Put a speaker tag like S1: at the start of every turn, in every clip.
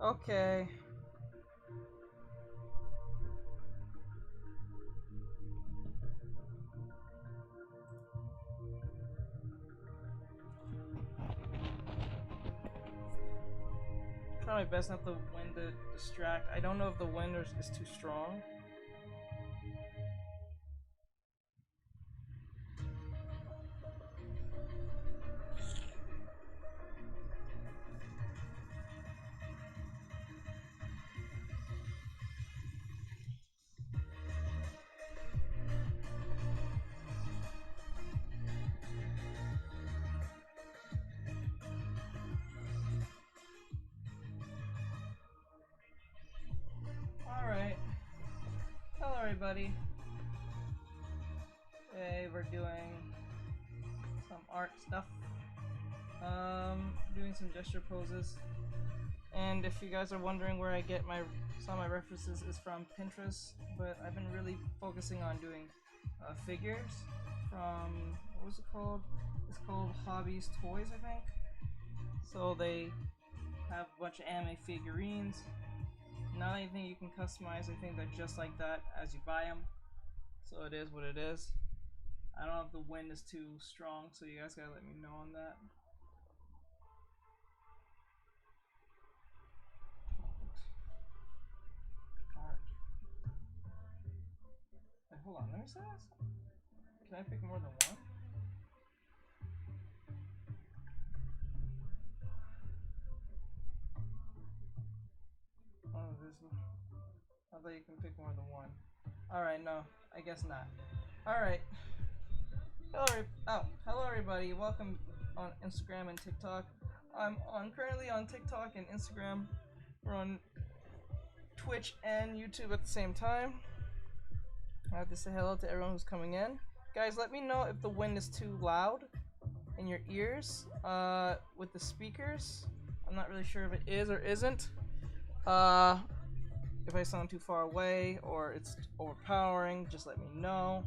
S1: Okay. Try my best not the wind to distract. I don't know if the wind is too strong. Alright. Hello everybody. Today we're doing some art stuff. Doing some gesture poses. And if you guys are wondering where I get some of my references is from Pinterest, but I've been really focusing on doing figures from, what was it called? It's called Hobbies Toys, I think. So they have a bunch of anime figurines. Not anything you can customize. I think they're just like that as you buy them. So it is what it is. I don't know if the wind is too strong, so you guys gotta let me know on that. Alright. Wait, hold on, let me say this. Can I pick more than one? Oh, there's no. I thought you can pick more than one. Alright, no, I guess not. Alright. Hello everybody. Welcome on Instagram and TikTok. I'm currently on TikTok and Instagram. We're on Twitch and YouTube at the same time. I have to say hello to everyone who's coming in. Guys, let me know if the wind is too loud in your ears with the speakers. I'm not really sure if it is or isn't. If I sound too far away or it's overpowering, just let me know.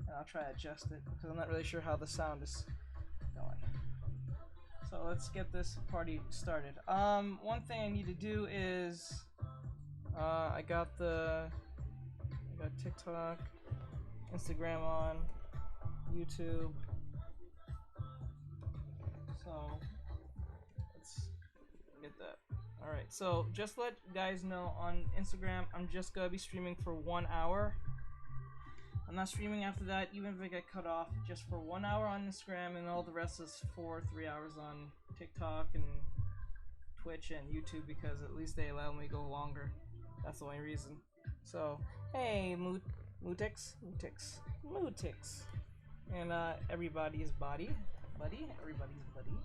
S1: And I'll try to adjust it because I'm not really sure how the sound is going. So let's get this party started. One thing I need to do is I got TikTok, Instagram on, YouTube. So let's get that. Alright, so just let guys know on Instagram, I'm just gonna be streaming for 1 hour. I'm not streaming after that, even if I get cut off, just for 1 hour on Instagram, and all the rest is 3 hours on TikTok and Twitch and YouTube, because at least they allow me to go longer. That's the only reason. So, hey, Mootix. And everybody's buddy. Everybody's buddy.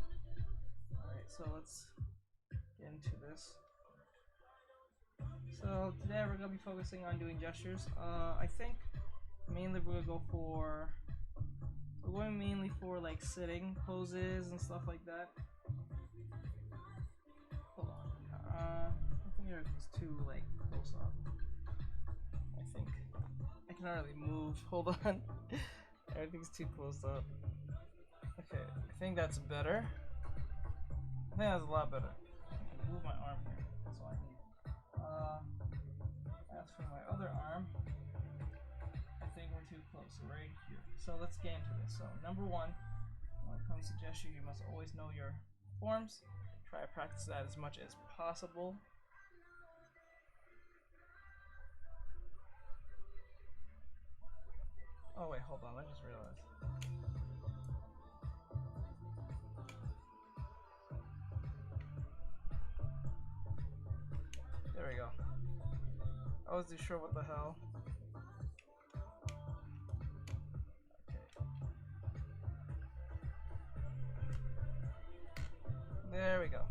S1: Alright, so let's get into this. So today we're going to be focusing on doing gestures. I think mainly we're going mainly for like sitting poses and stuff like that. Hold on. I think everything's too like close up. I think I can hardly move. Hold on. Everything's too close up. Okay, I think that's better. I think that's a lot better. I can move my arm here. That's all I need. As for my other arm, I think we're too close. So right here. So let's get into this. So number one, when it comes to gesture, you must always know your forms. Try to practice that as much as possible. Oh wait, hold on. I just realized. There we go. I wasn't sure what the hell. Okay. There we go.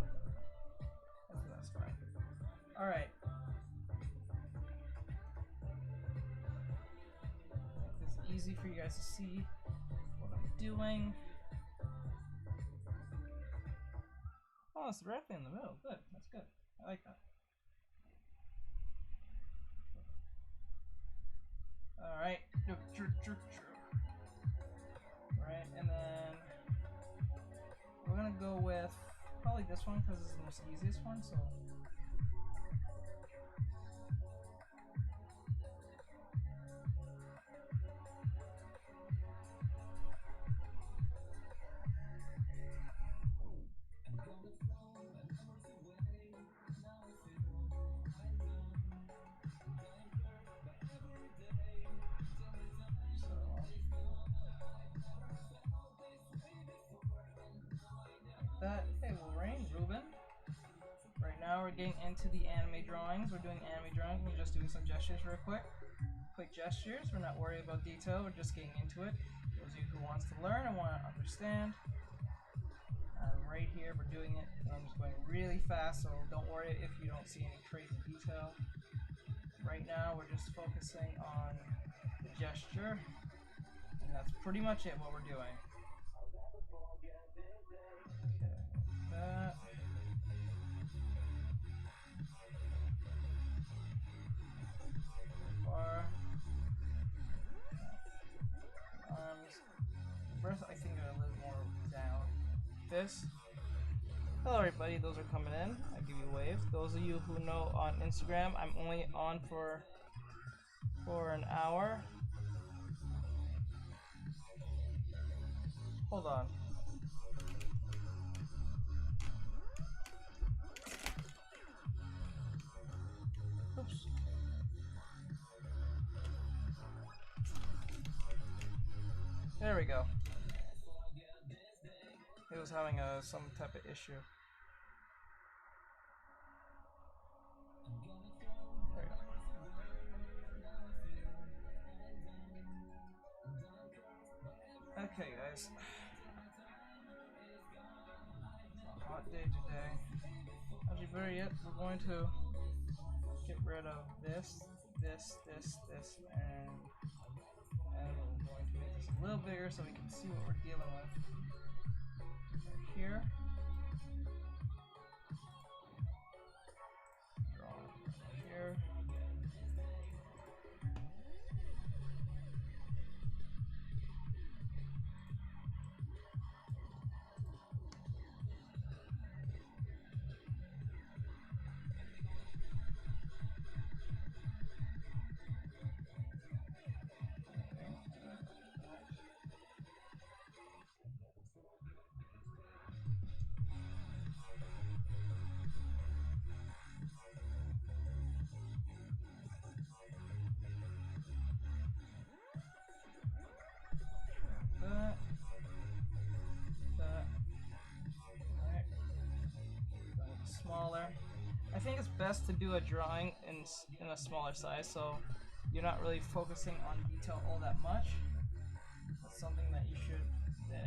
S1: That's fine. Alright. Make this easy for you guys to see what I'm doing. Oh, it's directly in the middle. Good. That's good. I like that. Alright. Alright, and then we're gonna go with probably this one because it's the most easiest one, so now we're getting into the anime drawings. We're doing anime drawings. We're just doing some gestures real quick. Quick gestures. We're not worried about detail. We're just getting into it. Those of you who wants to learn and want to understand. Right here, we're doing it. I'm just going really fast, so don't worry if you don't see any crazy detail. Right now, we're just focusing on the gesture, and that's pretty much it. What we're doing. Okay, that. Bar. Arms. Breath, I think, are a little more down. This. Hello everybody, those are coming in. I give you a wave. Those of you who know on Instagram, I'm only on for an hour. Hold on. Oops. There we go. It was having some type of issue. There we go. Okay, guys. It's a hot day today. Actually, better yet, we're going to get rid of this, and we're going to make this a little bigger so we can see what we're dealing with. Right here. Draw right here. Smaller. I think it's best to do a drawing in a smaller size, so you're not really focusing on detail all that much. That's something that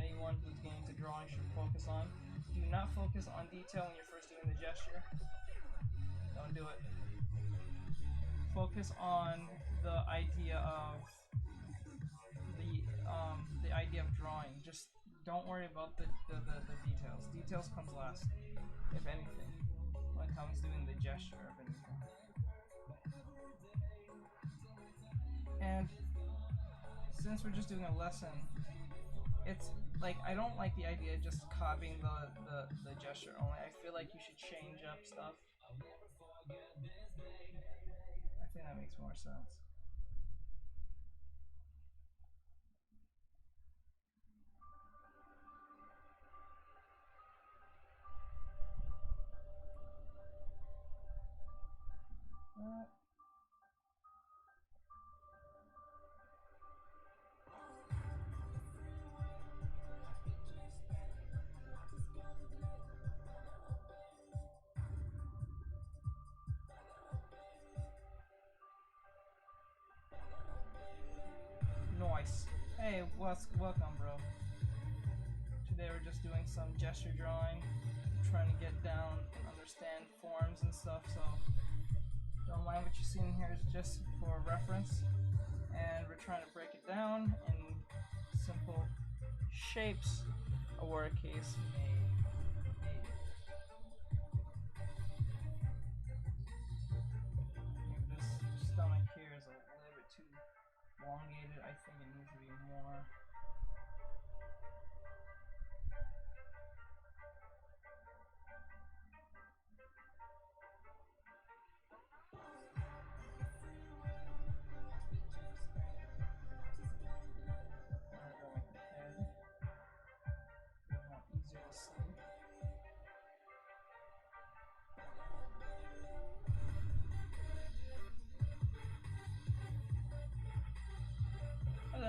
S1: anyone who's getting into drawing should focus on. Do not focus on detail when you're first doing the gesture. Don't do it. Focus on the idea of the idea of drawing. Just don't worry about the details. Details comes last, if anything, when it comes doing the gesture of anything. And since we're just doing a lesson, it's like I don't like the idea of just copying the gesture only. I feel like you should change up stuff. I think that makes more sense. Nice. Hey, welcome, bro. Today we're just doing some gesture drawing, trying to get down and understand forms and stuff, so don't mind what you're seeing here is just for reference. And we're trying to break it down in simple shapes, a lowercase a. This stomach here is a little bit too elongated. I think it needs to be more.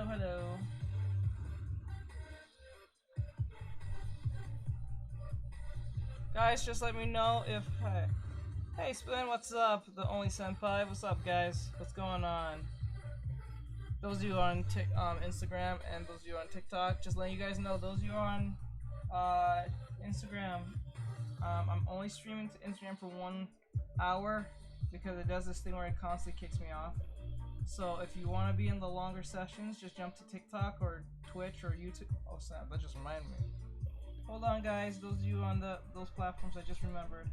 S1: Hello. Guys, just let me know if Hey Spin, what's up? The only senpai. What's up, guys? What's going on? Those of you on Instagram and those of you on TikTok, just letting you guys know. Those of you on Instagram, I'm only streaming to Instagram for 1 hour because it does this thing where it constantly kicks me off. So if you want to be in the longer sessions, just jump to TikTok or Twitch or YouTube. Oh snap! That just reminded me. Hold on, guys. Those of you on those platforms, I just remembered.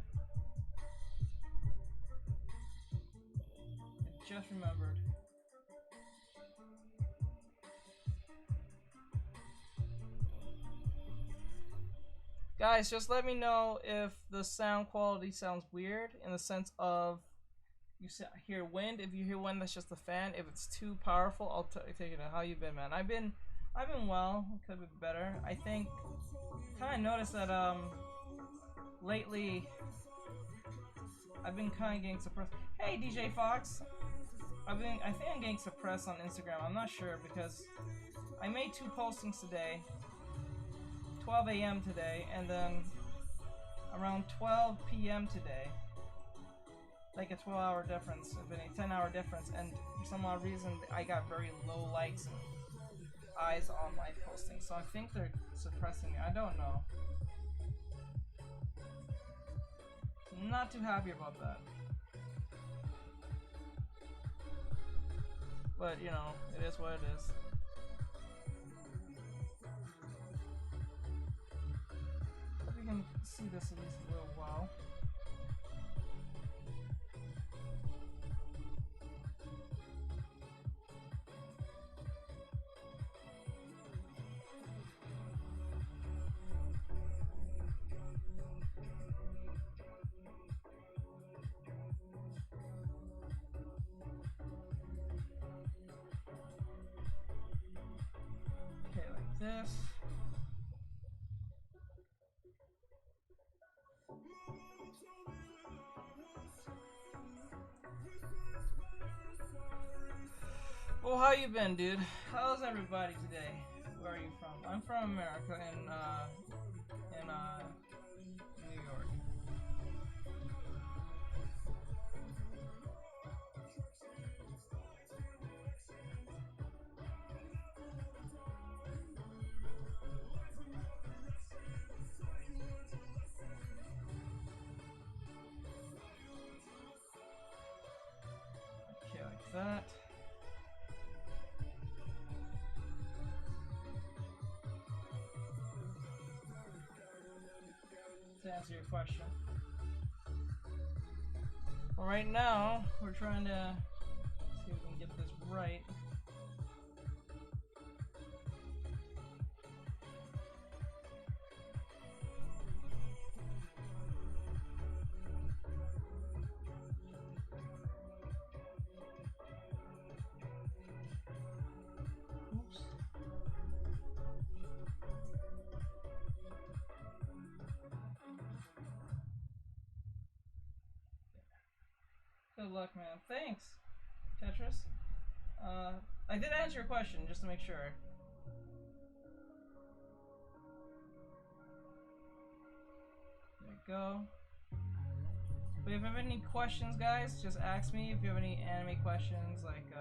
S1: Just remembered. Guys, just let me know if the sound quality sounds weird in the sense of you hear wind. If you hear wind, that's just the fan. If it's too powerful, I'll take it. How you been, man? I've been well. Could be better. I think. Kind of noticed that lately I've been kind of getting suppressed. Hey, DJ Fox. I think I'm getting suppressed on Instagram. I'm not sure because I made 2 postings today. 12 a.m. today, and then around 12 p.m. today. Like a 12-hour difference, if any, 10-hour difference, and for some odd reason I got very low likes and eyes on my posting. So I think they're suppressing me. I don't know. Not too happy about that. But, you know, it is what it is. Hope you can see this at least a little while. Okay, like this. Well, how you been, dude? How's everybody today? Where are you from? I'm from America, in New York. Okay, like that. To answer your question. Well, right now, we're trying to see if we can get this right. Oops. Good luck, man. Thanks, Tetris. I did answer your question, just to make sure. There you go. But if you have any questions, guys, just ask me. If you have any anime questions, like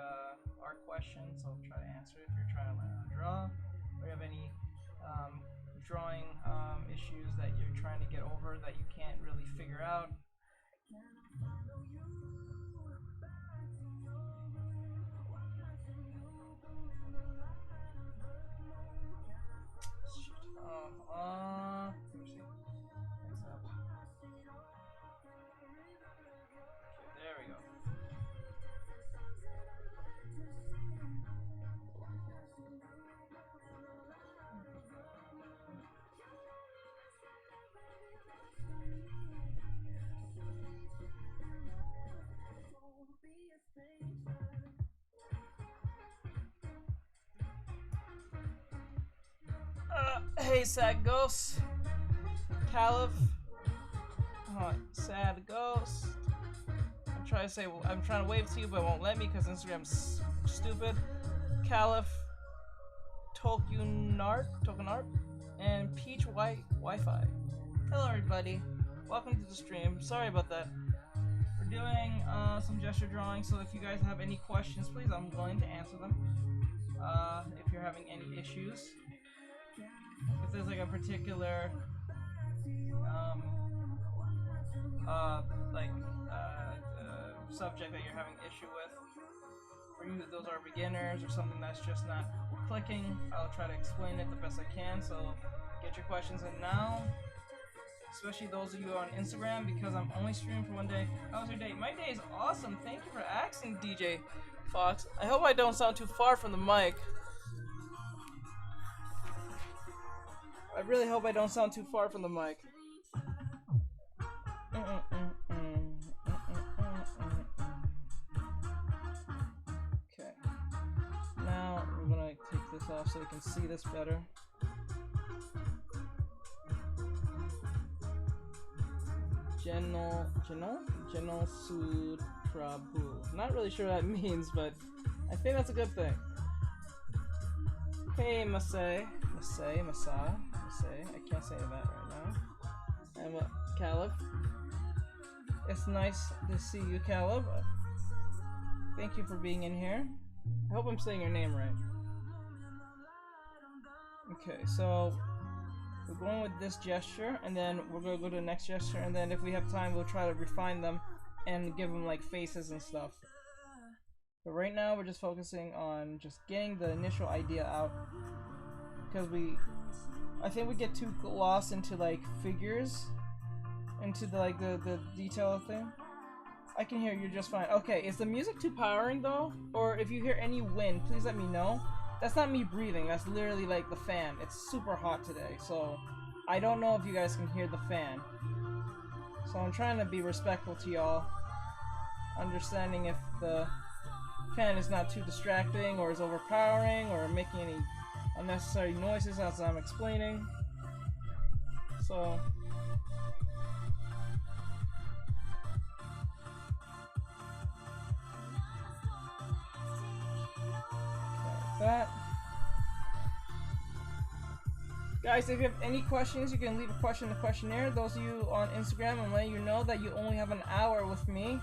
S1: art questions, I'll try to answer it. If you're trying to learn how to draw, or you have any drawing issues that you're trying to get over that you can't really figure out. Let me see. There we go. Hey, sad ghost. Caliph. Sad ghost. I'm trying to wave to you, but it won't let me because Instagram's stupid. Caliph. Tokunart, and Peach White Wi-Fi. Hello, everybody. Welcome to the stream. Sorry about that. doing some gesture drawing, so if you guys have any questions, please, I'm willing to answer them. If you're having any issues, if there's like a particular subject that you're having issue with, for you those are beginners or something that's just not clicking, I'll try to explain it the best I can. So get your questions in now, especially those of you on Instagram, because I'm only streaming for one day. How's your day? My day is awesome. Thank you for asking, DJ Fox. I hope I don't sound too far from the mic. I really hope I don't sound too far from the mic. Okay. Now we're gonna take this off so you can see this better. Genal Sutrabu. Not really sure what that means, but I think that's a good thing. Hey, Masai. I can't say that right now. And Caleb. It's nice to see you, Caleb. Thank you for being in here. I hope I'm saying your name right. Okay, so we're going with this gesture, and then we're going to go to the next gesture, and then if we have time, we'll try to refine them and give them like faces and stuff. But right now, we're just focusing on just getting the initial idea out, because I think we get too lost into like figures, into the detail thing. I can hear you just fine. Okay, is the music too powering though? Or if you hear any wind, please let me know. That's not me breathing, that's literally like the fan. It's super hot today, so I don't know if you guys can hear the fan. So I'm trying to be respectful to y'all, understanding if the fan is not too distracting or is overpowering or making any unnecessary noises as I'm explaining. So that. Guys, if you have any questions, you can leave a question in the questionnaire. Those of you on Instagram, I'm letting you know that you only have an hour with me.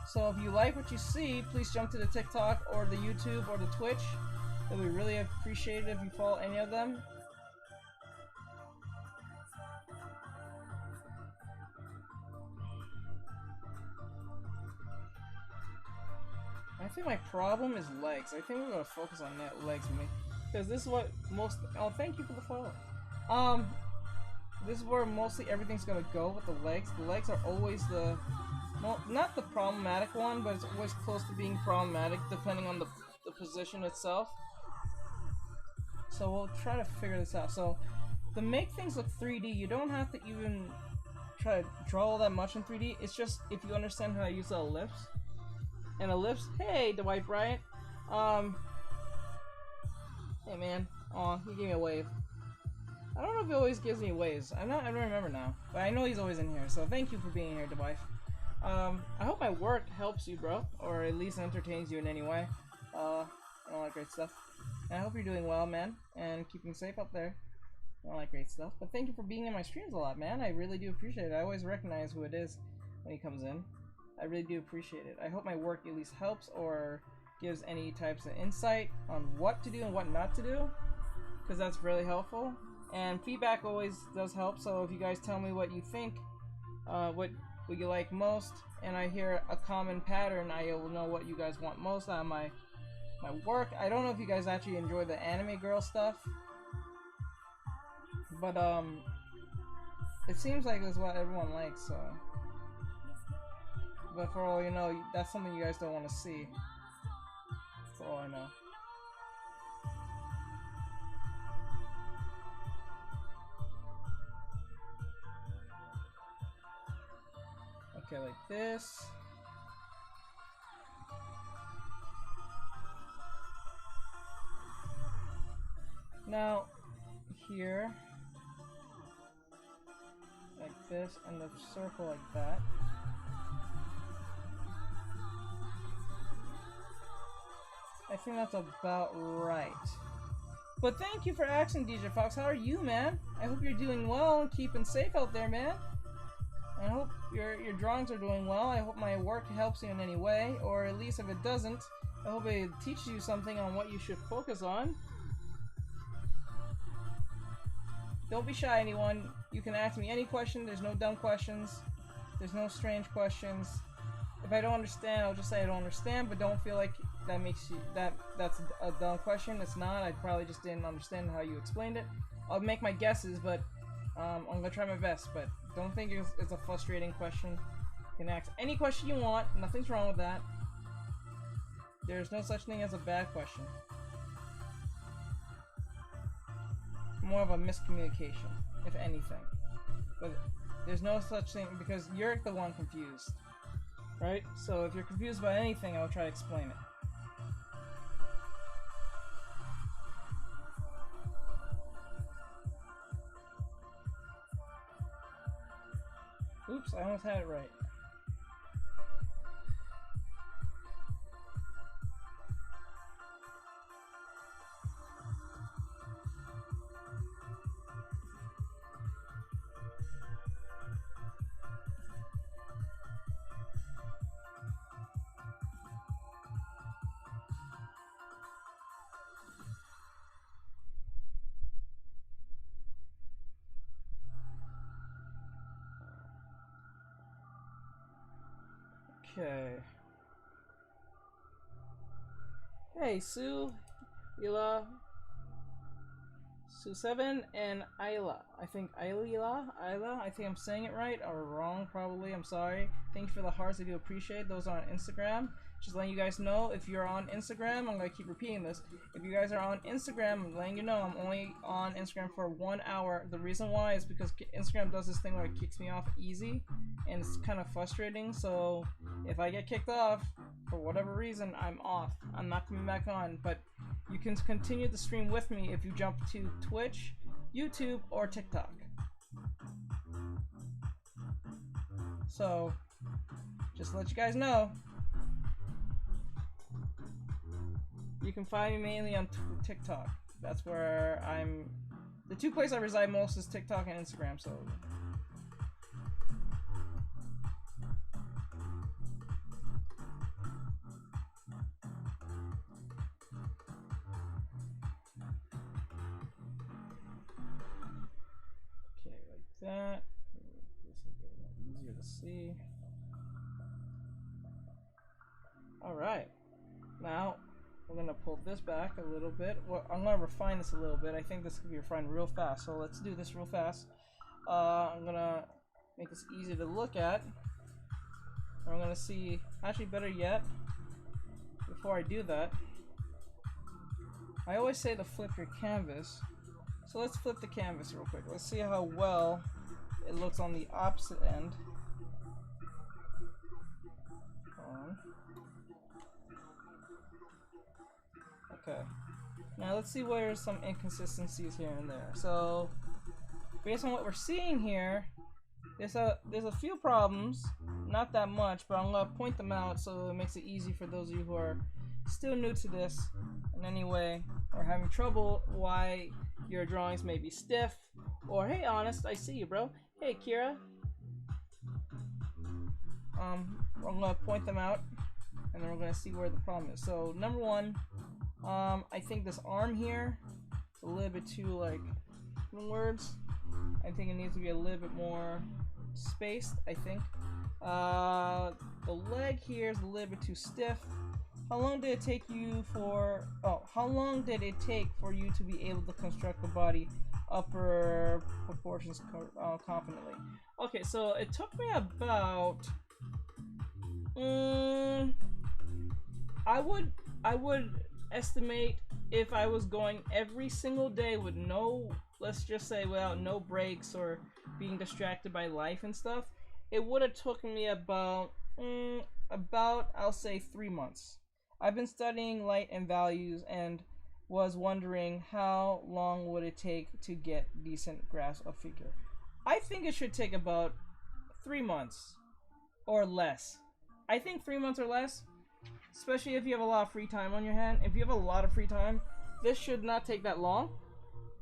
S1: So if you like what you see, please jump to the TikTok or the YouTube or the Twitch. It would really appreciate it if you follow any of them. I think my problem is legs. I think we're gonna focus on that legs, because this is what most. Oh, thank you for the follow. This is where mostly everything's gonna go with the legs. The legs are always the, well, not the problematic one, but it's always close to being problematic depending on the position itself. So we'll try to figure this out. So to make things look 3D, you don't have to even try to draw all that much in 3D. It's just if you understand how to use the ellipse. And ellipse. Hey, Dwight Bryant. Hey man. Aw, he gave me a wave. I don't know if he always gives me waves. I don't remember now. But I know he's always in here. So thank you for being here, Dwight. I hope my work helps you, bro, or at least entertains you in any way. And all that great stuff. And I hope you're doing well, man, and keeping safe up there. All that great stuff. But thank you for being in my streams a lot, man. I really do appreciate it. I always recognize who it is when he comes in. I really do appreciate it. I hope my work at least helps or gives any types of insight on what to do and what not to do, because that's really helpful. And feedback always does help. So if you guys tell me what you think, what you like most, and I hear a common pattern, I will know what you guys want most out of my work. I don't know if you guys actually enjoy the anime girl stuff, but it seems like that's what everyone likes. So, but for all you know, that's something you guys don't want to see. For all I know. Okay, like this. Now, here, like this, and the circle like that. I think that's about right. But thank you for asking, DJ Fox. How are you, man? I hope you're doing well and keeping safe out there, man. I hope your drawings are doing well. I hope my work helps you in any way, or at least if it doesn't, I hope it teaches you something on what you should focus on. Don't be shy, anyone. You can ask me any question. There's no dumb questions. There's no strange questions. If I don't understand, I'll just say I don't understand, but don't feel like that makes you that's a dumb question. It's not. I probably just didn't understand how you explained it. I'll make my guesses, but I'm gonna try my best. But don't think it's a frustrating question. You can ask any question you want. Nothing's wrong with that. There's no such thing as a bad question. More of a miscommunication, if anything. But there's no such thing because you're the one confused. Right? So if you're confused about anything, I'll try to explain it. Oops, I almost had it right. Okay. Hey, Sue, Ila, Sue7, and Isla. I think Isla. I think I'm saying it right or wrong, probably. I'm sorry. Thank you for the hearts. I do appreciate those on Instagram. Just letting you guys know, if you're on Instagram, I'm gonna keep repeating this. If you guys are on Instagram, I'm letting you know I'm only on Instagram for 1 hour. The reason why is because Instagram does this thing where it kicks me off easy, and it's kind of frustrating. So if I get kicked off for whatever reason, I'm off. I'm not coming back on. But you can continue the stream with me if you jump to Twitch, YouTube, or TikTok. So just to let you guys know. You can find me mainly on TikTok. That's where I'm... The two places I reside most is TikTok and Instagram, so... Okay, like that. This will get a little easier to see. Alright. Now... we're gonna pull this back a little bit. Well, I'm gonna refine this a little bit. I think this could be refined real fast. So let's do this real fast. I'm gonna make this easy to look at. I'm gonna see. Actually, better yet, before I do that, I always say to flip your canvas. So let's flip the canvas real quick. Let's see how well it looks on the opposite end. Okay, now let's see where some inconsistencies here and there. So, based on what we're seeing here, there's a few problems, not that much, but I'm gonna point them out so it makes it easy for those of you who are still new to this in any way, or having trouble why your drawings may be stiff, or hey, Honest, I see you, bro. Hey, Kira. I'm gonna point them out, and then we're gonna see where the problem is. So, number one. I think this arm here is a little bit too, like, words. I think it needs to be a little bit more spaced, I think. The leg here is a little bit too stiff. How long did it take you for, how long did it take for you to be able to construct the body upper proportions confidently? Okay, so it took me about, I would estimate if I was going every single day with no, let's just say without no breaks or being distracted by life and stuff, it would have taken me about I'll say 3 months. I've been studying light and values and was wondering how long would it take to get decent grasp of figure. I think it should take about 3 months or less. I think 3 months or less. Especially if you have a lot of free time on your hand. If you have a lot of free time, this should not take that long.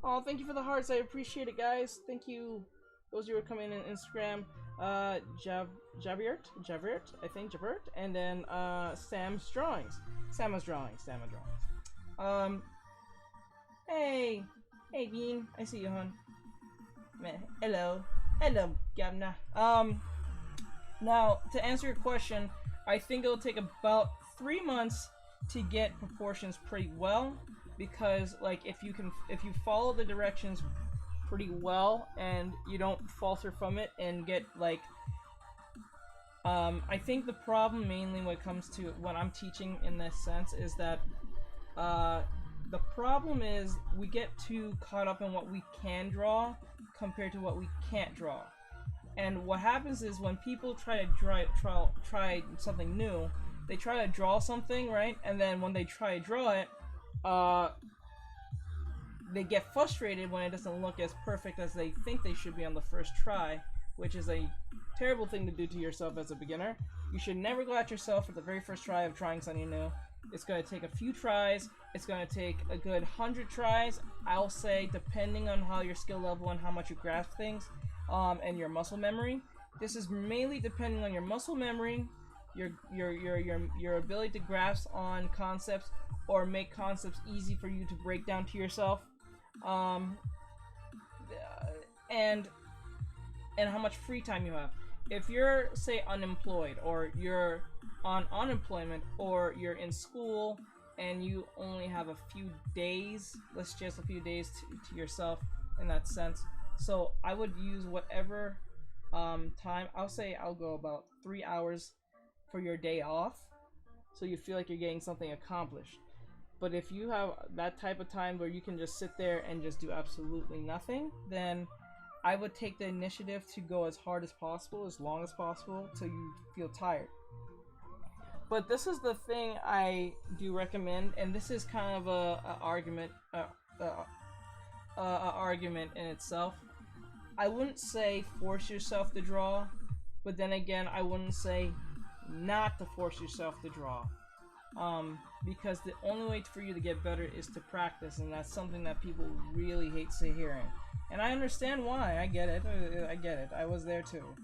S1: Oh, thank you for the hearts. I appreciate it, guys. Thank you. Those of you who are coming in on Instagram. Javiert, I think Javiert, and then Sam's drawings. Sam's drawings. Hey, hey Bean, I see you, hon. Man, hello, Gabna. Now to answer your question, I think it'll take about 3 months to get proportions pretty well, because like if you follow the directions pretty well and you don't falter from it and get like I think the problem mainly when it comes to what I'm teaching in this sense is that the problem is we get too caught up in what we can draw compared to what we can't draw. And what happens is when people try to try something new, they try to draw something, right? And then when they try to draw it, they get frustrated when it doesn't look as perfect as they think they should be on the first try, which is a terrible thing to do to yourself as a beginner. You should never go at yourself at the very first try of trying something new. It's going to take a few tries. It's going to take a good 100 tries, I'll say, depending on how your skill level and how much you grasp things, and your muscle memory. This is mainly depending on your muscle memory, your ability to grasp on concepts or make concepts easy for you to break down to yourself, and how much free time you have. If you're, say, unemployed, or you're on unemployment, or you're in school and you only have a few days, let's just a few days to yourself in that sense. So I would use whatever time. I'll say I'll go about 3 hours for your day off, so you feel like you're getting something accomplished. But if you have that type of time where you can just sit there and just do absolutely nothing, then I would take the initiative to go as hard as possible, as long as possible, till you feel tired. But this is the thing I do recommend, and this is kind of a argument in itself. I wouldn't say force yourself to draw, but then again, I wouldn't say not to force yourself to draw. Because the only way for you to get better is to practice, and that's something that people really hate hearing. And I understand why. I get it. I was there too.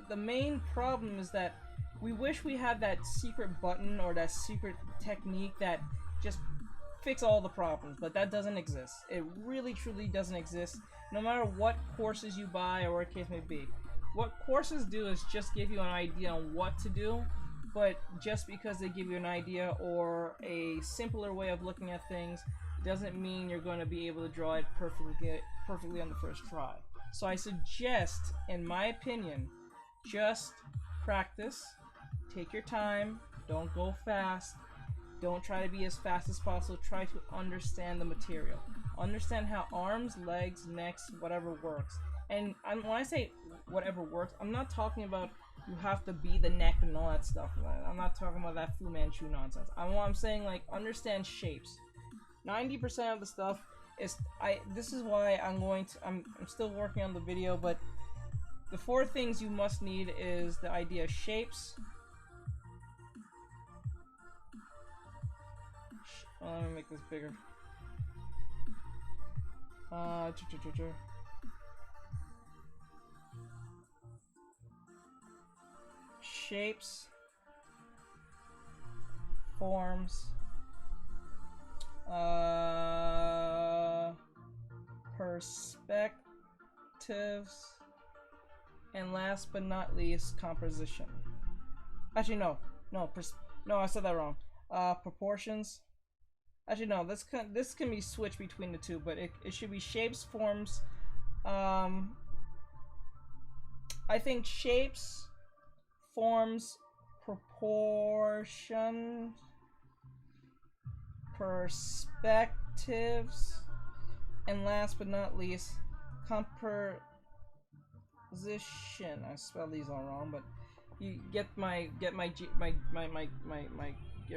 S1: The main problem is that we wish we had that secret button or that secret technique that just fix all the problems, but that doesn't exist. It really truly doesn't exist, no matter what courses you buy or what case may be. What courses do is just give you an idea on what to do, but just because they give you an idea or a simpler way of looking at things doesn't mean you're going to be able to draw it perfectly on the first try. So I suggest, in my opinion, just practice, take your time, don't go fast, don't try to be as fast as possible, try to understand the material. Understand how arms, legs, necks, whatever works. And when I say whatever works, I'm not talking about you have to be the neck and all that stuff. I'm not talking about that Fu Manchu nonsense. I'm saying, like, understand shapes. 90% of the stuff is this is why I'm still working on the video, but the 4 things you must need is the idea of shapes. Let me make this bigger. Shapes, forms, perspectives, and last but not least, composition. Actually, no, I said that wrong. Proportions. Actually, no. This can be switched between the two, but it should be shapes, forms. I think shapes, forms, proportion, perspectives, and last but not least, composition. I spelled these all wrong, but you get my gift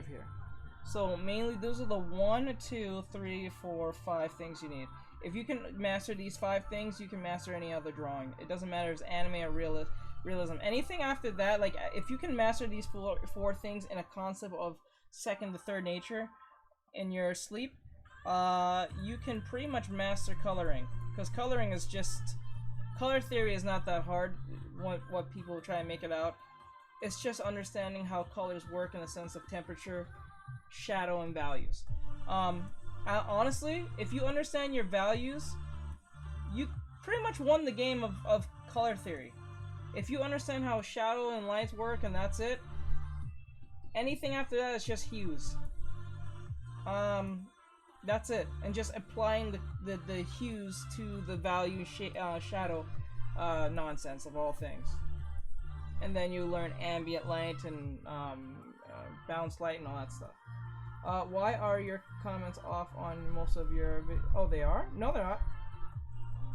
S1: here. So mainly those are the 1, 2, 3, 4, 5 things you need. If you can master these 5 things, you can master any other drawing. It doesn't matter if it's anime or realism. Anything after that, like if you can master these four things in a concept of second to third nature in your sleep, you can pretty much master coloring. Because coloring is just color theory is not that hard. What people try and make it out. It's just understanding how colors work in the sense of temperature, shadow, and values. Honestly, if you understand your values, you pretty much won the game of color theory. If you understand how shadow and lights work and that's it, anything after that is just hues. That's it. And just applying the hues to the value shadow nonsense of all things. And then you learn ambient light and bounce light and all that stuff. Why are your comments off on most of your oh, they are? No, they're not.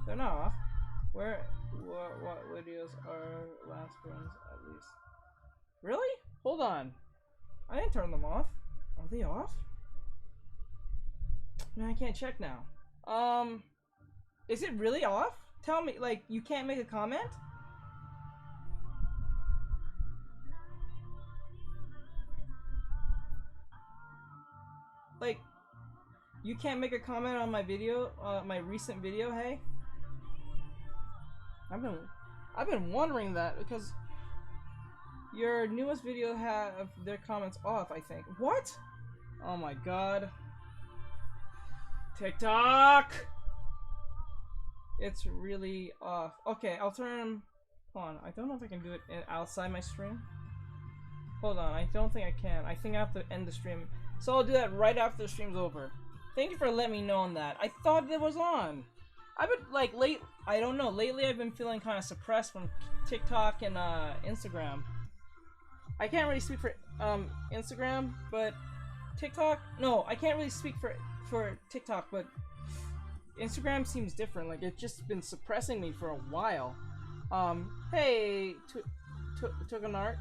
S1: They're not off. What videos are last ones at least? Really? Hold on. I didn't turn them off. Are they off? Man, I can't check now. Is it really off? Tell me, like, you can't make a comment? Like, you can't make a comment on my video, my recent video, hey? I've been wondering that because your newest video have their comments off, I think. What? Oh my god. TikTok! It's really off. Okay, I'll turn them on. I don't know if I can do it outside my stream. Hold on, I don't think I can. I think I have to end the stream. So I'll do that right after the stream's over. Thank you for letting me know on that. I thought it was on. I've been, like, I don't know. Lately I've been feeling kind of suppressed from TikTok and Instagram. I can't really speak for Instagram, but TikTok? No, I can't really speak for TikTok, but Instagram seems different. Like, it's just been suppressing me for a while. Hey, Tokenart.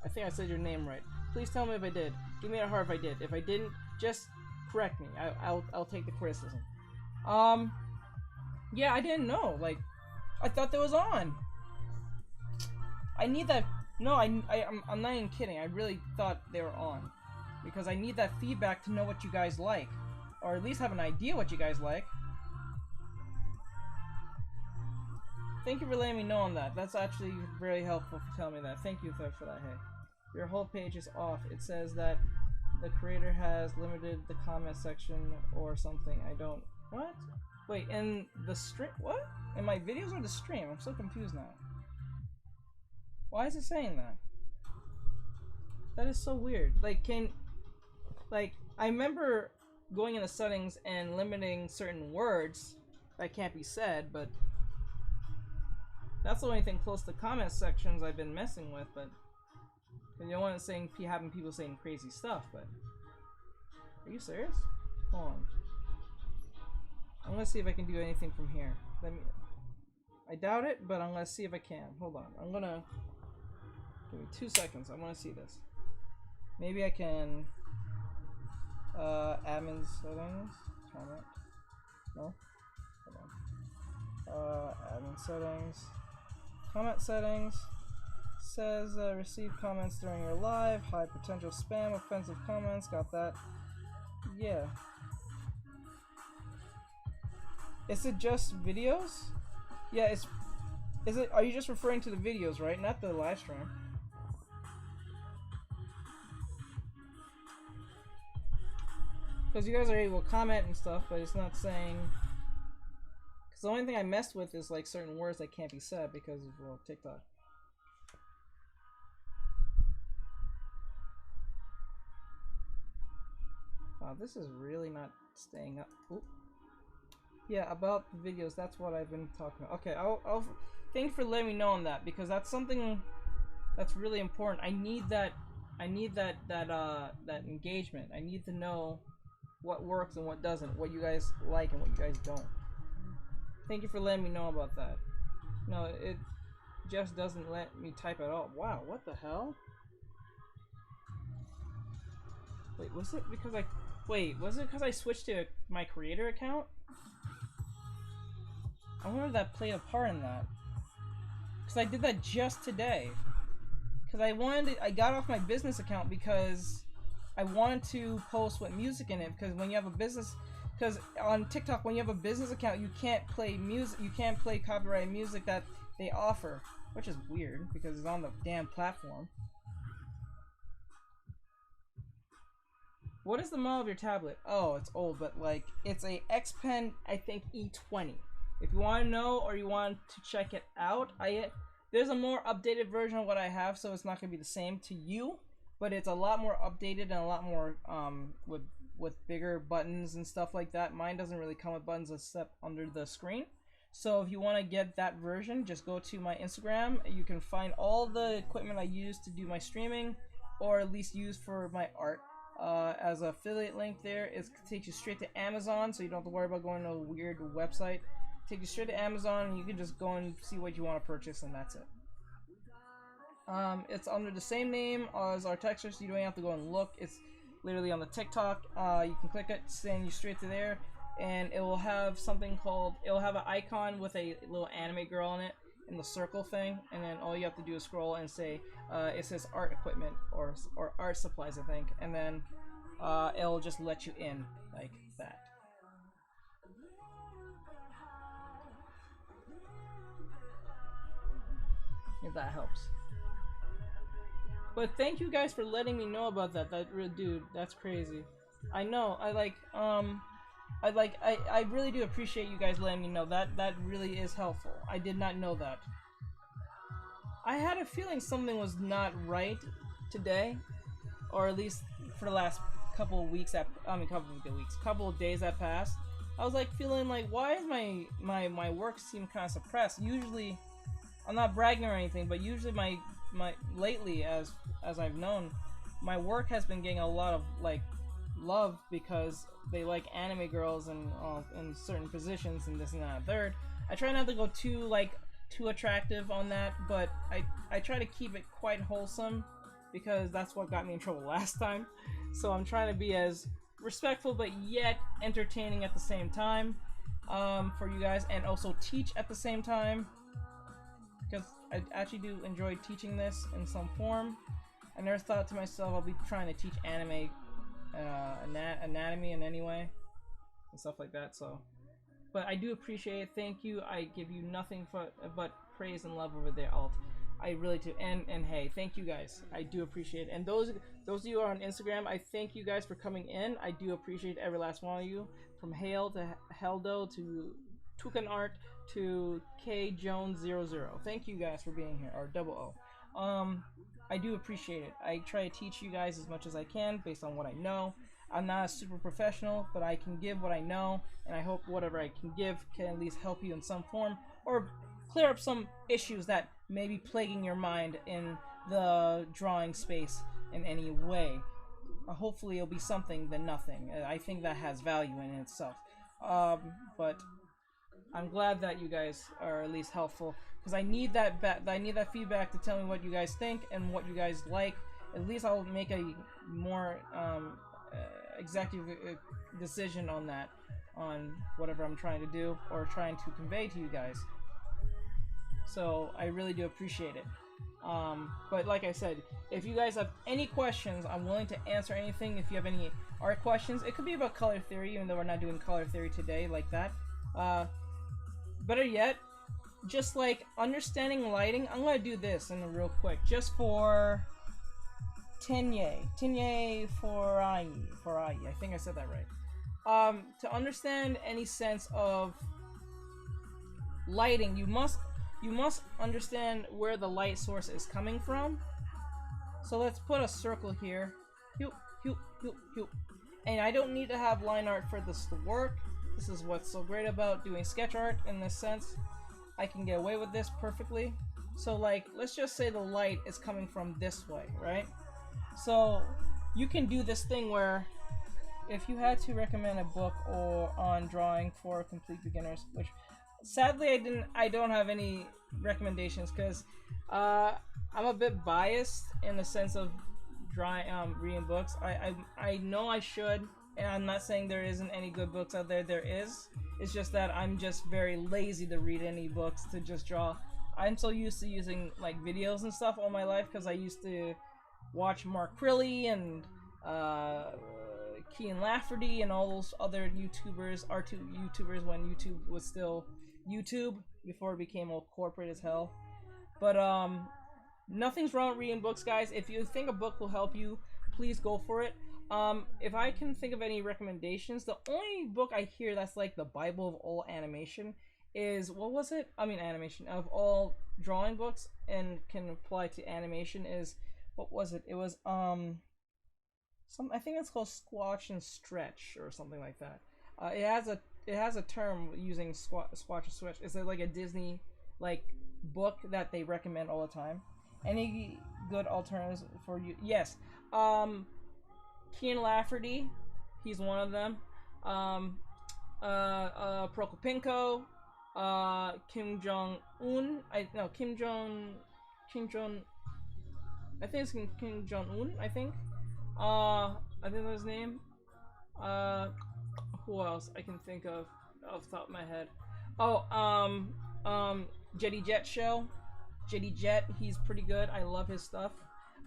S1: I think I said your name right. Please tell me if I did. Give me a heart if I did. If I didn't, just correct me. I'll take the criticism. Yeah, I didn't know. Like, I thought that was on. I need that. No, I'm not even kidding. I really thought they were on. Because I need that feedback to know what you guys like. Or at least have an idea what you guys like. Thank you for letting me know on that. That's actually very helpful for telling me that. Thank you for that, hey. Your whole page is off. It says that the creator has limited the comment section or something. I don't... What? Wait, in the stream... What? In my videos or the stream? I'm so confused now. Why is it saying that? That is so weird. Like, I remember going in the settings and limiting certain words that can't be said, but that's the only thing close to comment sections I've been messing with, but you don't want to having people saying crazy stuff, but are you serious? Hold on. I'm gonna see if I can do anything from here. I doubt it, but I'm gonna see if I can. Hold on. Give me 2 seconds. I want to see this. Maybe I can admin settings. Comment. No? Hold on. Admin settings. Comment settings. Says receive comments during your live. High potential spam. Offensive comments. Got that. Yeah. Is it just videos? Yeah, are you just referring to the videos, right? Not the live stream. Because you guys are able to comment and stuff, but it's not saying... Because the only thing I messed with is like certain words that can't be said because of, well, TikTok. Wow, this is really not staying up. Oop. Yeah, about the videos, that's what I've been talking about. Okay, I'll thank you for letting me know on that, because that's something that's really important. I need that engagement. I need to know what works and what doesn't, what you guys like and what you guys don't. Thank you for letting me know about that. No, it just doesn't let me type at all. Wow, what the hell? Wait, was it because I switched to my creator account? I wonder if that played a part in that. Because I did that just today. Because I got off my business account because I wanted to post with music in it, because when you have a business because on TikTok, when you have a business account, you can't play music, you can't play copyrighted music that they offer, which is weird because it's on the damn platform. What is the model of your tablet? Oh, it's old, but like it's a X Pen, I think E20. If you want to know or you want to check it out, there's a more updated version of what I have, so it's not gonna be the same to you, but it's a lot more updated and a lot more with bigger buttons and stuff like that. Mine doesn't really come with buttons except under the screen. So if you want to get that version, just go to my Instagram. You can find all the equipment I use to do my streaming, or at least use for my art. As an affiliate link there, it takes you straight to Amazon, so you don't have to worry about going to a weird website. Take you straight to Amazon, and you can just go and see what you want to purchase, and that's it. It's under the same name as our texture, so you don't have to go and look. It's literally on the TikTok. You can click it, send you straight to there, and it will have something called, it'll have an icon with a little anime girl in it, in the circle thing, and then all you have to do is scroll and say, it says art equipment, or art supplies, I think, and then it'll just let you in, like that. If that helps. But thank you guys for letting me know about that. Dude, that's crazy. I know. I really do appreciate you guys letting me know. That really is helpful. I did not know that. I had a feeling something was not right today, or at least for the last couple of weeks. Couple of days that passed. I was like feeling like, why is my work seem kind of suppressed? Usually, I'm not bragging or anything, but usually my lately, as I've known, my work has been getting a lot of like love because they like anime girls and in certain positions and this and that and third. I try not to go too attractive on that, but I try to keep it quite wholesome because that's what got me in trouble last time. So I'm trying to be as respectful but yet entertaining at the same time for you guys, and also teach at the same time, because I actually do enjoy teaching this in some form. I never thought to myself I'll be trying to teach anime anatomy in any way and stuff like that. So, but I do appreciate it. Thank you. I give you nothing but praise and love over there, Alt. I really do. And hey, thank you guys. I do appreciate it. And those of you who are on Instagram, I thank you guys for coming in. I do appreciate every last one of you, from Hale to Heldo to Tucan Art to K Jones 00. Thank you guys for being here, or double O. I do appreciate it. I try to teach you guys as much as I can based on what I know. I'm not a super professional, but I can give what I know, and I hope whatever I can give can at least help you in some form, or clear up some issues that may be plaguing your mind in the drawing space in any way. Hopefully it'll be something than nothing. I think that has value in itself. But I'm glad that you guys are at least helpful, because I need that feedback to tell me what you guys think and what you guys like. At least I'll make a more executive decision on that, on whatever I'm trying to do or trying to convey to you guys. So I really do appreciate it. But like I said, if you guys have any questions, I'm willing to answer anything. If you have any art questions, it could be about color theory, even though we're not doing color theory today like that. Better yet, just like understanding lighting, I'm gonna do this in a real quick, just for Tenye Forai, I think I said that right. To understand any sense of lighting, you must understand where the light source is coming from. So let's put a circle here. And I don't need to have line art for this to work. This is what's so great about doing sketch art in this sense. I can get away with this perfectly. So like, let's just say the light is coming from this way, right? So you can do this thing where, if you had to recommend a book or on drawing for complete beginners, which sadly I don't have any recommendations, because I'm a bit biased in the sense of reading books. I know I should, and I'm not saying there isn't any good books out there. There is. It's just that I'm just very lazy to read any books, to just draw. I'm so used to using like videos and stuff all my life, because I used to watch Mark Crilly and Kean Lafferty and all those other YouTubers, R2 YouTubers when YouTube was still YouTube before it became all corporate as hell. But nothing's wrong with reading books, guys. If you think a book will help you, please go for it. If I can think of any recommendations, the only book I hear that's like the Bible of all animation is, what was it? I mean animation of all drawing books and can apply to animation is, what was it? It was I think it's called Squash and Stretch or something like that. It has a term using Squash and Stretch. It's like a Disney like book that they recommend all the time. Any good alternatives for you? Yes. Kean Lafferty, he's one of them. Prokopenko, Kim Jong Un. Kim Jong. I think it's Kim Jong Un. I think that's his name. Who else I can think of off the top of my head? Jetty Jet Show. Jetty Jet, he's pretty good. I love his stuff.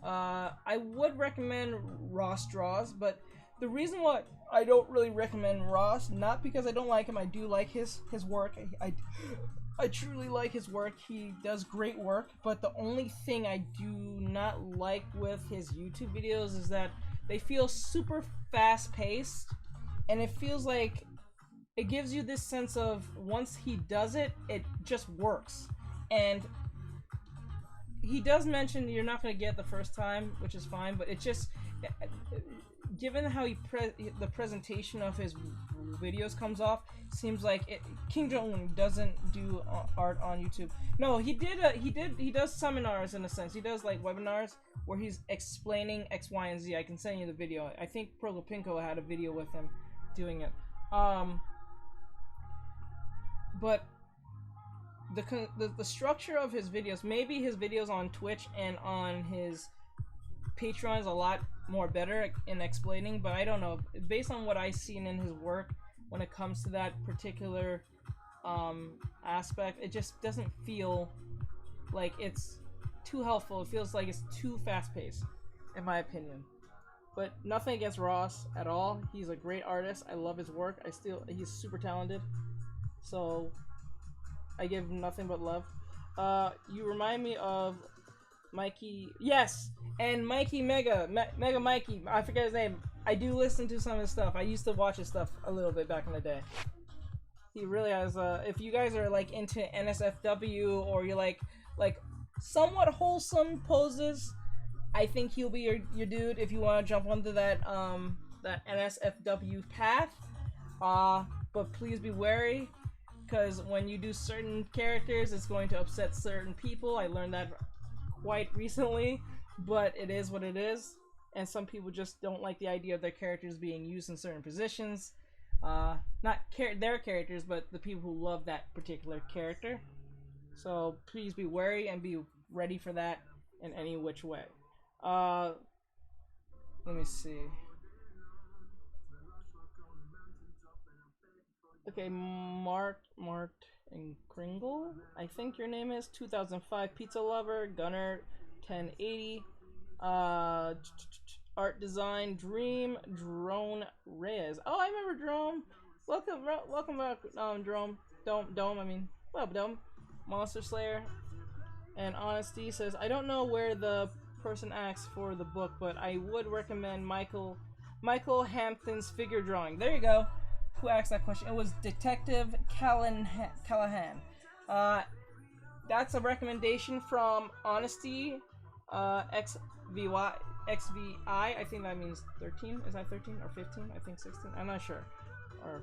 S1: I would recommend Ross Draws, but the reason why I don't really recommend Ross, not because I don't like him, I do like his work. I truly like his work. He does great work, but the only thing I do not like with his YouTube videos is that they feel super fast-paced, and it feels like it gives you this sense of once he does it, it just works. And he does mention you're not going to get it the first time, which is fine, but it just, given how the presentation of his videos comes off, seems like Kim Jong-un doesn't do art on YouTube. No, he does seminars in a sense. He does like webinars where he's explaining X, Y, and Z. I can send you the video. I think Prokopenko had a video with him doing it. But the structure of his videos, maybe his videos on Twitch and on his Patreon is a lot more better in explaining, but I don't know. Based on what I've seen in his work, when it comes to that particular aspect, it just doesn't feel like it's too helpful. It feels like it's too fast-paced, in my opinion. But nothing against Ross at all. He's a great artist. I love his work. He's super talented. So I give him nothing but love. You remind me of Mikey. Yes, and Mikey Mega Mikey. I forget his name. I do listen to some of his stuff. I used to watch his stuff a little bit back in the day. He really has. If you guys are like into NSFW or you like somewhat wholesome poses, I think he'll be your dude if you want to jump onto that that NSFW path. But please be wary, because when you do certain characters, it's going to upset certain people. I learned that quite recently, but it is what it is. And some people just don't like the idea of their characters being used in certain positions. Not their characters, but the people who love that particular character. So please be wary and be ready for that in any which way. Let me see. Okay, Marked and Kringle, I think your name is 2005 Pizza Lover, Gunner 1080, Art Design Dream, Drone Reyes. Oh, I remember Drone. Welcome back, Drone. Dome. Monster Slayer. And Honesty says, I don't know where the person asks for the book, but I would recommend Michael Hampton's figure drawing. There you go. Who asked that question? It was Detective Callahan. That's a recommendation from Honesty XVI. I think that means 13. Is that 13 or 15? I think 16. I'm not sure. Or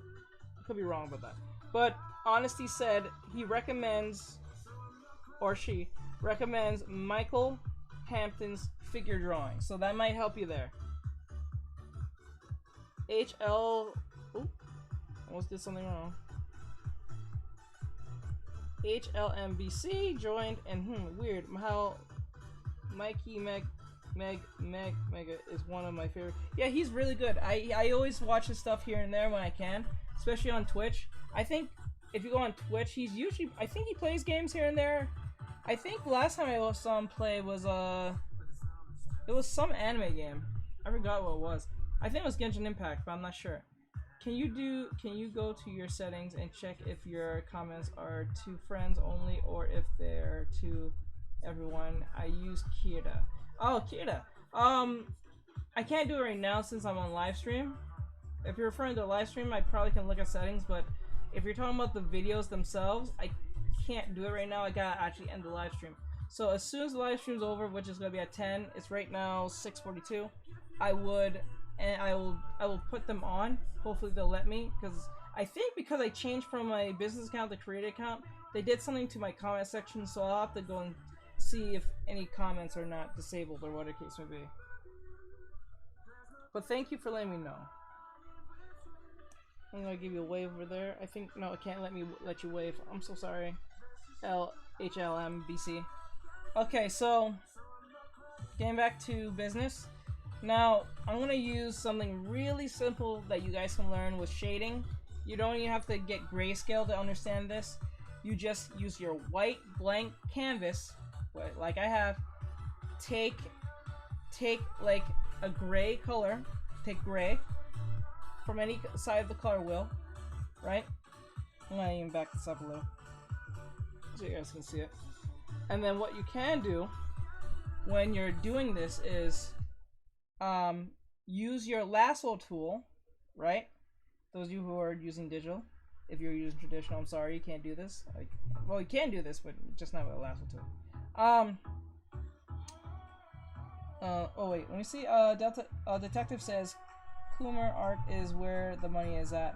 S1: I could be wrong about that. But Honesty said he recommends, or she recommends, Michael Hampton's figure drawing. So that might help you there. Almost did something wrong. HLMBC joined, and weird how Mikey Mega is one of my favorite. Yeah, he's really good. I always watch his stuff here and there when I can, especially on Twitch. I think if you go on Twitch, he's usually, I think he plays games here and there. I think last time I saw him play was it was some anime game. I forgot what it was. I think it was Genshin Impact, but I'm not sure. Can you go to your settings and check if your comments are to friends only or if they're to everyone? I use Kira. Oh, Kira. I can't do it right now since I'm on live stream. If you're referring to a live stream, I probably can look at settings, but if you're talking about the videos themselves, I can't do it right now. I gotta actually end the live stream. So as soon as the live stream's over, which is gonna be at 10, it's right now 6:42. I will put them on. Hopefully they'll let me, because I think because I changed from my business account to creator account, they did something to my comment section, so I'll have to go and see if any comments are not disabled or whatever the case may be. But thank you for letting me know. I'm gonna give you a wave over there. I think no, it can't let you wave. I'm so sorry. LHLMBC. Okay, so getting back to business. Now I'm gonna use something really simple that you guys can learn with shading. You don't even have to get grayscale to understand this. You just use your white blank canvas, like I have. Take like a gray color. Take gray from any side of the color wheel, right? I'm gonna even back this up a little so you guys can see it. And then what you can do when you're doing this is use your lasso tool, right? Those of you who are using digital. If you're using traditional, I'm sorry, you can't do this. Like, well, you can do this, but just not with a lasso tool. Oh wait, let me see. Delta Detective says Kumar art is where the money is at.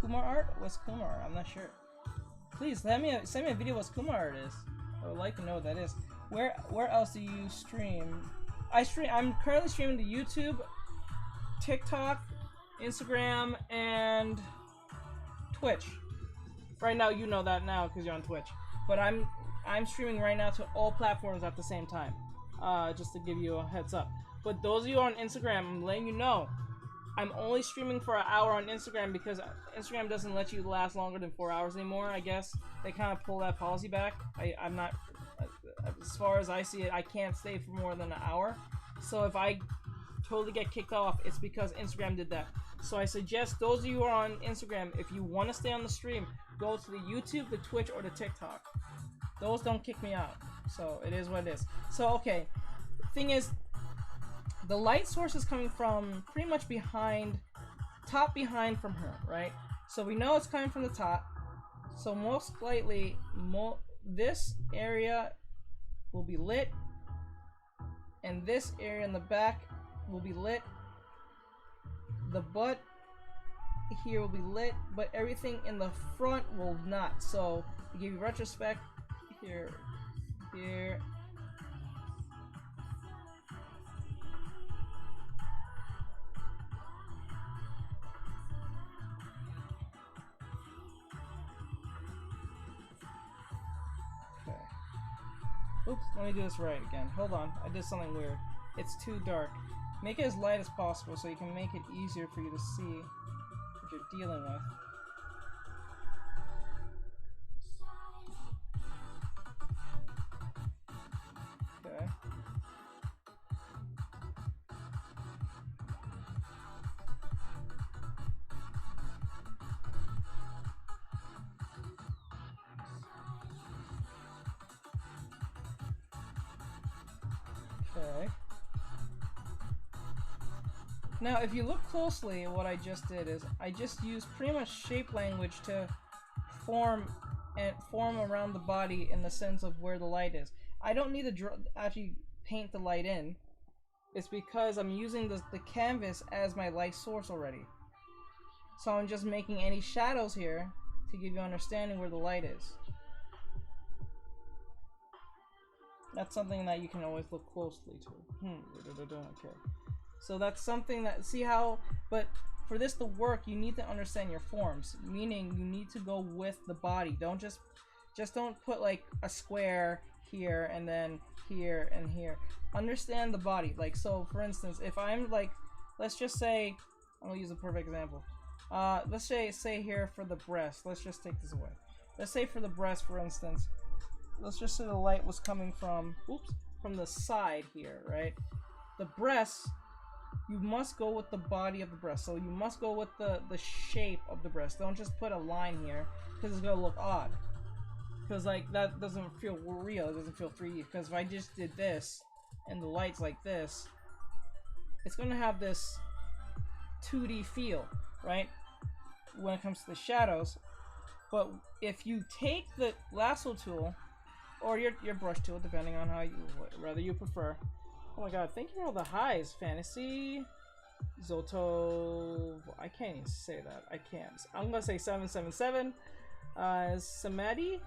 S1: Kumar art? What's Kumar art? I'm not sure. Please send me a video what Kumar art is. I would like to know what that is. Where else do you stream? I'm currently streaming to YouTube, TikTok, Instagram, and Twitch. Right now, you know that now because you're on Twitch. But I'm streaming right now to all platforms at the same time. Just to give you a heads up. But those of you on Instagram, I'm letting you know, I'm only streaming for an hour on Instagram because Instagram doesn't let you last longer than 4 hours anymore, I guess. They kind of pull that policy back. I'm not, as far as I see it, I can't stay for more than an hour. So if I totally get kicked off, it's because Instagram did that. So I suggest those of you who are on Instagram, if you want to stay on the stream, go to the YouTube, the Twitch, or the TikTok. Those don't kick me out. So it is what it is. So okay, thing is, the light source is coming from pretty much top behind from her, right? So we know it's coming from the top. So most likely, this area will be lit, and this area in the back will be lit. The butt here will be lit, but everything in the front will not. So to give you retrospect, here. Okay. Oops, let me do this right again. Hold on, I did something weird. It's too dark. Make it as light as possible so you can make it easier for you to see what you're dealing with. Okay. Okay. Now, if you look closely, what I just did is I just used pretty much shape language to form around the body in the sense of where the light is. I don't need to actually paint the light in. It's because I'm using the canvas as my light source already. So I'm just making any shadows here to give you understanding where the light is. That's something that you can always look closely to. Okay. So that's something that, see how, but for this to work, you need to understand your forms, meaning you need to go with the body. Don't just don't put like a square here and then here and here. Understand the body. Like, so for instance, if I'm like, let's just say, I'm gonna use a perfect example. Let's say here for the breast, let's just take this away. Let's say for the breast, for instance, let's just say the light was coming from, from the side here, right? The breast you must go with the body of the breast. So you must go with the shape of the breast. Don't just put a line here because it's gonna look odd. Because like that doesn't feel real. It doesn't feel 3D. Because if I just did this and the lights like this, it's gonna have this 2D feel, right? When it comes to the shadows. But if you take the lasso tool or your brush tool, depending on how you rather you prefer. Oh my god, thank you for all the highs, Fantasy. Zoto, I can't even say that. I can't. I'm gonna say 777. Samadi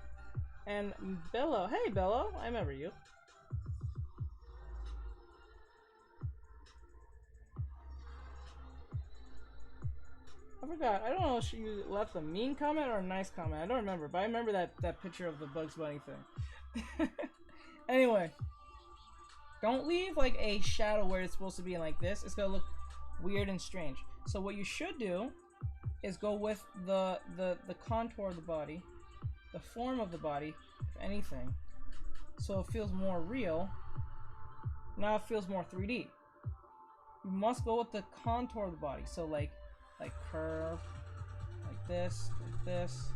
S1: and Bello. Hey Bello, I remember you. I forgot. I don't know if she left a mean comment or a nice comment. I don't remember, but I remember that picture of the Bugs Bunny thing. Anyway, don't leave like a shadow where it's supposed to be like this. It's gonna look weird and strange. So what you should do is go with the contour of the body, the form of the body, if anything, so it feels more real. Now it feels more 3D. You must go with the contour of the body. So like curve, like this, like this.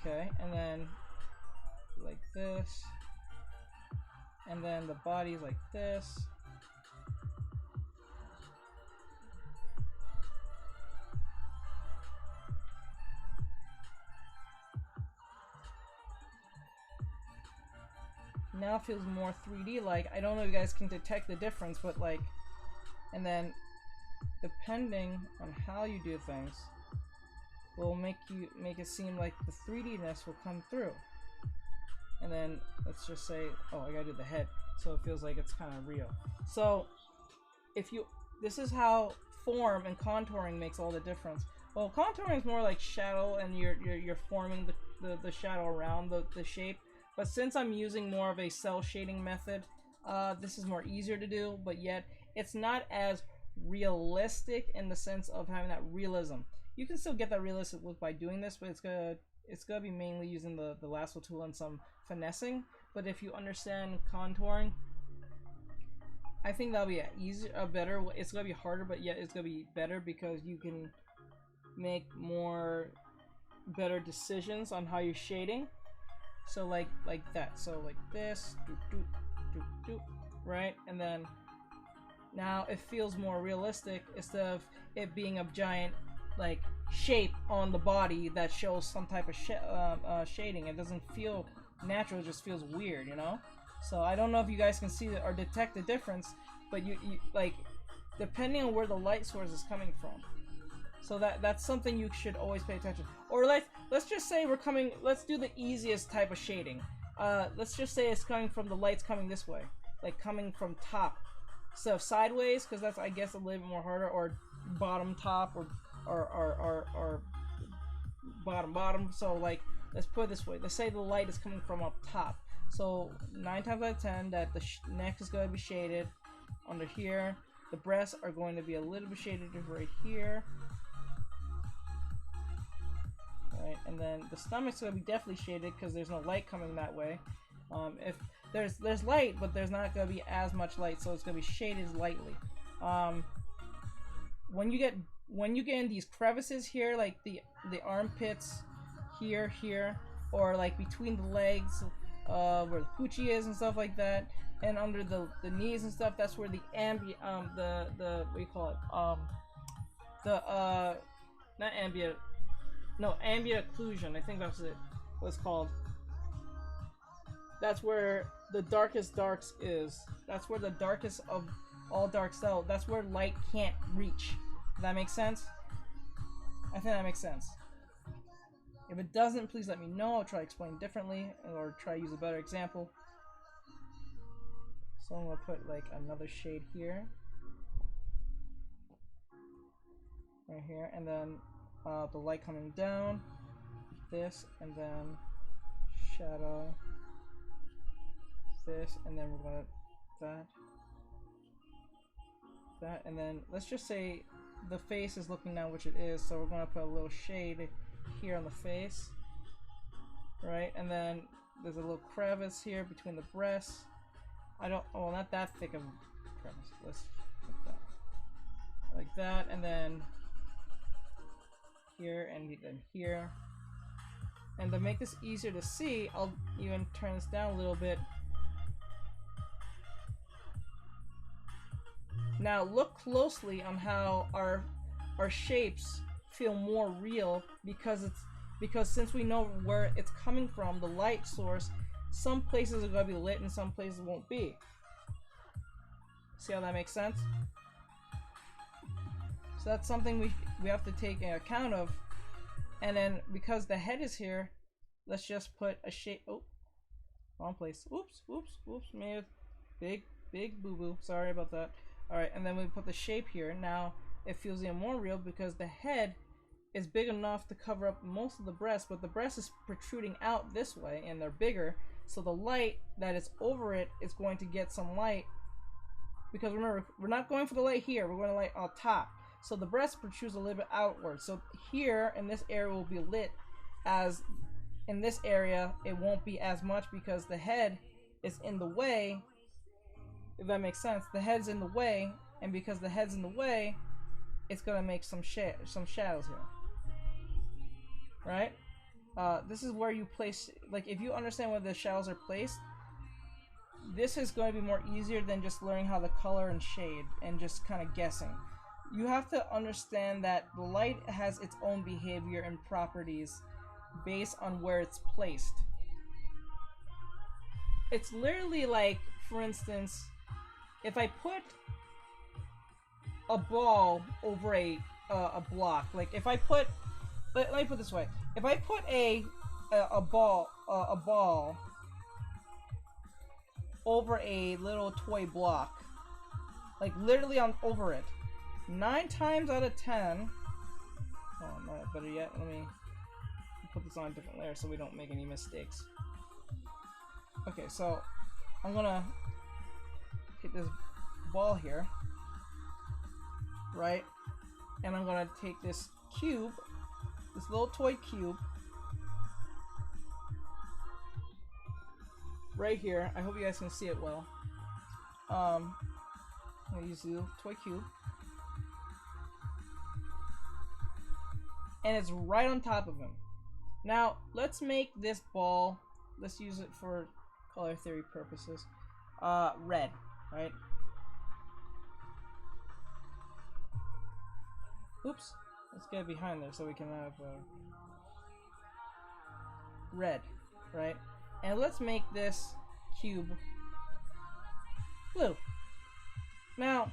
S1: Okay, and then like this, and then the body's like this. Now it feels more 3D like. I don't know if you guys can detect the difference, but like, and then depending on how you do things will make it seem like the 3D-ness will come through. And then let's just say, oh, I gotta do the head, so it feels like it's kind of real. So if you, this is how form and contouring makes all the difference. Well, contouring is more like shadow, and you're forming the shadow around the shape. But since I'm using more of a cell shading method, this is more easier to do, but yet it's not as realistic in the sense of having that realism. You can still get that realistic look by doing this, but it's gonna be mainly using the lasso tool and some finessing. But if you understand contouring, I think that'll be a better. It's gonna be harder, but yet it's gonna be better because you can make more better decisions on how you're shading. So like that. So like this, doop, doop, doop, doop, right? And then now it feels more realistic instead of it being a giant like shape on the body that shows some type of shading. It doesn't feel natural. It just feels weird, you know. So I don't know if you guys can see or detect the difference, but you like depending on where the light source is coming from. So that's something you should always pay attention. Or let's just say let's do the easiest type of shading. Let's just say it's coming from the lights coming this way, like coming from top, so sideways, because that's I guess a little bit more harder, or bottom top, or bottom. So like let's put it this way. Let's say the light is coming from up top. So 9 times out of 10 that the neck is going to be shaded under here. The breasts are going to be a little bit shaded right here. Right, and then the stomach's gonna be definitely shaded because there's no light coming that way. If there's light, but there's not gonna be as much light, so it's gonna be shaded lightly. When you get in these crevices here, like the armpits here, or like between the legs, where the coochie is and stuff like that, and under the knees and stuff, that's where the what do you call it? Not ambient. No, ambient occlusion. I think that's what it's called. That's where the darkest darks is. That's where the darkest of all darks out. That's where light can't reach. Does that make sense? I think that makes sense. If it doesn't, please let me know. I'll try to explain differently, or try to use a better example. So I'm gonna put like another shade here, right here, and then the light coming down, this, and then shadow, this, and then we're gonna that, and then let's just say the face is looking down, which it is, so we're gonna put a little shade here on the face, right? And then there's a little crevice here between the breasts. I don't, oh, not that thick of a crevice. Let's like that, and then here, and then here. And to make this easier to see, I'll even turn this down a little bit. Now look closely on how our shapes feel more real, because since we know where it's coming from, the light source, some places are going to be lit and some places won't be. See how that makes sense? So that's something we have to take into account of. And then because the head is here, let's just put a shape. Oh, wrong place. Oops, oops, oops. Made a big boo boo. Sorry about that. All right, and then we put the shape here. Now it feels even more real because the head is big enough to cover up most of the breast, but the breast is protruding out this way, and they're bigger. So the light that is over it is going to get some light. Because remember, we're not going for the light here. We're going to light on top. So the breast protrudes a little bit outward. So here in this area will be lit, as in this area it won't be as much because the head is in the way. If that makes sense, the head's in the way, and because the head's in the way, it's gonna make some shadows here. Right? This is where you place, like if you understand where the shadows are placed, this is going to be more easier than just learning how to color and shade and just kind of guessing. You have to understand that the light has its own behavior and properties based on where it's placed. It's literally like, for instance, if I put a ball over a block, like if I put, let me put it this way, if I put a ball over a little toy block, like literally over it, 9 times out of 10, oh no, better yet, let me put this on a different layer so we don't make any mistakes. Okay, so I'm gonna take this ball here, right, and I'm gonna take this cube, this little toy cube, right here. I hope you guys can see it well. I'm gonna use the little toy cube, and it's right on top of him. Now let's make this ball, let's use it for color theory purposes, red, right? Oops, let's get behind there so we can have red, right? And let's make this cube blue. Now,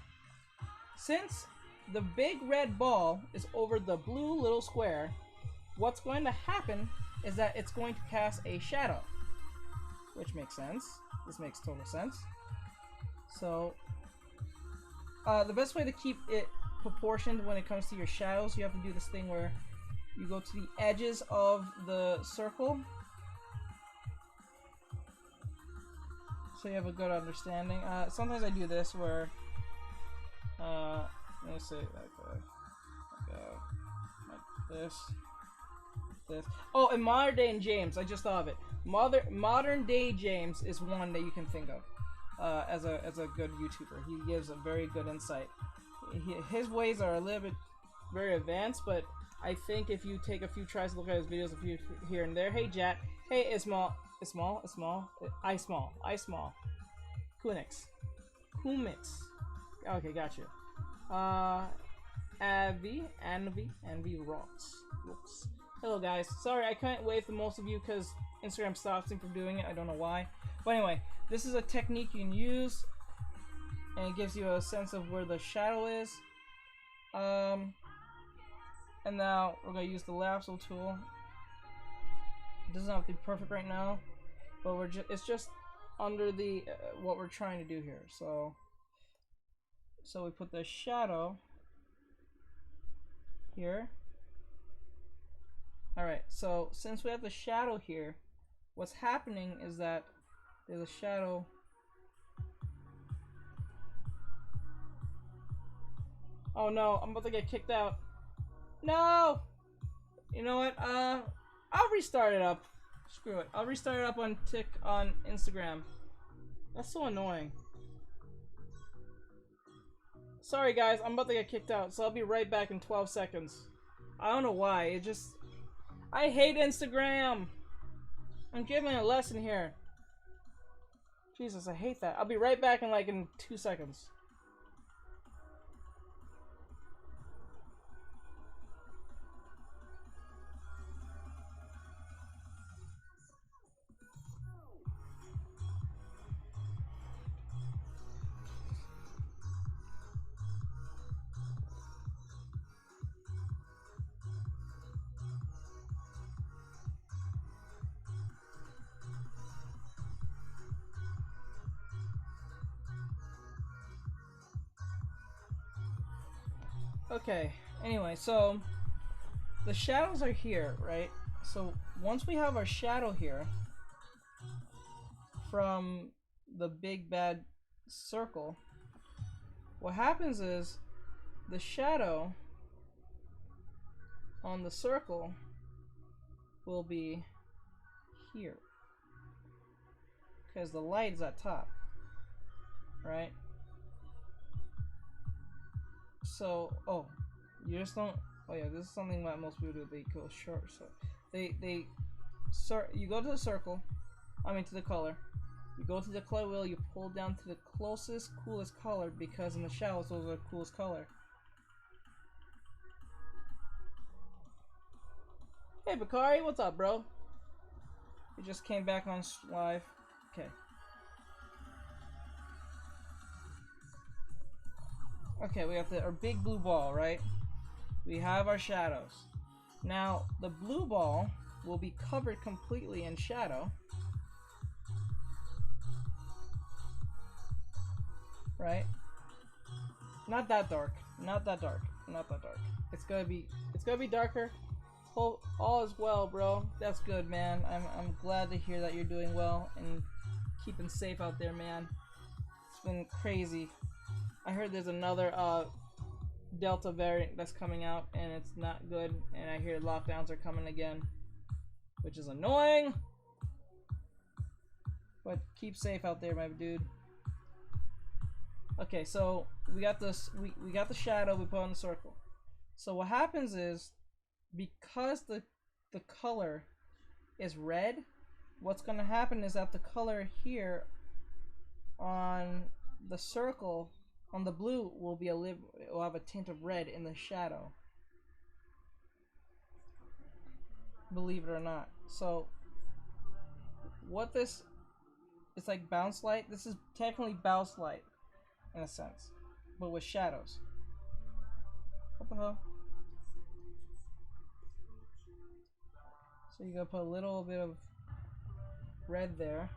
S1: since the big red ball is over the blue little square, what's going to happen is that it's going to cast a shadow, which makes sense. This makes total sense. So, the best way to keep it proportioned when it comes to your shadows, you have to do this thing where you go to the edges of the circle, so you have a good understanding. Sometimes I do this where, let me see, like this. Oh, and Modern Day James, I just thought of it. Modern Day James is one that you can think of as a good YouTuber. He gives a very good insight. His ways are a little bit very advanced, but I think if you take a few tries to look at his videos, a few here and there. Hey Jat, hey Ismail, Kunix, okay, got you. Anvi rocks. Whoops. Hello guys, sorry I couldn't wave for most of you because Instagram stopped me from doing it. I don't know why, but anyway, this is a technique you can use, and it gives you a sense of where the shadow is. And now we're gonna use the lasso tool. It doesn't have to be perfect right now, but it's just under the what we're trying to do here. So we put the shadow here. Alright, so since we have the shadow here, what's happening is that there's a shadow. Oh no, I'm about to get kicked out. No! You know what? I'll restart it up. Screw it. I'll restart it up on Instagram. That's so annoying. Sorry guys, I'm about to get kicked out, so I'll be right back in 12 seconds. I don't know why, it just... I hate Instagram! I'm giving a lesson here. Jesus, I hate that. I'll be right back in 2 seconds. Okay, anyway, so the shadows are here, right? So once we have our shadow here from the big bad circle, what happens is the shadow on the circle will be here because the light is at top, right? So, oh, you just don't. Oh yeah, this is something that most people do. They go short. So you go to the circle. I mean to the color. You go to the color wheel. You pull down to the closest, coolest color because in the shadows those are the coolest color. Hey Bakari, what's up, bro? You just came back on live. Okay. Okay, we have our big blue ball, right? We have our shadows. Now, the blue ball will be covered completely in shadow. Right? Not that dark. Not that dark. Not that dark. It's gonna be darker. Hope all is well, bro. That's good, man. I'm glad to hear that you're doing well and keeping safe out there, man. It's been crazy. I heard there's another Delta variant that's coming out and it's not good, and I hear lockdowns are coming again, which is annoying. But keep safe out there, my dude. Okay, so we got this. We got the shadow we put on the circle. So what happens is, because the color is red, what's gonna happen is that the color here on the circle on the blue will have a tint of red in the shadow. Believe it or not. So what this it's like bounce light. This is technically bounce light in a sense, but with shadows. What the hell? So you gotta put a little bit of red there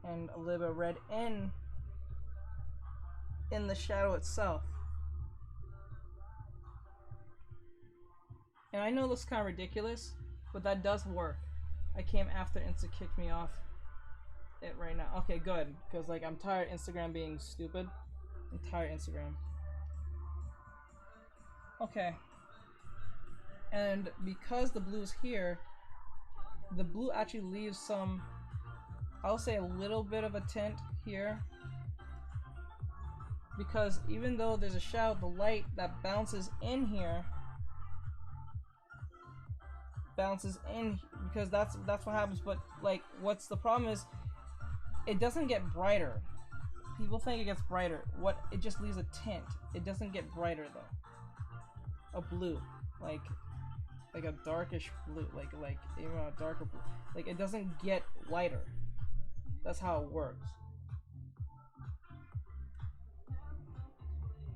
S1: and a little bit of red in the shadow itself. And I know this is kind of ridiculous, but that does work. I came after Insta kicked me off it right now. Okay, good, because like I'm tired of Instagram being stupid. I'm tired of Instagram. Okay. And because the blue's here, the blue actually leaves some, I'll say a little bit of a tint here. Because even though there's a shadow, the light that bounces in here bounces in, because that's what happens. But like, what's the problem is it doesn't get brighter. People think it gets brighter. It just leaves a tint. It doesn't get brighter though. A blue, like a darkish blue, like even a darker blue. Like it doesn't get lighter. That's how it works.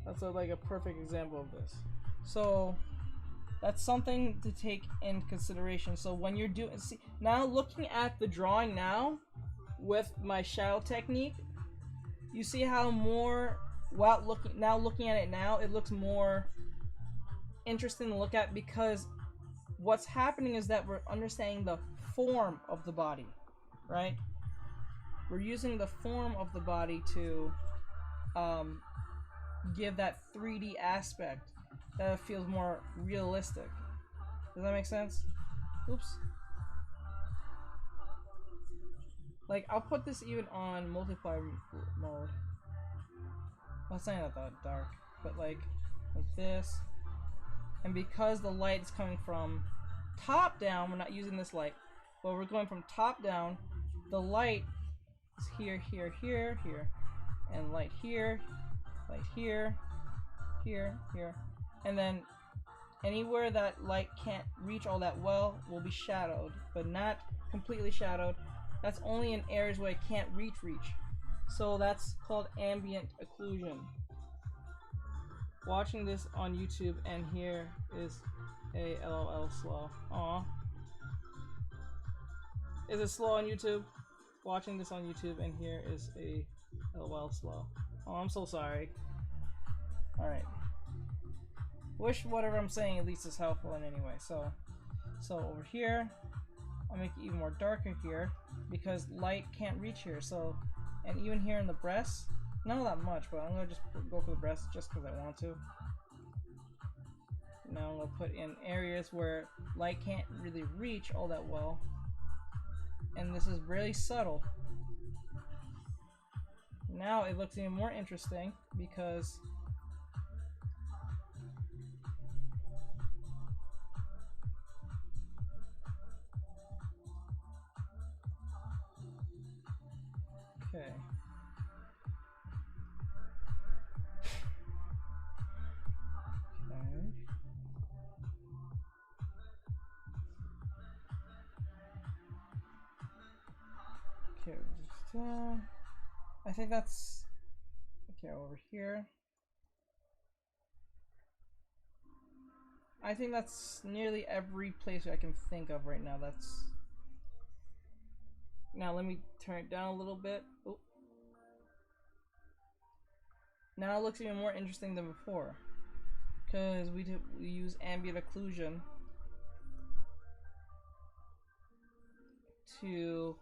S1: That's like a perfect example of this. So that's something to take in consideration. So when you're doing, see, now looking at the drawing now with my shadow technique, you see how more, looking at it now, it looks more interesting to look at, because what's happening is that we're understanding the form of the body, right? We're using the form of the body to give that 3D aspect that feels more realistic. Does that make sense? Oops. Like, I'll put this even on multiply mode. Well, it's not that dark, but like this. And because the light is coming from top down, we're not using this light, but we're going from top down. The light is here, here, here, here, and light here, here, here, and then anywhere that light can't reach all that well will be shadowed, but not completely shadowed. That's only in areas where it can't reach. So that's called ambient occlusion. Watching this on YouTube and here is a LOL slow. Aw. Is it slow on YouTube? Watching this on YouTube and here is a LOL slow. Oh, I'm so sorry. Alright. Wish whatever I'm saying at least is helpful in any way. So over here, I'll make it even more darker here because light can't reach here. So, and even here in the breast, not that much, but I'm gonna just go for the breast just because I want to. Now I'm gonna put in areas where light can't really reach all that well, and this is really subtle. Now it looks even more interesting because okay. Okay, just, I think that's okay over here. I think that's nearly every place I can think of right now. That's now let me turn it down a little bit. Oh. Now it looks even more interesting than before because we use ambient occlusion to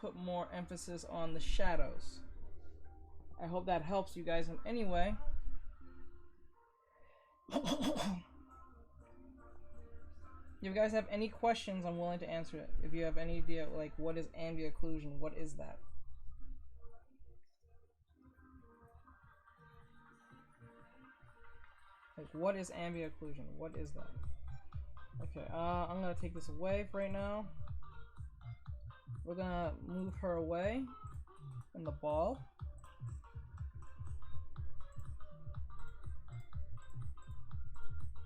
S1: put more emphasis on the shadows. I hope that helps you guys in any way. If you guys have any questions, I'm willing to answer it. If you have any idea, like, what is ambient occlusion? What is that? Like, what is ambient occlusion? What is that? Okay, I'm gonna take this away for right now. We're gonna move her away from the ball.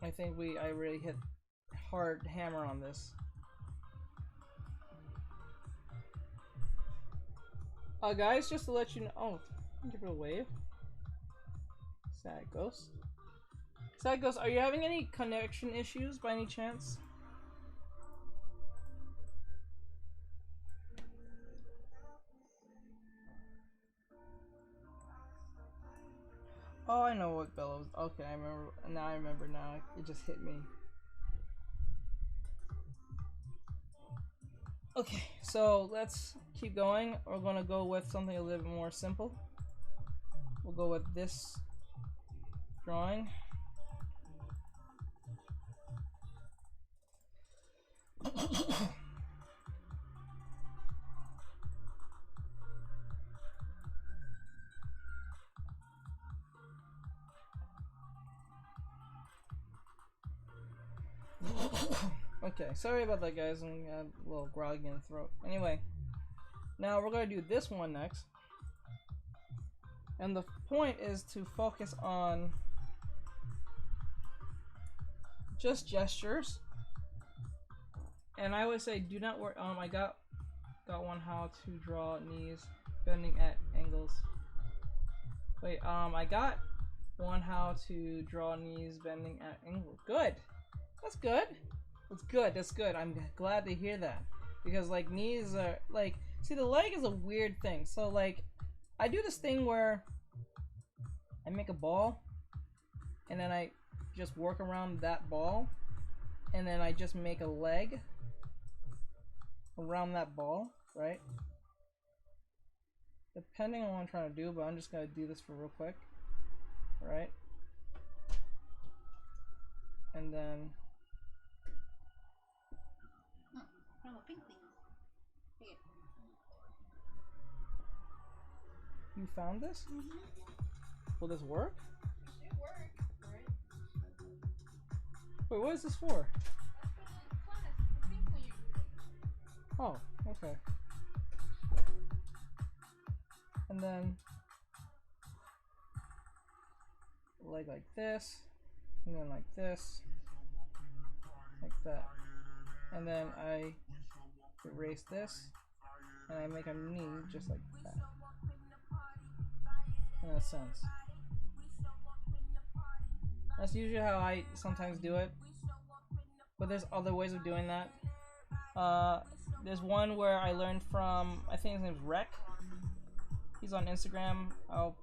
S1: I think I really hit hard hammer on this. Guys, just to let you know. Oh, give it a wave. Sad Ghost. Sad Ghost, are you having any connection issues by any chance? Oh, I know what bellows. Okay, I remember. Now I remember. Now it just hit me. Okay, so let's keep going. We're gonna go with something a little bit more simple. We'll go with this drawing. Okay, sorry about that, guys. I'm a little groggy in the throat. Anyway, now we're gonna do this one next. And the point is to focus on just gestures. And I would say do not worry. I got one how to draw knees bending at angles. Wait, I got one how to draw knees bending at angles. Good. That's good. That's good. That's good. I'm glad to hear that. Because like knees are like, see, the leg is a weird thing. So like I do this thing where I make a ball and then I just work around that ball and then I just make a leg around that ball, right? Depending on what I'm trying to do, but I'm just gonna do this for real quick, right? and then you found this? Will this work?
S2: It should work, right?
S1: Wait, what is this for? Oh, okay. And then leg like this, and then like this, like that. And then I erase this, and I make a knee just like that. In a sense. That's usually how I sometimes do it. But there's other ways of doing that. There's one where I learned from, I think his name's Rec. He's on Instagram. I'll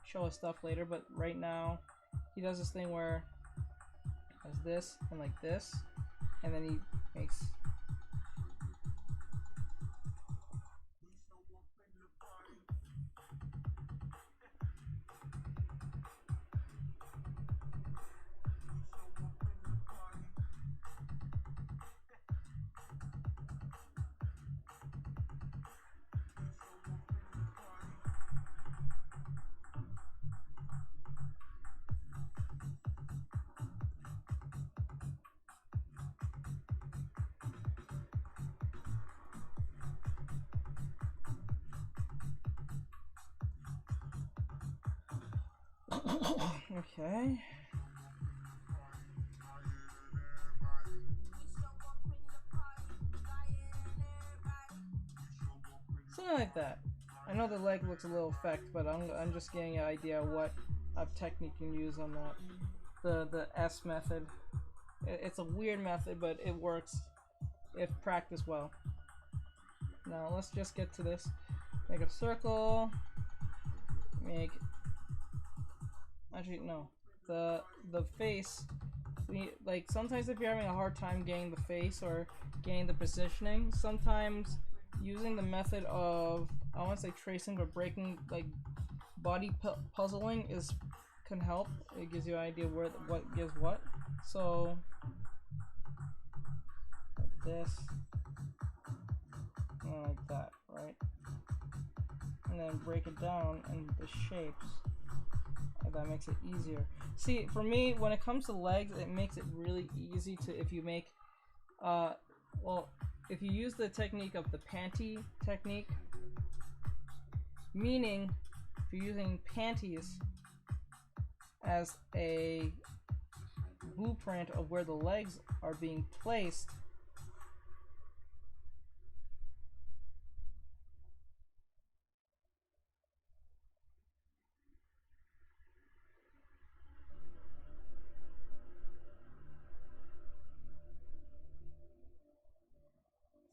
S1: show his stuff later, but right now he does this thing where he does this and like this, and then he makes okay. Something like that. I know the leg looks a little fecked, but I'm just getting an idea of what technique you can use on that. The S method. It's a weird method, but it works if practiced well. Now let's just get to this. Make a circle. Make. Actually, no. The face. Like sometimes if you're having a hard time getting the face or getting the positioning, sometimes using the method of, I want to say tracing or breaking, like body puzzling can help. It gives you an idea where what gives what. So like this and like that, right? And then break it down in the shapes. And that makes it easier. See, for me, when it comes to legs, it makes it really easy to, if you make, well, if you use the technique of the panty technique, meaning if you're using panties as a blueprint of where the legs are being placed,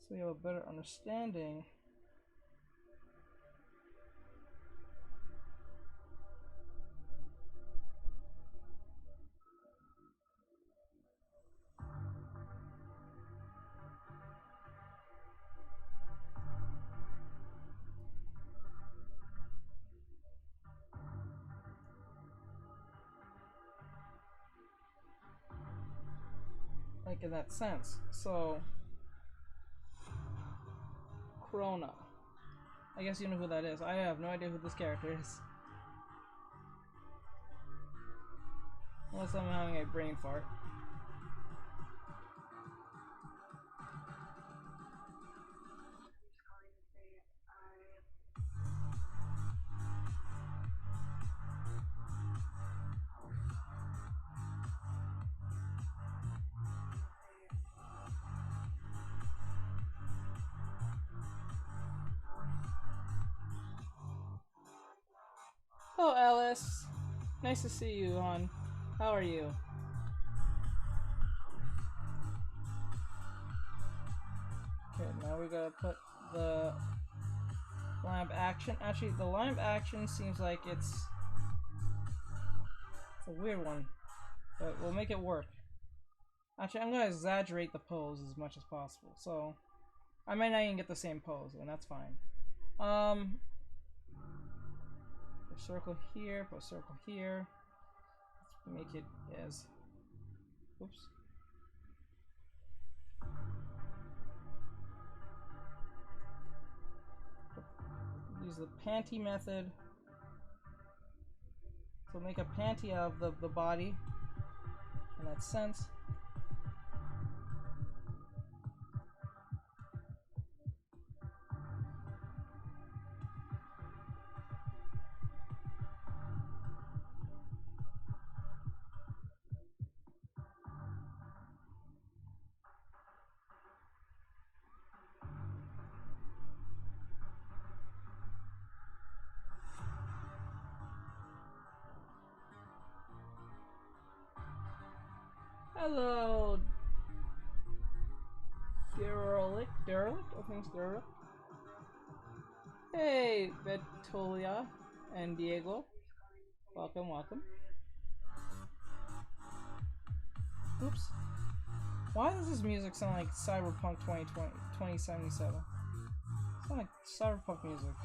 S1: so you have a better understanding. Like in that sense. So Corona. I guess you know who that is. I have no idea who this character is. Unless I'm having a brain fart. Hello, Alice. Nice to see you, hon. How are you? Okay, now we gotta put the lamp action. Actually, the lamp action seems like it's a weird one, but we'll make it work. Actually, I'm gonna exaggerate the pose as much as possible, so I might not even get the same pose, and that's fine. Put a circle here, put a circle here. Let's make it as Oops. Use the panty method to make a panty out of the body in that sense. Hello, Derelict. I think it's Derelict. Hey, Betolia and Diego. Welcome, welcome. Oops. Why does this music sound like Cyberpunk 2077? It sounds like Cyberpunk music.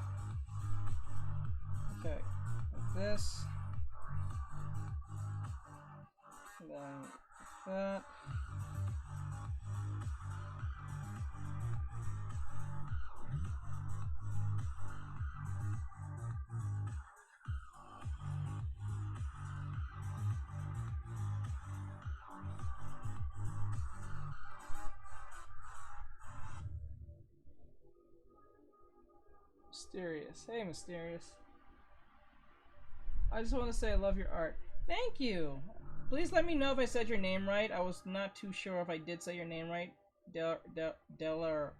S1: Okay, like this. And then like that. Mysterious. Hey, Mysterious. I just want to say I love your art. Thank you! Please let me know if I said your name right. I was not too sure if I did say your name right. Delaric.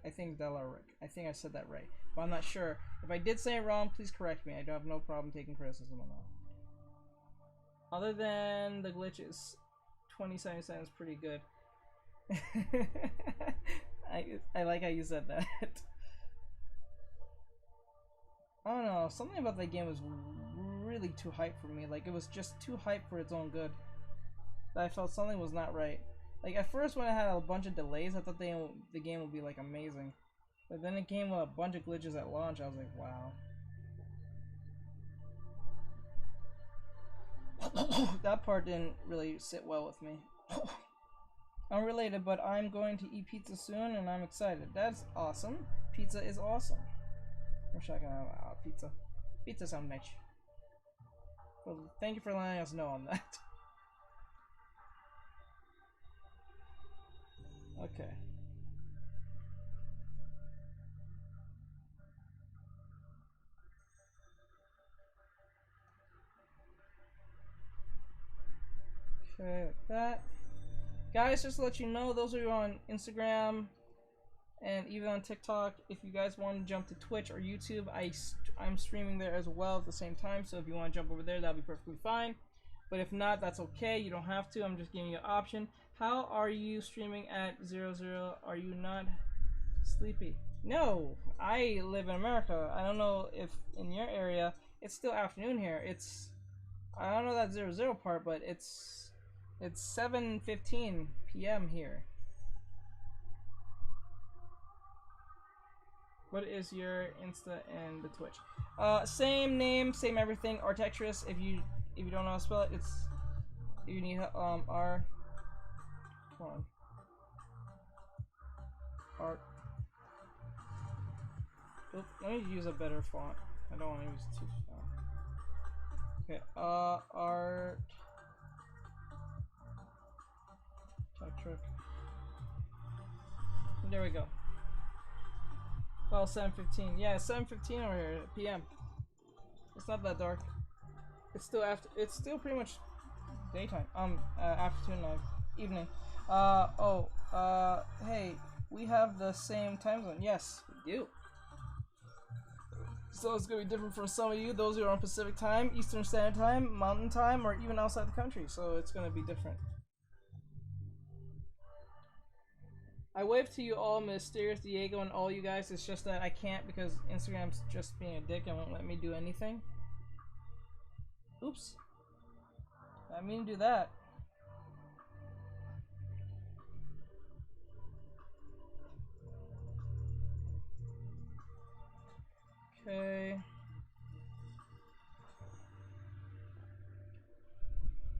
S1: I think Delaric. I think I said that right. But I'm not sure. If I did say it wrong, please correct me. I don't have no problem taking criticism on that. Other than the glitches, 2077 is pretty good. I like how you said that. I don't know, something about that game was really too hype for me. Like, it was just too hype for its own good. I felt something was not right. Like, at first when it had a bunch of delays, I thought the game would be, like, amazing. But then it came with a bunch of glitches at launch. I was like, wow. That part didn't really sit well with me. Unrelated, but I'm going to eat pizza soon and I'm excited. That's awesome. Pizza is awesome. Wish I could have pizza. Pizza sounds nice. Well, thank you for letting us know on that. Okay. Okay, like that. Guys, just to let you know, those of you on Instagram and even on TikTok, if you guys want to jump to Twitch or YouTube, I'm streaming there as well at the same time. So if you want to jump over there, that'll be perfectly fine. But if not, that's okay. You don't have to. I'm just giving you an option. How are you streaming at 00? Are you not sleepy? No, I live in America. I don't know if in your area it's still afternoon here. I don't know that 00 part, but it's 7:15 p.m. here. What is your Insta and the Twitch? Same name, same everything. Artectress. If you don't know how to spell it, it's you need R. Come on. Art. Oop, let me use a better font. I don't want to use too font. Okay. Art. Trick. There we go. Well, 7:15. Yeah, 7:15 over here, PM. It's not that dark. It's still after. It's still pretty much daytime. Afternoon, evening. Hey, we have the same time zone. Yes, we do. So it's gonna be different for some of you. Those who are on Pacific time, Eastern Standard Time, Mountain Time, or even outside the country. So it's gonna be different. I wave to you all, Mysterious Diego, and all you guys. It's just that I can't because Instagram's just being a dick and won't let me do anything. Oops. I didn't mean to do that. Okay.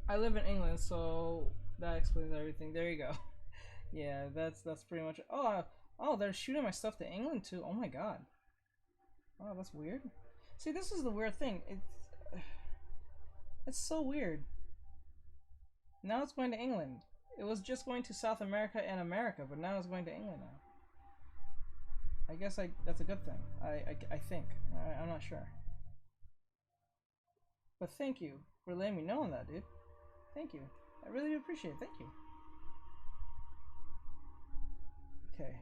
S1: I live in England, so That explains everything. There you go. Yeah, that's pretty much. Oh, they're shooting my stuff to England too. Oh my god. Oh, that's weird. See, this is the weird thing. It's so weird. Now it's going to England. It was just going to South America and America, but now it's going to England now. I guess that's a good thing. I think. I'm not sure. But thank you for letting me know on that, dude. Thank you. I really do appreciate it. Thank you. Okay.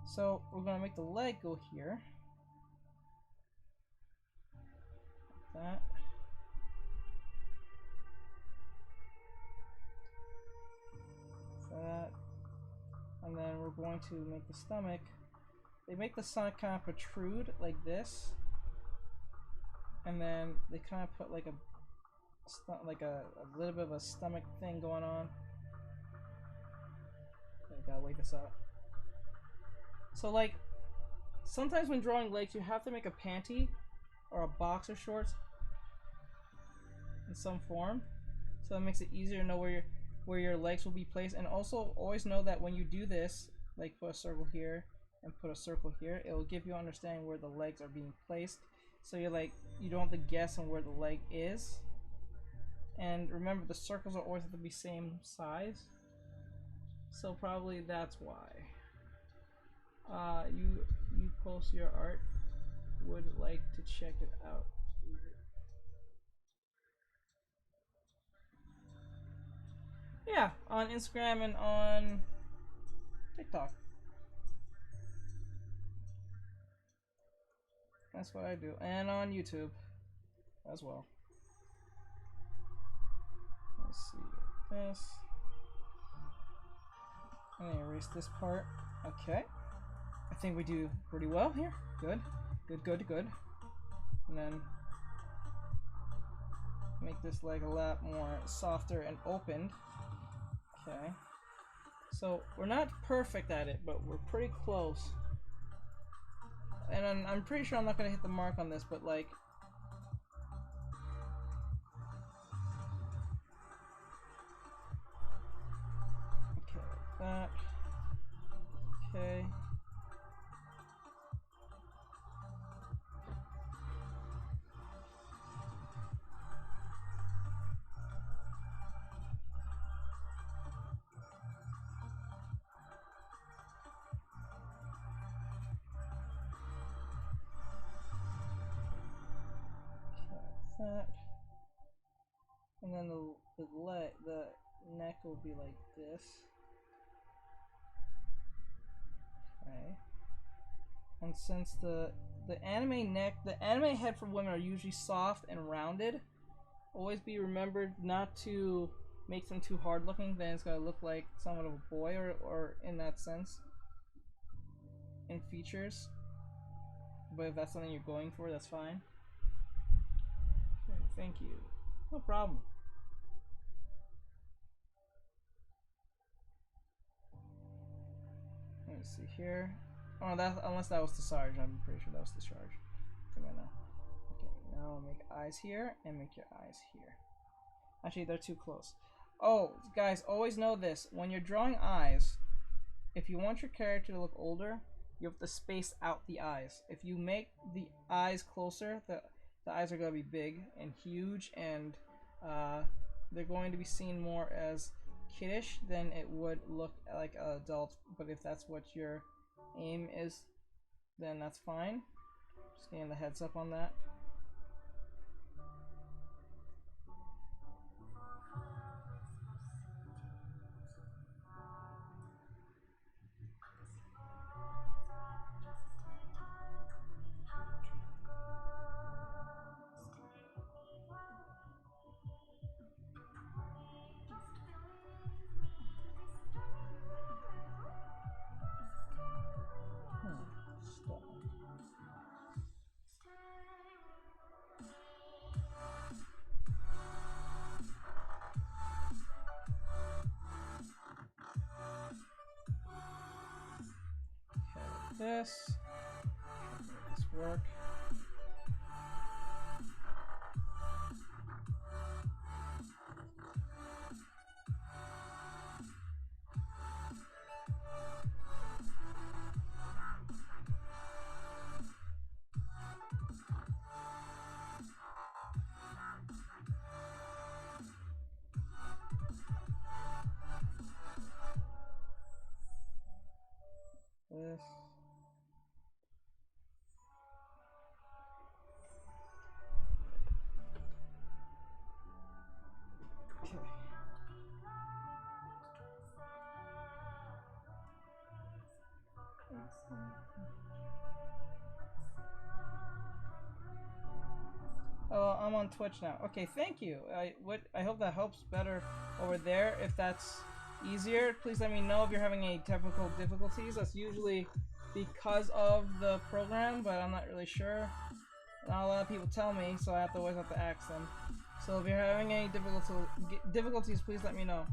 S1: So we're gonna make the leg go here. Like that. That. And then we're going to make the stomach. They make the stomach kind of protrude like this. And then they kind of put like a little bit of a stomach thing going on. I gotta wait this out. So like, sometimes when drawing legs, you have to make a panty or a boxer shorts in some form, so it makes it easier to know where your legs will be placed. And also always know that when you do this, like put a circle here and put a circle here, it will give you understanding where the legs are being placed. So you're like, you don't have to guess on where the leg is. And remember, the circles are always have to be same size. So probably that's why. You post your art. Would like to check it out. Yeah, on Instagram and on TikTok. That's what I do. And on YouTube as well. Let's see this. I'm gonna erase this part. Okay. I think we do pretty well here. Good. Good, good, good. And then make this leg a lot more softer and opened. Okay. So we're not perfect at it, but we're pretty close. And I'm pretty sure I'm not gonna hit the mark on this, but like, okay, like that. Okay. That. And then the neck will be like this. Okay. And since the anime head for women are usually soft and rounded, always be remembered not to make them too hard looking, then it's gonna look like somewhat of a boy, or in that sense, in features. But if that's something you're going for, that's fine. Okay, thank you. No problem. Let me see here. Oh, unless that was the Sarge, I'm pretty sure that was the Sarge. Okay, now make eyes here and make your eyes here. Actually, they're too close. Oh, guys, always know this. When you're drawing eyes, if you want your character to look older, you have to space out the eyes. If you make the eyes closer, the eyes are going to be big and huge, and they're going to be seen more as kiddish than it would look like an adult. But if that's what your aim is, then that's fine. Just getting the heads up on that. This work. on Twitch now. Okay, thank you. I hope that helps better over there. If that's easier, please let me know if you're having any technical difficulties. That's usually because of the program, but I'm not really sure. Not a lot of people tell me, so I always have to ask them. So if you're having any difficulties, please let me know.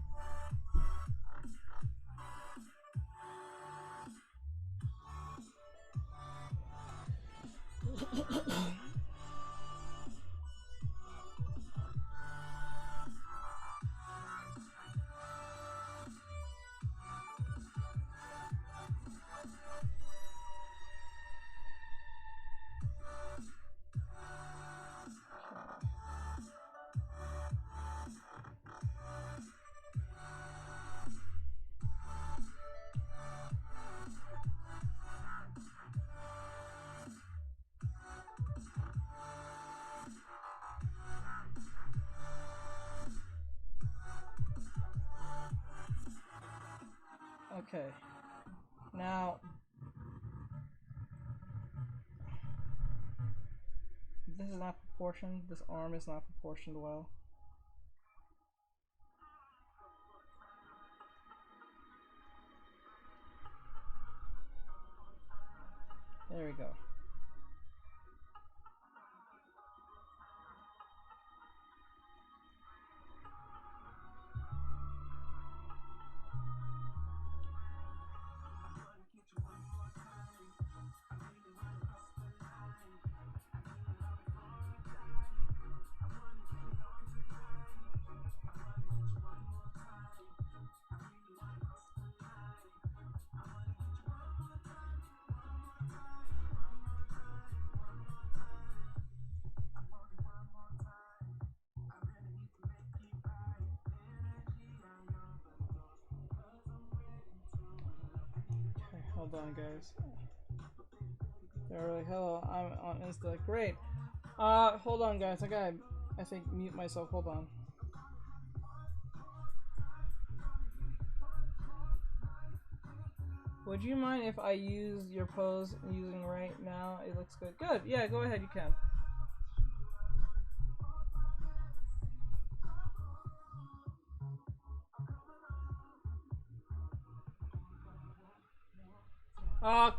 S1: Okay. Now, this is not proportioned. This arm is not proportioned well. There we go. Okay, hold on, guys. They're like, hello, I'm on Insta. Great. Hold on, guys. I think, mute myself. Hold on. Would you mind if I use your pose using right now? It looks good. Good. Yeah, go ahead. You can.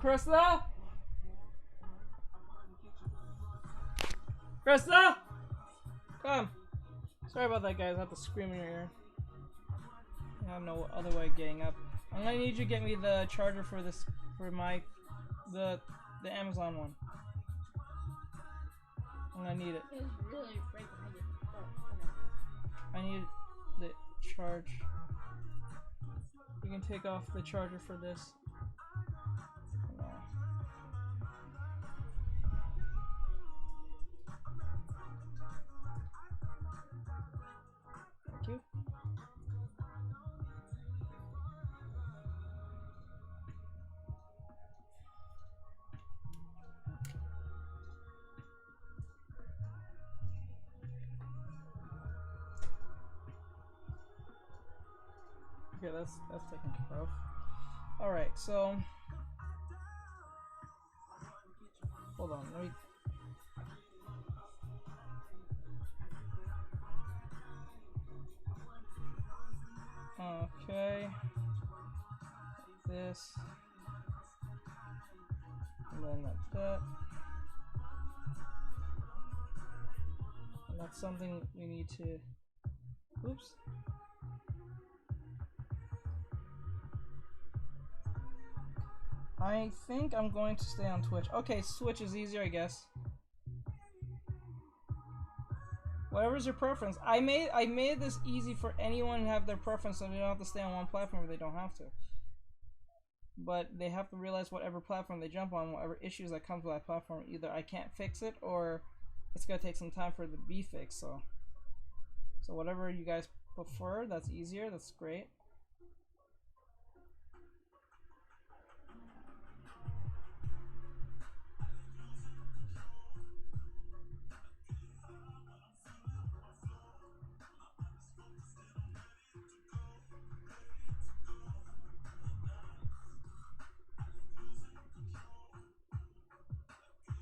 S1: Krista? Krista? Come. Sorry about that, guys. I have to scream in your ear. I have no other way of getting up. I'm gonna need you to get me the charger for this, for my, the Amazon one. I'm gonna need it.
S2: It was really right behind it. Oh, okay.
S1: I need the charge. You can take off the charger for this. No. Thank you. Okay, that's taken care of. All right, so hold on, let me. Okay, this, and then like that, and that's something we need to. Oops. I think I'm going to stay on Twitch. Okay, Switch is easier, I guess. Whatever's your preference. I made this easy for anyone to have their preference, so they don't have to stay on one platform if they don't have to. But they have to realize whatever platform they jump on, whatever issues that comes with that platform, either I can't fix it or it's gonna take some time for it to be fixed. So whatever you guys prefer, that's easier. That's great.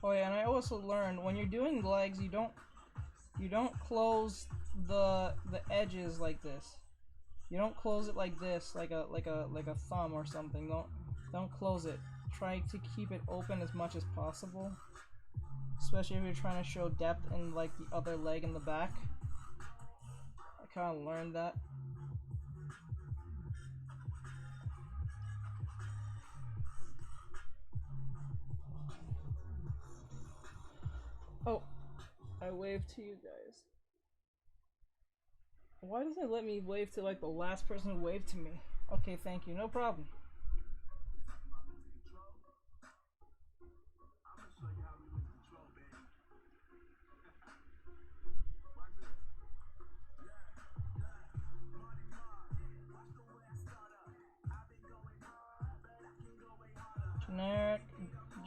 S1: Oh yeah, and I also learned when you're doing legs, you don't you don't close the edges like this. You don't close it like this, like a thumb or something. Don't close it. Try to keep it open as much as possible, especially if you're trying to show depth in like the other leg in the back. I kind of learned that. Oh, I waved to you guys. Why doesn't it let me wave to like the last person who waved to me? Okay, thank you, no problem.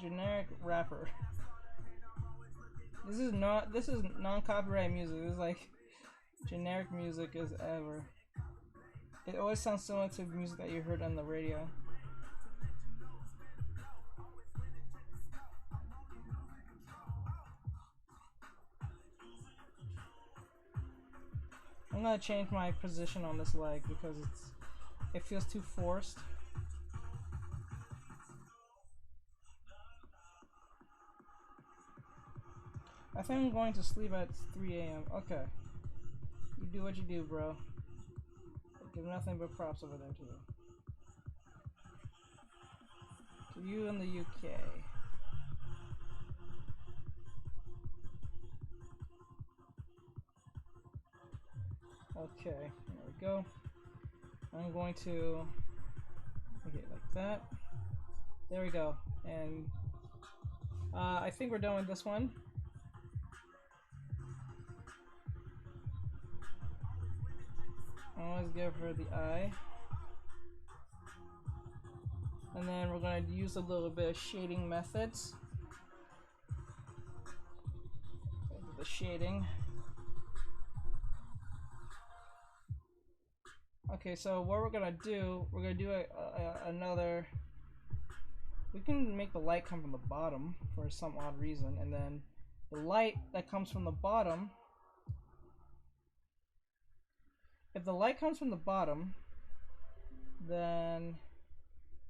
S1: Generic rapper. This is non-copyright music. This is like generic music as ever. It always sounds similar to music that you heard on the radio. I'm gonna change my position on this leg because it feels too forced. I think I'm going to sleep at 3 a.m. Okay. You do what you do, bro. I give nothing but props over there to you. To you in the UK. Okay, there we go. I'm going to make it like that. There we go. And I think we're done with this one. Always give her the eye. And then we're going to use a little bit of shading methods. The shading. Okay, so what we're going to do another... We can make the light come from the bottom for some odd reason, and then the light that comes from the bottom... If the light comes from the bottom, then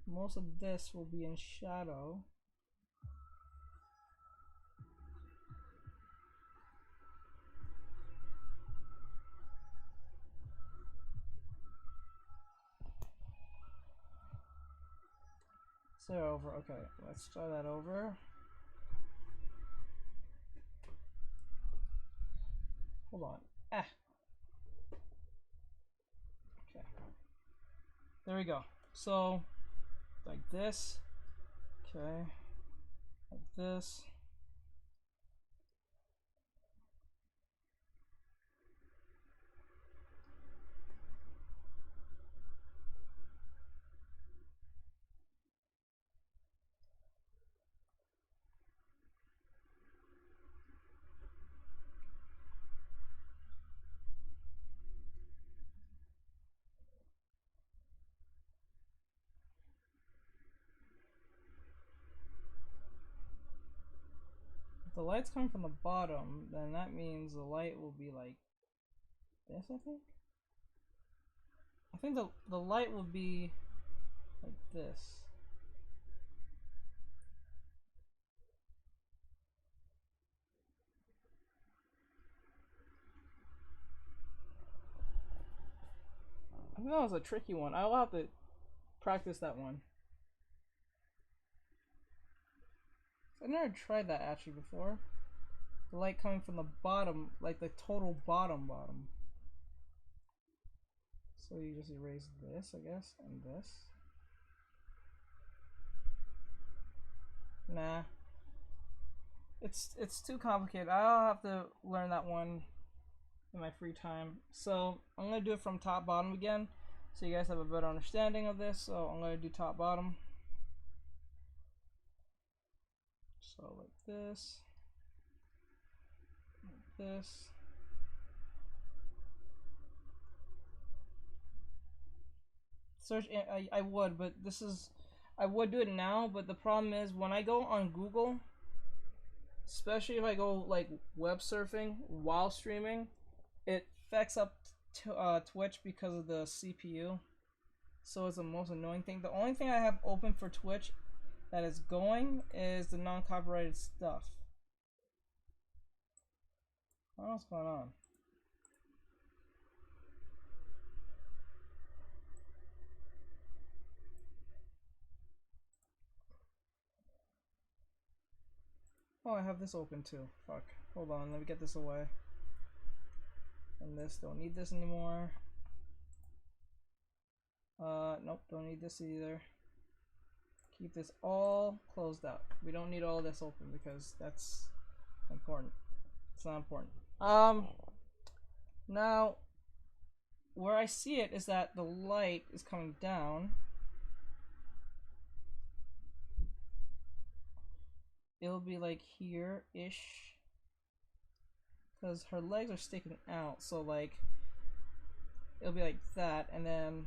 S1: most of this will be in shadow. Start over. Okay, let's start that over. Hold on. Ah. Okay. There we go. So, like this. Okay. Like this. If the light's coming from the bottom, then that means the light will be like this, I think? I think the light will be like this. I think that was a tricky one. I'll have to practice that one. I've never tried that actually before. The light coming from the bottom, like the total bottom. So you just erase this, I guess, and this. Nah. It's too complicated. I'll have to learn that one in my free time. So I'm gonna do it from top bottom again, so you guys have a better understanding of this. So I'm gonna do top bottom. So like this, like this. Search. I would, but this is. I would do it now, but the problem is when I go on Google, especially if I go like web surfing while streaming, it affects up Twitch because of the CPU. So it's the most annoying thing. The only thing I have open for Twitch that is going is the non-copyrighted stuff. I don't know what's going on. Oh, I have this open too. Fuck. Hold on, let me get this away. And this, don't need this anymore. Nope, don't need this either. Keep this all closed out. We don't need all this open because that's important. It's not important. Now, where I see it is that the light is coming down. It'll be like here-ish. Because her legs are sticking out, so like, it'll be like that, and then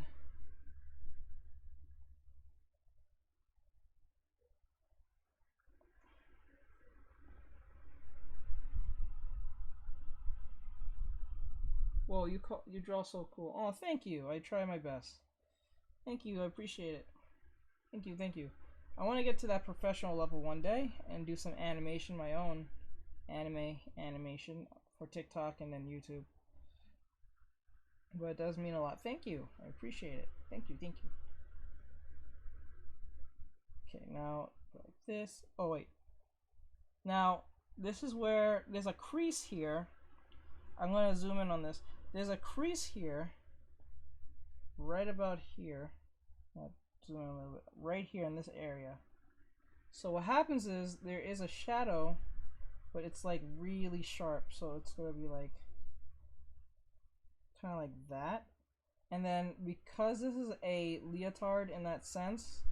S1: whoa, you draw so cool. Oh, thank you. I try my best. Thank you. I appreciate it. Thank you. Thank you. I want to get to that professional level one day and do some animation, my own animation for TikTok and then YouTube. But it does mean a lot. Thank you. I appreciate it. Thank you. Thank you. Okay, now like this. Oh wait. Now this is where there's a crease here. I'm going to zoom in on this. There's a crease here, right about here. I'll zoom in a little bit. Right here in this area. So what happens is there is a shadow, but it's like really sharp. So it's going to be like kind of like that. And then because this is a leotard in that sense,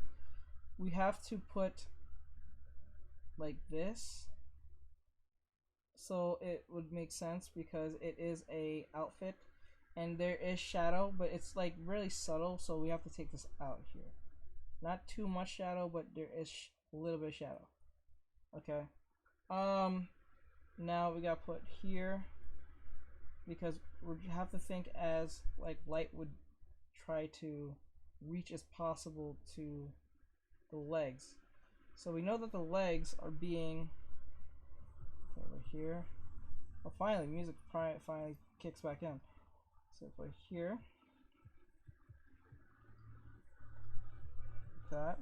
S1: we have to put like this. So it would make sense because it is a outfit and there is shadow, but it's like really subtle, so we have to take this out here. Not too much shadow, but there is a little bit of shadow. Okay. Now we gotta put here because we have to think as like light would try to reach as possible to the legs. So we know that the legs are being over here. Oh, finally, music finally kicks back in. So put here, that,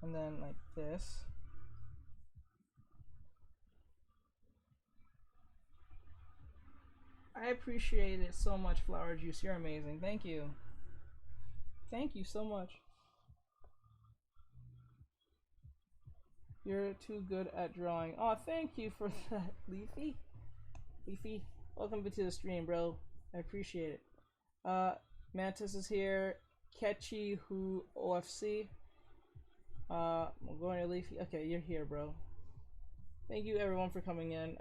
S1: and then like this. I appreciate it so much, Flower Juice. You're amazing. Thank you. Thank you so much. You're too good at drawing. Oh, thank you for that, Leafy. Leafy, welcome to the stream, bro. I appreciate it. Mantis is here. Ketchy who OFC. I'm going to Leafy. Okay, you're here, bro. Thank you everyone for coming in.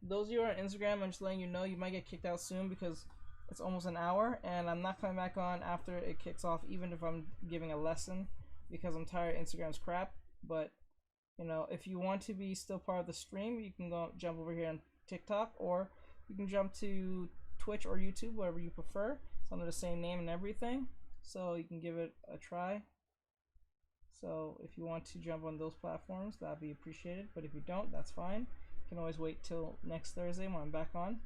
S1: Those of you who are on Instagram, I'm just letting you know you might get kicked out soon because it's almost an hour and I'm not coming back on after it kicks off, even if I'm giving a lesson, because I'm tired of Instagram's crap. But you know, if you want to be still part of the stream, you can go jump over here on TikTok, or you can jump to Twitch or YouTube, whatever you prefer. It's under the same name and everything, so you can give it a try. So if you want to jump on those platforms, that'd be appreciated. But if you don't, that's fine. You can always wait till next Thursday when I'm back on.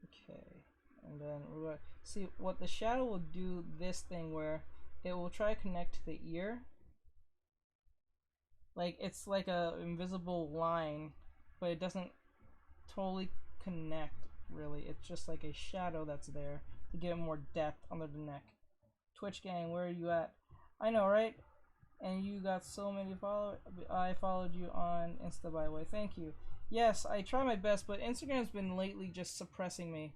S1: Okay, and then we're going to see what the shadow will do. This thing where it will try to connect to the ear. Like it's like a invisible line, but it doesn't totally connect really. It's just like a shadow that's there to give more depth under the neck. Twitch gang, where are you at? I know, right? And you got so many followers. I followed you on Insta, by the way. Thank you. Yes, I try my best, but Instagram's been lately just suppressing me.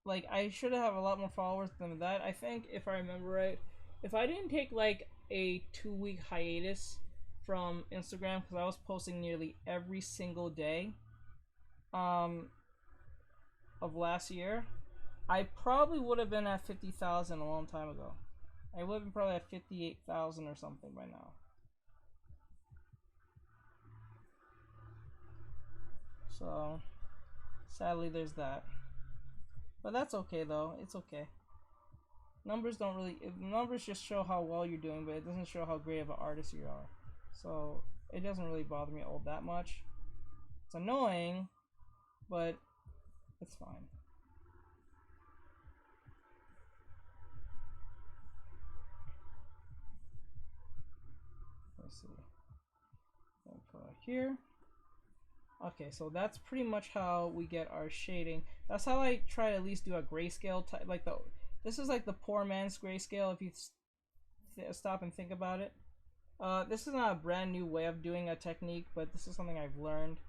S1: Like, I should have a lot more followers than that. I think, if I remember right, if I didn't take like a 2-week hiatus from Instagram, because I was posting nearly every single day of last year, I probably would have been at 50,000 a long time ago. I would have been probably at 58,000 or something by now. So, sadly, there's that. But that's okay, though. It's okay. Numbers don't really... Numbers just show how well you're doing, but it doesn't show how great of an artist you are. So, it doesn't really bother me all that much. It's annoying, but it's fine. Let's see. I'll put it here. Okay, so that's pretty much how we get our shading. That's how I try to at least do a grayscale type, like this is like the poor man's grayscale if you stop and think about it. This is not a brand new way of doing a technique, but this is something I've learned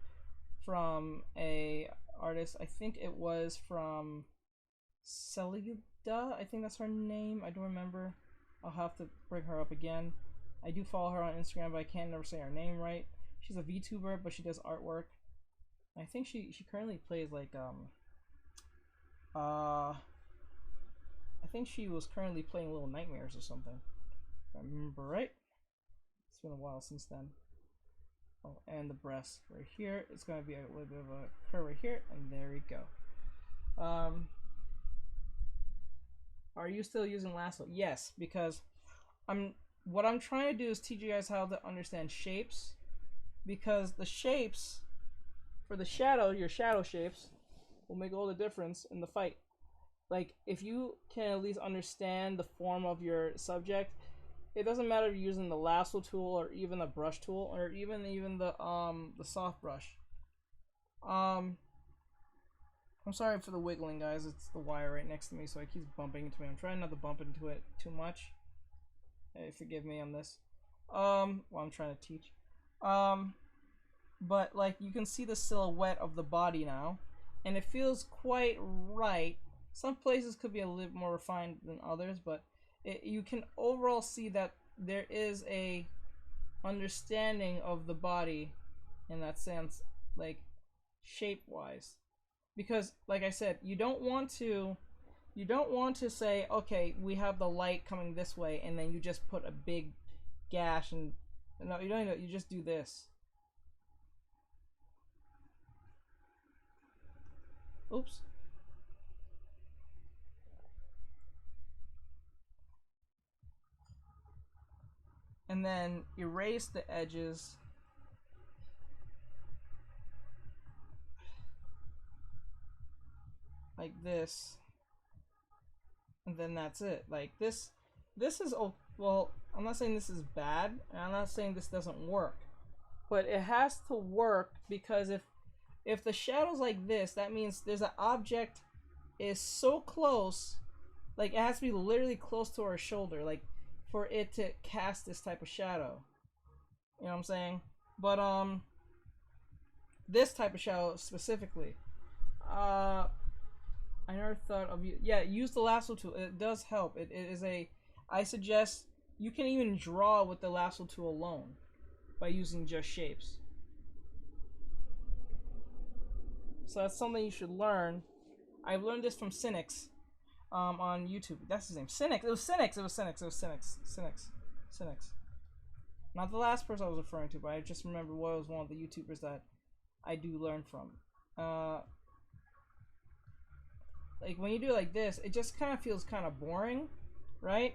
S1: from a artist. I think it was from Celida, I think that's her name. I don't remember. I'll have to bring her up again. I do follow her on Instagram, but I can't never say her name right. She's a VTuber, but she does artwork. I think she currently plays like I think she was currently playing Little Nightmares or something. If I remember right. It's been a while since then. Oh, and the breast right here. It's gonna be a little bit of a curve right here, and there we go. Are you still using lasso? Yes, because what I'm trying to do is teach you guys how to understand shapes, because the shapes for the shadow, your shadow shapes, will make all the difference in the fight. Like, if you can at least understand the form of your subject, it doesn't matter if you're using the lasso tool or even a brush tool or even the soft brush. I'm sorry for the wiggling, guys. It's the wire right next to me, so it keeps bumping into me. I'm trying not to bump into it too much. Hey, forgive me on this. Well, I'm trying to teach. But like, you can see the silhouette of the body now, and it feels quite right. Some places could be a little more refined than others, but you can overall see that there is a understanding of the body in that sense, like shape wise, because like I said, you don't want to say, okay, we have the light coming this way, and then you just put a big gash, and no, you don't know, you just do this. Oops. And then erase the edges like this, and then that's it. Like this is, oh, well, I'm not saying this is bad, and I'm not saying this doesn't work, but it has to work, because if the shadow's like this, that means there's an object is so close, like it has to be literally close to our shoulder, like for it to cast this type of shadow. You know what I'm saying? But this type of shadow specifically, I never thought of you. Yeah, use the lasso tool. It does help. It is a. I suggest you can even draw with the lasso tool alone by using just shapes. So that's something you should learn. I've learned this from Cynics on YouTube. That's his name. Cynics. It was Cynics. It was Cynics. It was Cynics. Cynics. Cynics. Not the last person I was referring to, but I just remember what was one of the YouTubers that I do learn from. Like when you do it like this, it just kind of feels kind of boring, right?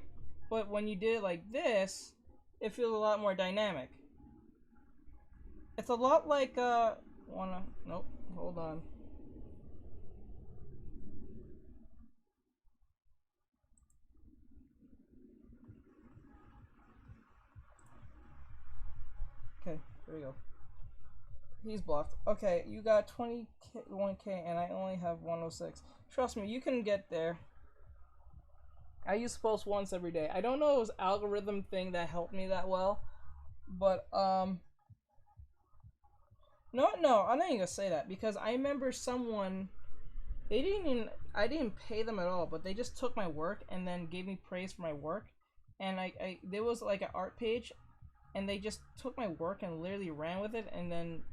S1: But when you do it like this, it feels a lot more dynamic. It's a lot like nope, hold on. Okay, there we go. He's blocked. Okay, you got 21k and I only have 106. Trust me, you can get there. I use post once every day. I don't know if it was algorithm thing that helped me that well, but no, I'm not even gonna say that, because I remember someone, I didn't pay them at all, but they just took my work and then gave me praise for my work, and there was like an art page, and they just took my work and literally ran with it, and then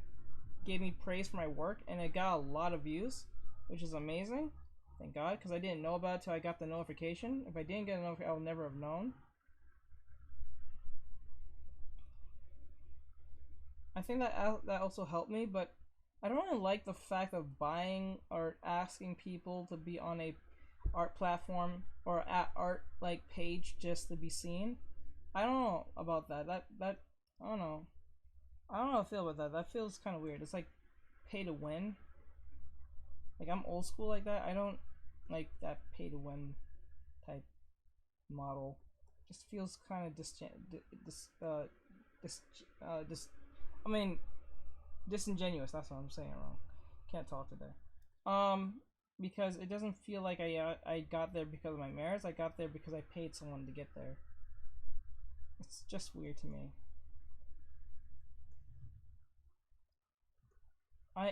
S1: gave me praise for my work, and it got a lot of views, which is amazing. Thank God, because I didn't know about it till I got the notification. If I didn't get a notification, I would never have known. I think that also helped me, but I don't really like the fact of buying or asking people to be on a art platform or at art like page just to be seen. I don't know about that. That I don't know. I don't know how I feel about that. That feels kind of weird. It's like pay to win. Like I'm old school like that. I don't like that pay to win type model. Just feels kind of dis, dis, I mean disingenuous. That's what I'm saying wrong. Can't talk today. Um, because it doesn't feel like I got there because of my merits. I got there because I paid someone to get there. It's just weird to me.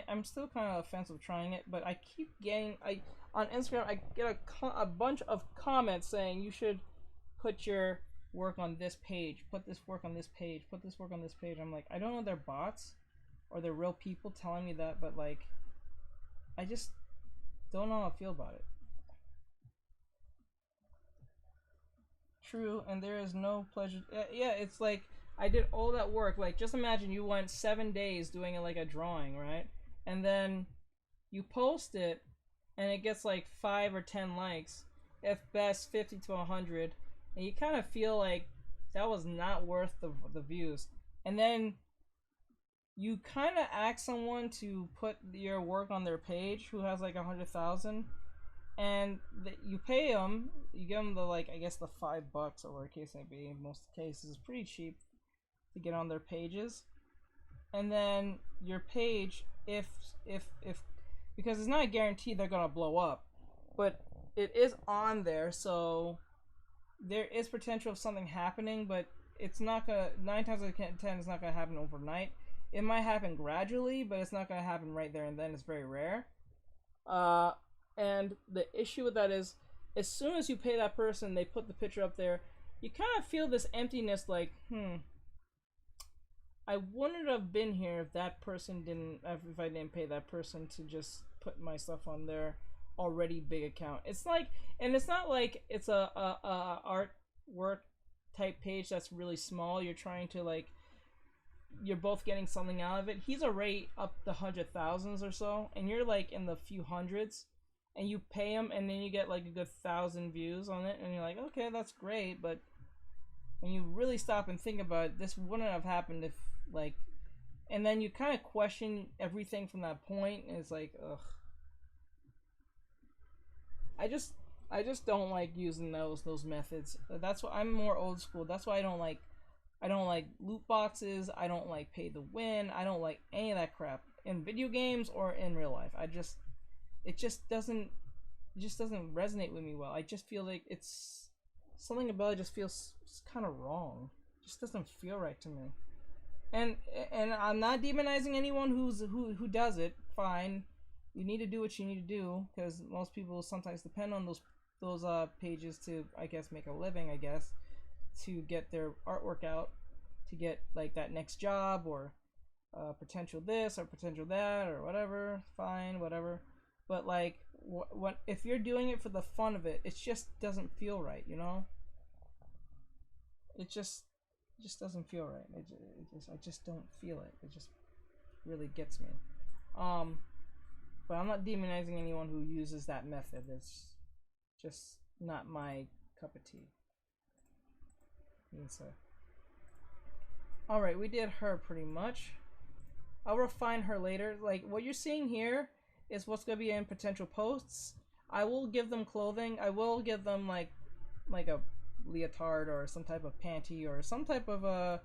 S1: I'm still kind of offensive trying it, but I keep getting on Instagram I get a bunch of comments saying you should put your work on this page, put this work on this page, put this work on this page. I'm like, I don't know if they're bots or they're real people telling me that, but like I just don't know how I feel about it. True, and there is no pleasure. Yeah, it's like I did all that work. Like, just imagine you went 7 days doing it like a drawing, right? And then you post it, and it gets like 5 or 10 likes, if best 50 to 100, and you kind of feel like that was not worth the views. And then you kind of ask someone to put your work on their page who has like 100,000, and you pay them. You give them the like I guess the $5 or whatever case may be. In most cases, it's pretty cheap to get on their pages, and then your page, if because it's not a guarantee they're gonna blow up, but it is on there, so there is potential of something happening, but it's not gonna 9 times out of 10 it's not gonna happen overnight. It might happen gradually, but it's not gonna happen right there and then. It's very rare. Uh, and the issue with that is, as soon as you pay that person, they put the picture up there. You kind of feel this emptiness, like, I wouldn't have been here if that person didn't, if I didn't pay that person to just put my stuff on their already big account. It's like, and it's not like it's a artwork type page that's really small. You're trying to like, you're both getting something out of it. He's already up the 100,000s or so, and you're like in the few hundreds, and you pay him, and then you get like a good 1,000 views on it, and you're like, okay, that's great, but when you really stop and think about it, this wouldn't have happened if like, and then you kind of question everything from that point, and it's like, ugh. I just don't like using those methods. That's why I'm more old school. That's why I don't like loot boxes. I don't like pay to win. I don't like any of that crap in video games or in real life. It just doesn't resonate with me well. I just feel like it's something about it just feels kind of wrong. It just doesn't feel right to me. And I'm not demonizing anyone who does it. Fine, you need to do what you need to do because most people sometimes depend on those pages to I guess make a living. I guess to get their artwork out, to get like that next job or potential this or potential that or whatever. Fine, whatever. But like, what if you're doing it for the fun of it? It just doesn't feel right, you know. It just doesn't feel right. I just don't feel it. It just really gets me. Um, but I'm not demonizing anyone who uses that method. It's just not my cup of tea. So, all right, we did her pretty much. I'll refine her later. Like what you're seeing here is what's gonna be in potential posts. I will give them clothing. I will give them like a leotard or some type of panty or some type of oh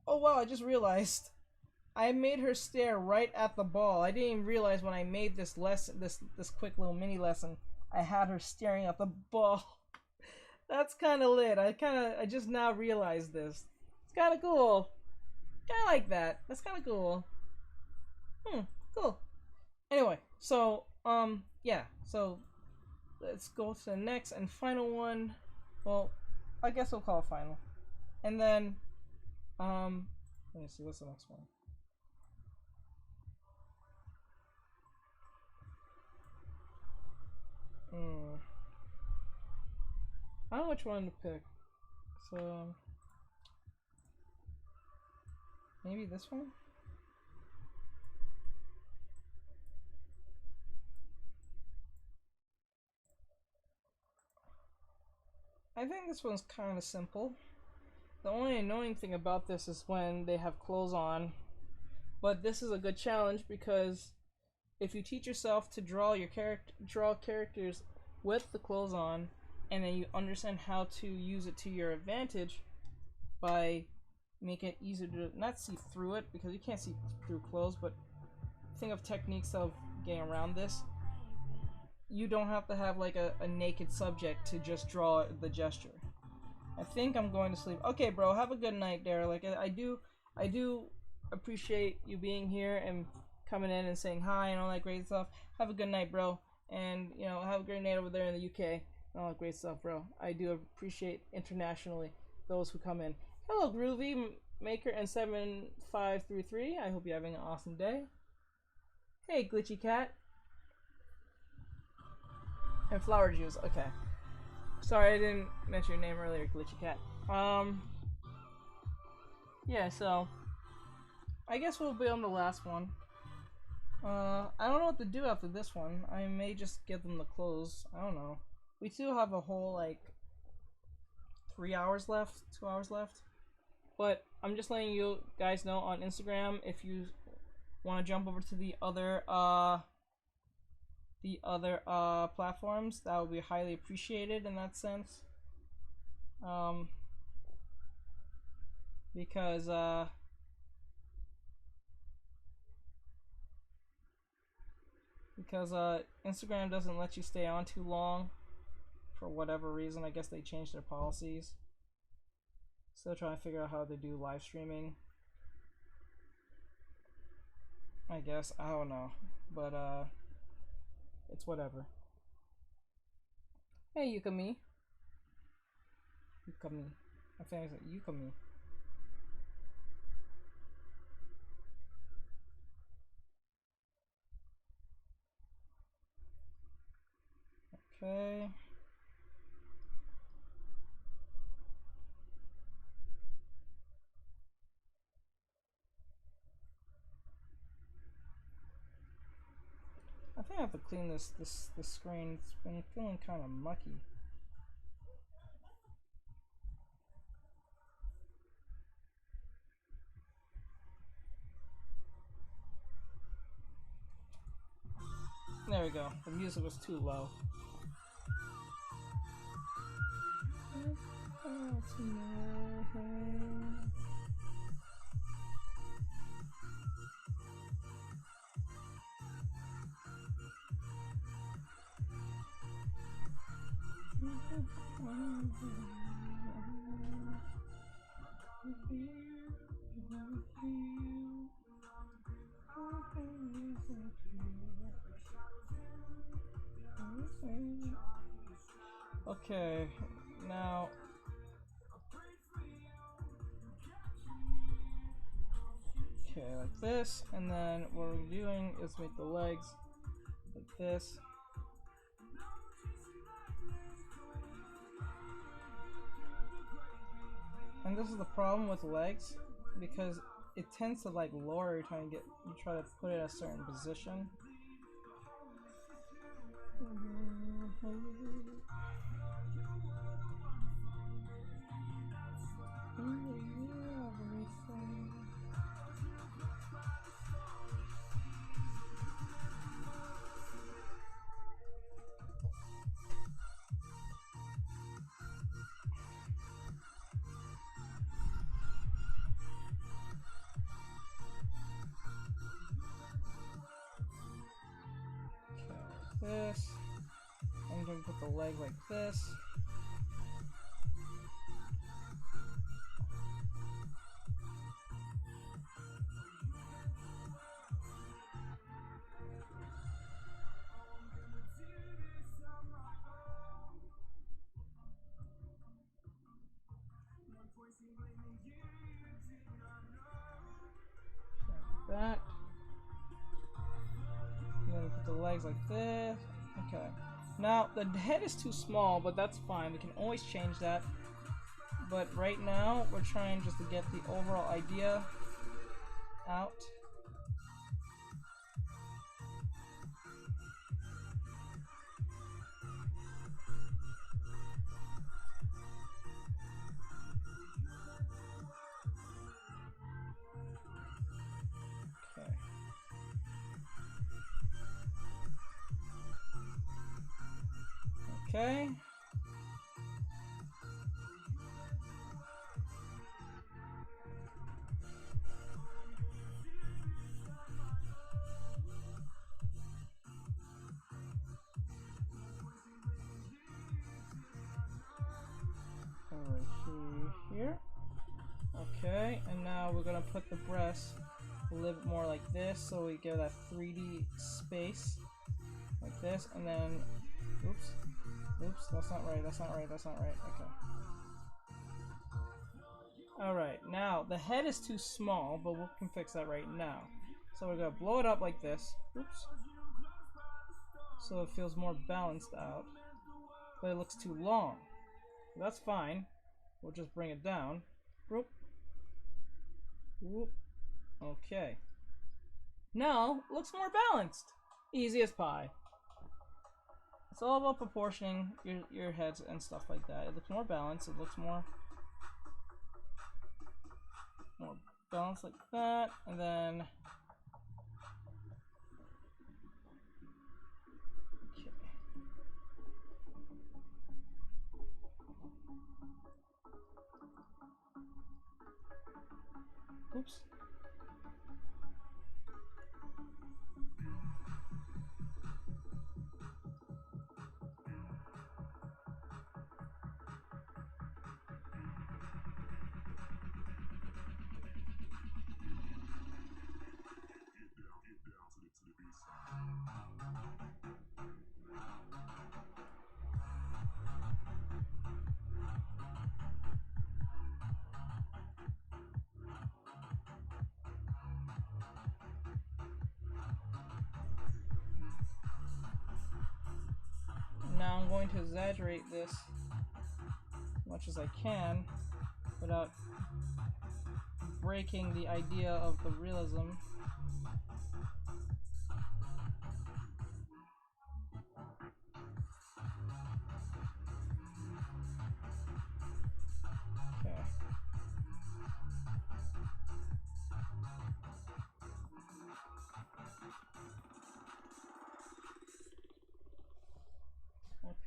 S1: wow, I just realized I made her stare right at the ball. I didn't even realize when I made this lesson, this quick little mini lesson, I had her staring at the ball. That's kind of lit. I just now realized this. It's kind of cool. Kind of like that. That's kind of cool. Cool. Anyway, so yeah. So let's go to the next and final one. Well, I guess we'll call it final. And then let me see what's the next one. I don't know which one to pick. So Maybe this one? I think this one's kind of simple. The only annoying thing about this is when they have clothes on. But this is a good challenge because if you teach yourself to draw characters with the clothes on, and then you understand how to use it to your advantage by making it easier to not see through it, because you can't see through clothes, but think of techniques of getting around this. You don't have to have like a naked subject to just draw the gesture. I think I'm going to sleep. Okay, bro, have a good night there. Like I do appreciate you being here and coming in and saying hi and all that great stuff. Have a good night, bro. And you know, have a great night over there in the UK and all that great stuff, bro. I do appreciate internationally those who come in. Hello, Groovy Maker and 7533. I hope you're having an awesome day. Hey, Glitchy Cat. And Flower Juice. Okay. Sorry, I didn't mention your name earlier, Glitchy Cat. Yeah, so I guess we'll be on the last one. I don't know what to do after this one. I may just get them to close. I don't know. We still have a whole, like, 3 hours left, 2 hours left. But I'm just letting you guys know on Instagram if you want to jump over to the other platforms. That would be highly appreciated in that sense. Because Instagram doesn't let you stay on too long for whatever reason. I guess they changed their policies. Still trying to figure out how to do live streaming. I guess, I don't know, but it's whatever. Hey, Yukami. I think I said Yukami. Okay. I think I have to clean this screen. It's been feeling kind of mucky. There we go. The music was too low. Okay, now like this, and then what we're doing is make the legs like this. And this is the problem with legs, because it tends to like lower you try to put it in a certain position. This. I'm going to put the leg like this. Like that. And then put the legs like this. Okay. Now, the head is too small, but that's fine. We can always change that. But right now, we're trying just to get the overall idea. out. Okay. Over here. Okay, and now we're gonna put the breast a little bit more like this, so we get that 3D space like this, and then, oops, that's not right, that's not right, that's not right. Okay. Alright, now the head is too small, but we can fix that right now. So we're gonna blow it up like this. Oops. So it feels more balanced out. But it looks too long. That's fine. We'll just bring it down. Whoop. Whoop. Okay. Now, it looks more balanced. Easy as pie. It's all about proportioning your heads and stuff like that. It looks more balanced. It looks more balanced like that. And then... okay. Oops. Now I'm going to exaggerate this as much as I can without breaking the idea of the realism. Okay.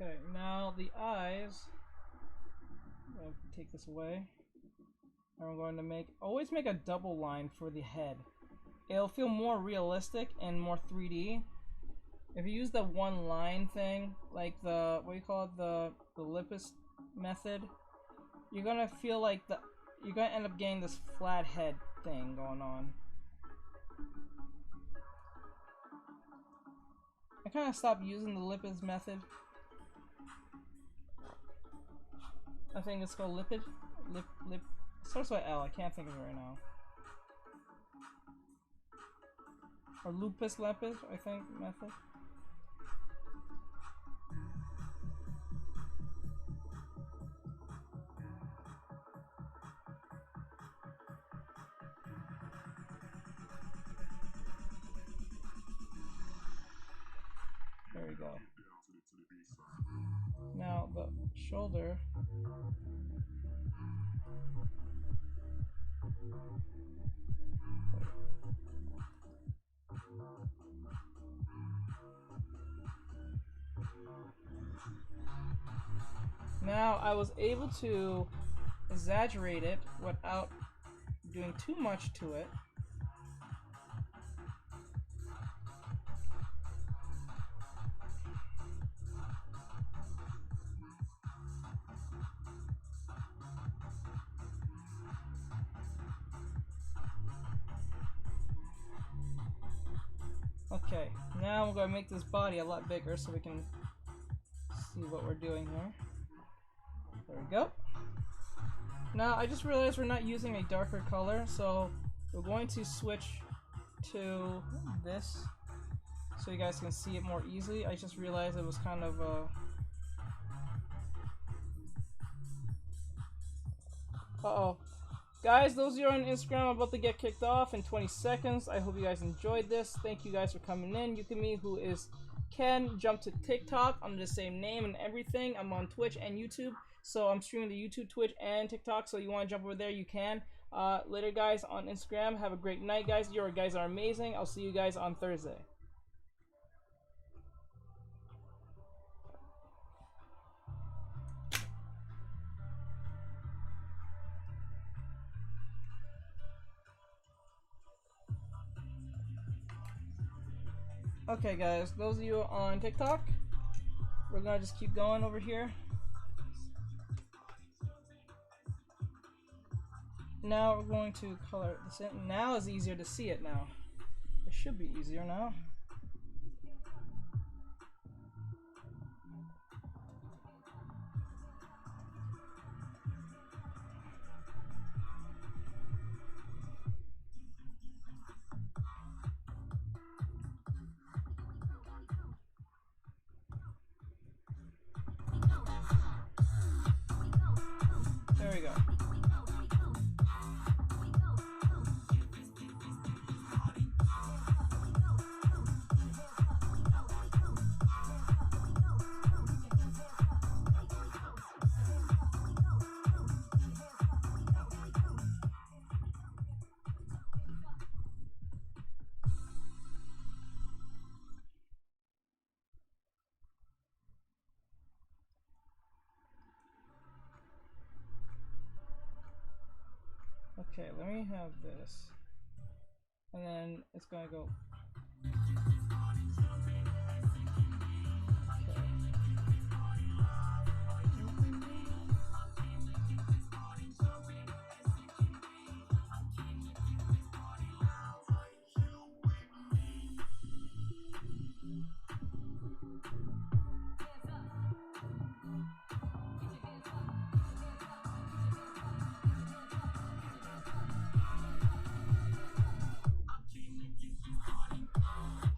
S1: Okay, now the eyes. I'll take this away. And we're going to always make a double line for the head. It'll feel more realistic and more 3D. If you use the one line thing, like the, what do you call it, the Lippis method, you're gonna feel like you're gonna end up getting this flat head thing going on. I kind of stopped using the Lippis method. I think it's called Lipid. Lip. Starts with L. I can't think of it right now. Or Lupus Lepis, I think, method. There we go. Now the shoulder. Now I was able to exaggerate it without doing too much to it. Okay, now we're going to make this body a lot bigger so we can see what we're doing here. There we go. Now I just realized we're not using a darker color, so we're going to switch to this so you guys can see it more easily. I just realized it was kind of uh-oh. Guys, those of you on Instagram, I'm about to get kicked off in 20 seconds. I hope you guys enjoyed this. Thank you guys for coming in. Yukimi, who is Ken, jumped to TikTok under the same name and everything. I'm on Twitch and YouTube, so I'm streaming to YouTube, Twitch, and TikTok. So you want to jump over there, you can. Later, guys, on Instagram. Have a great night, guys. You guys are amazing. I'll see you guys on Thursday. Okay, guys, those of you on TikTok, we're gonna just keep going over here. Now we're going to color this in. Now it's easier to see it now. It should be easier now. There we go. Okay, let me have this. And then it's gonna go.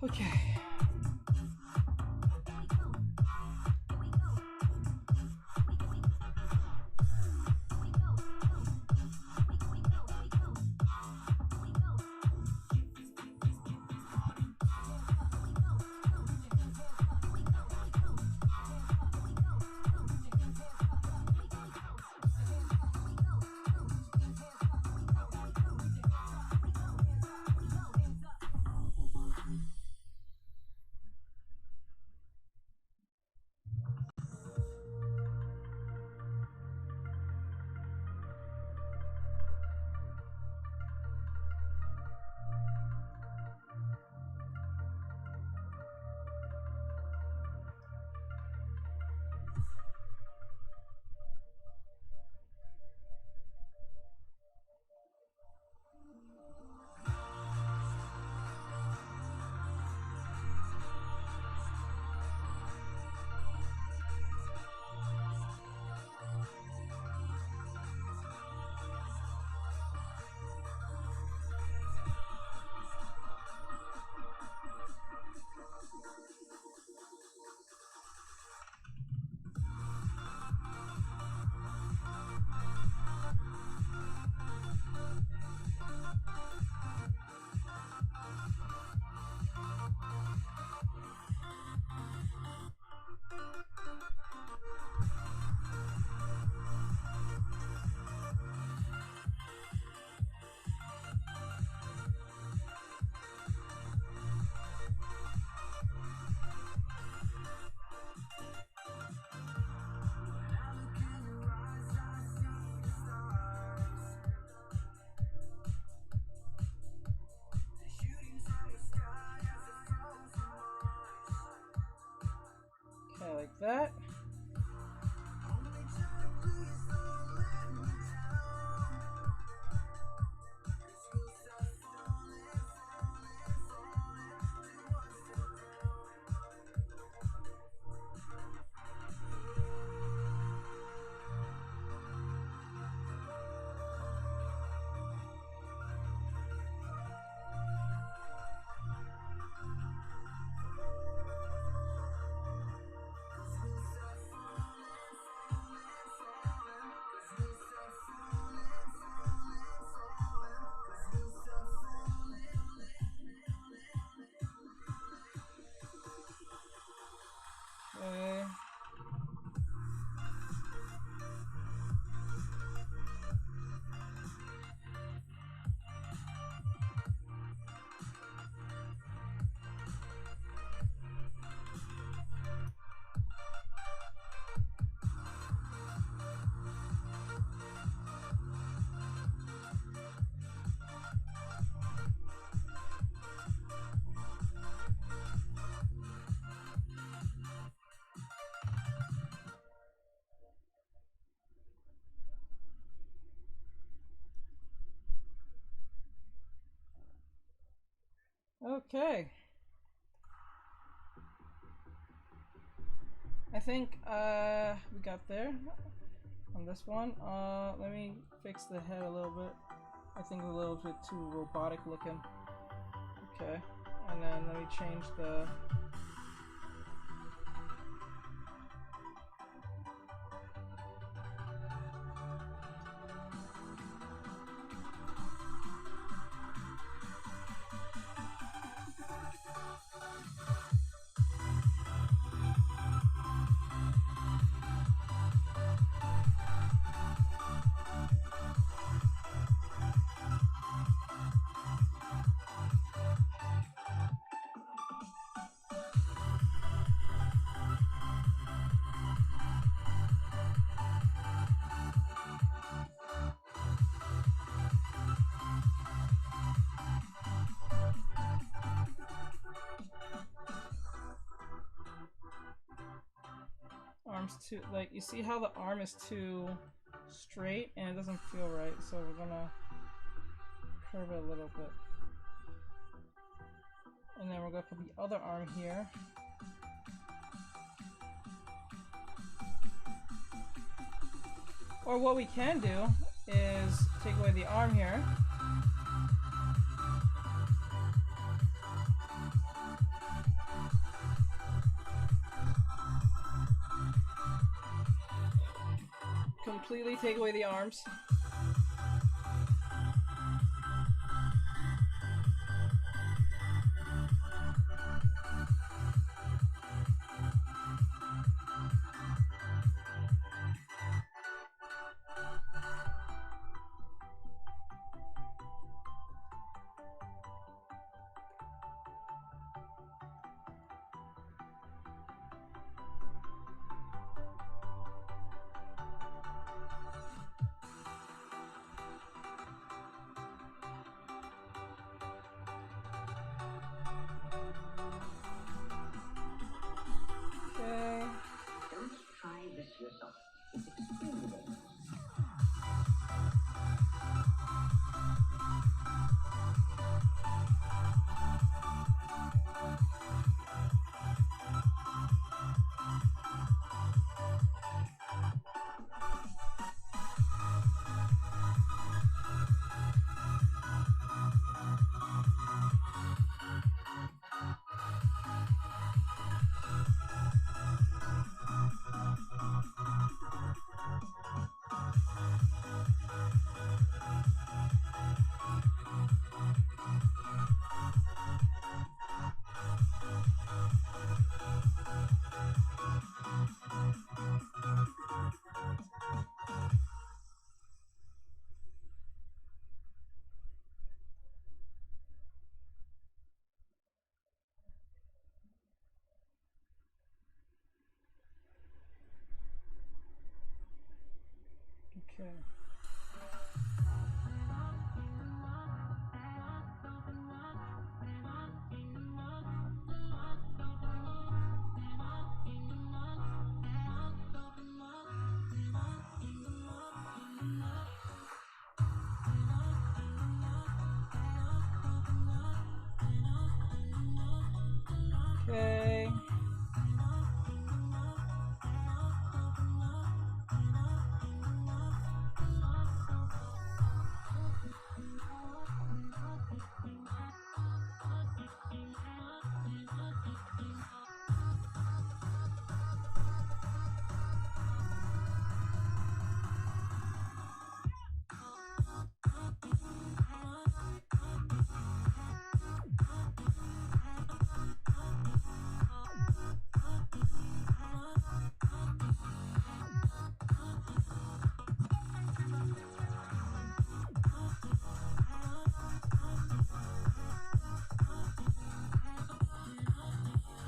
S1: Okay. Okay, like that. Okay. I think we got there on this one. Let me fix the head a little bit. I think a little bit too robotic looking. Okay. And then let me change the arms too, like, you see how the arm is too straight and it doesn't feel right, so we're gonna curve it a little bit. And then we're gonna put the other arm here. Or what we can do is take away the arm here. Completely take away the arms. Okay.
S3: Don't try this yourself. It's extremely dangerous.
S1: Okay. Okay.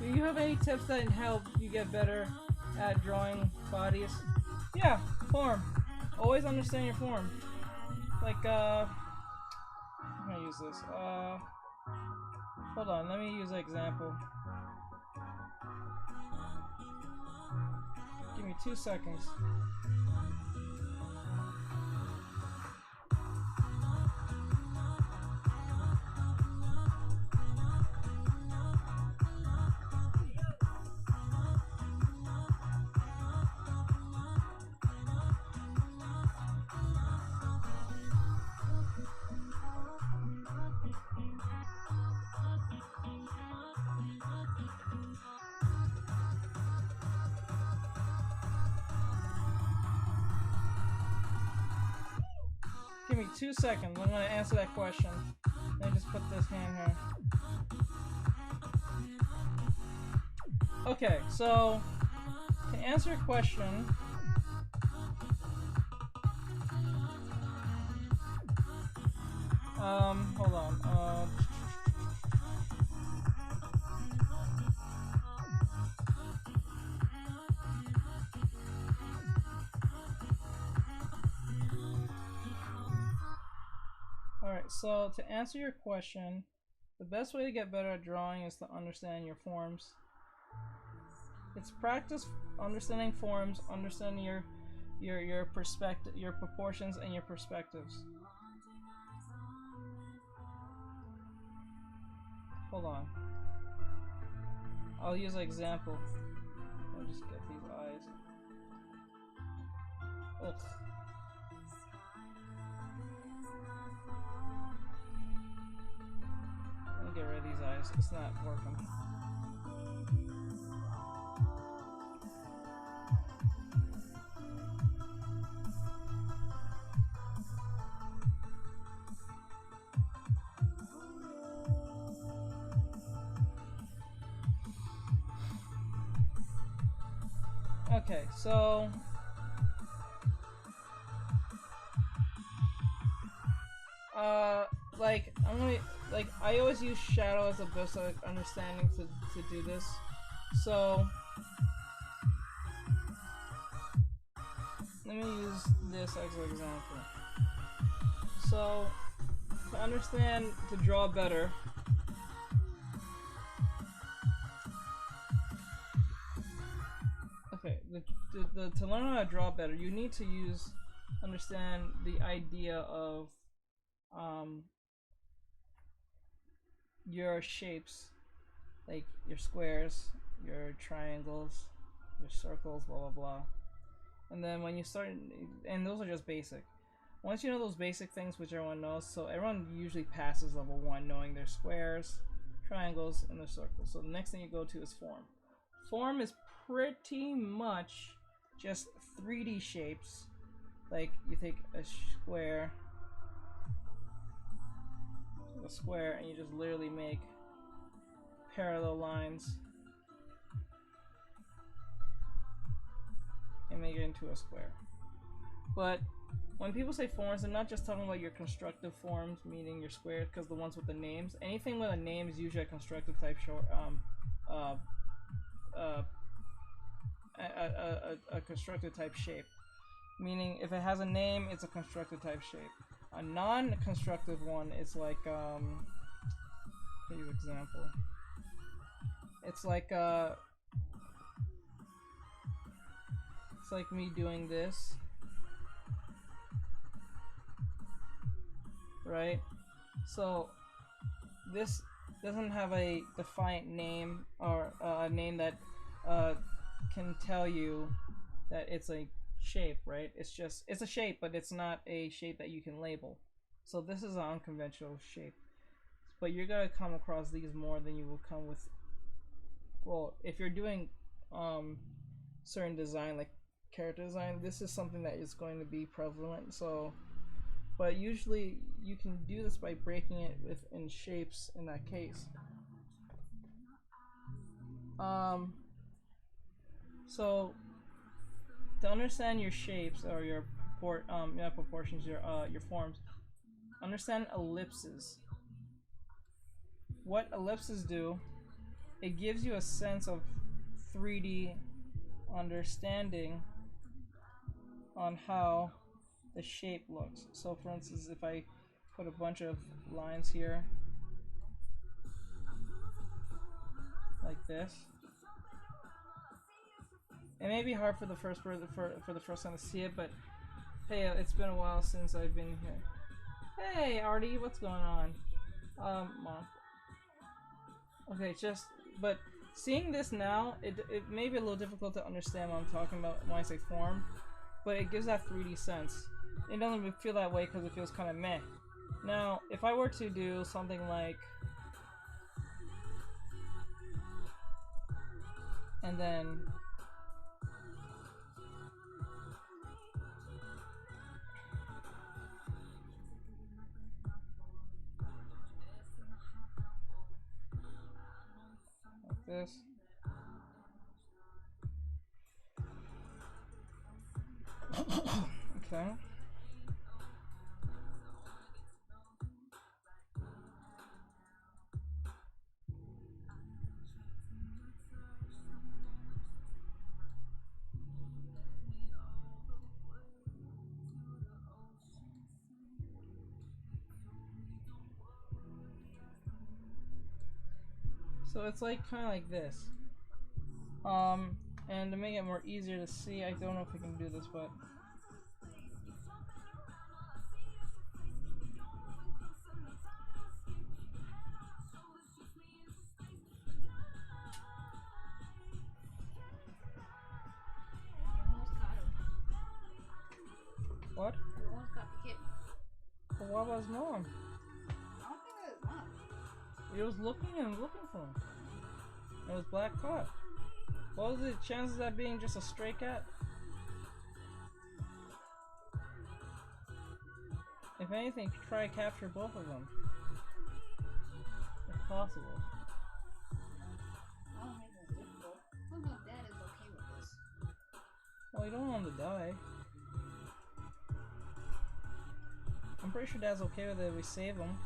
S1: Do you have any tips that help you get better at drawing bodies? Yeah, form. Always understand your form. Like, I'm gonna use this. Hold on, let me use an example. Give me 2 seconds. Give me 2 seconds. I'm gonna answer that question. Let me just put this hand here. Okay, so to answer your question, hold on. Alright, so to answer your question, the best way to get better at drawing is to understand your forms. It's practice understanding forms, understanding your perspective, your proportions, and your perspectives. Hold on. I'll use an example. Let me just get these eyes. Ugh. Let me get rid of these eyes. It's not working. Okay, so I always use shadow as the best understanding to do this. So let me use this as an example. So to understand, to draw better, okay, to learn how to draw better, you need to understand the idea of your shapes, like your squares, your triangles, your circles, blah blah blah. And then when you start, and those are just basic. Once you know those basic things, which everyone knows, so everyone usually passes level 1 knowing their squares, triangles, and their circles. So the next thing you go to is form. Form is pretty much just 3D shapes. Like you take a square, and you just literally make parallel lines and make it into a square. But when people say forms, they're not just talking about your constructive forms, meaning your squares, because the ones with the names. Anything with a name is usually a constructive type a constructive type shape. Meaning, if it has a name, it's a constructive type shape. A non-constructive one is like, I'll give you an example. It's like me doing this, right? So this doesn't have a defined name or a name that can tell you that it's a shape, right? It's a shape, but it's not a shape that you can label. So this is an unconventional shape, but you're gonna come across these more than you will come with, well, if you're doing certain design, like character design, this is something that is going to be prevalent. So, but usually you can do this by breaking it in shapes in that case. So to understand your shapes or your proportions, your forms, understand ellipses. What ellipses do, it gives you a sense of 3D understanding on how the shape looks. So for instance, if I put a bunch of lines here like this, it may be hard for the first time to see it, but hey, it's been a while since I've been here. Hey Artie, what's going on? Mom. Okay, but seeing this now, it may be a little difficult to understand what I'm talking about when I say form, but it gives that 3D sense. It doesn't even feel that way because it feels kind of meh. Now, if I were to do something like, and then this. Okay. So it's like kind of like this. And to make it more easier to see, I don't know if I can do this, but
S2: Almost caught him.
S1: what?
S2: You almost caught the kid.
S1: But what was mom?
S2: I don't think it was mom.
S1: It was looking and looking for him. It was black cat. What was the chances of that being just a stray cat? If anything, try to capture both of them. If possible.
S2: I don't think it's difficult. I don't know if Dad is okay with this.
S1: Well, you don't want him to die. I'm pretty sure Dad's okay with it if we save him.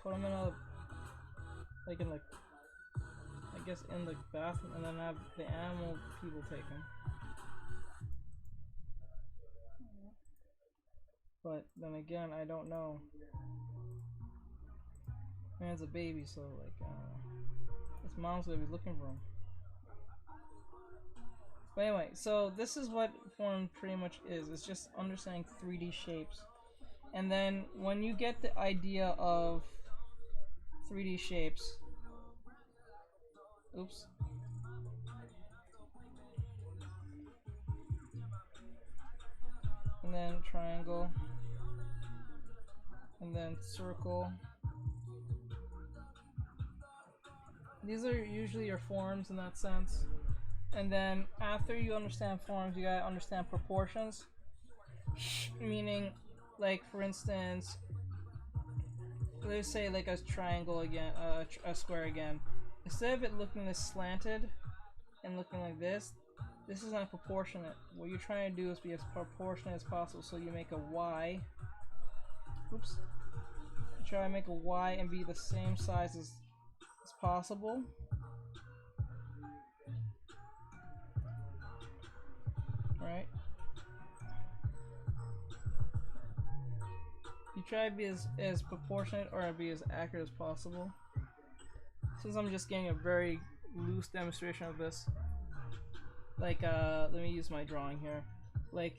S1: Put him in a... like in the... I guess in the bathroom, and then have the animal people take him. But then again, I don't know. Man's a baby, so like, his mom's gonna be looking for him. But anyway, so this is what form pretty much is. It's just understanding 3D shapes. And then when you get the idea of 3D shapes, oops. And then triangle, and then circle. These are usually your forms in that sense. And then after you understand forms, you gotta understand proportions. Meaning, like for instance, let's say like a triangle again, a square again. Instead of it looking this slanted and looking like this is not proportionate. What you're trying to do is be as proportionate as possible. So you make a Y. Oops. You try to make a Y and be the same size as possible. Right? You try to be as proportionate or be as accurate as possible. Since I'm just getting a very loose demonstration of this, like let me use my drawing here. Like,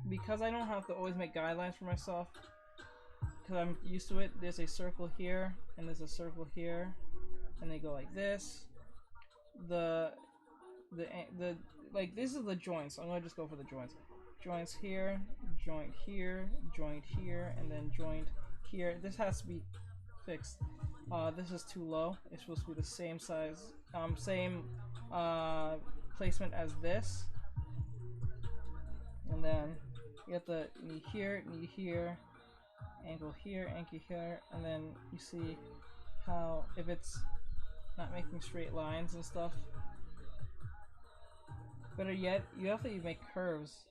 S1: because I don't have to always make guidelines for myself, because I'm used to it, there's a circle here and there's a circle here, and they go like this. The like, this is the joints. I'm gonna just go for the joints. Joints here, joint here, joint here, and then joint here. This has to be fixed. This is too low. It's supposed to be the same size, same placement as this. And then you have the knee here, ankle here, and then you see how if it's not making straight lines and stuff. Better yet, you have to make curves,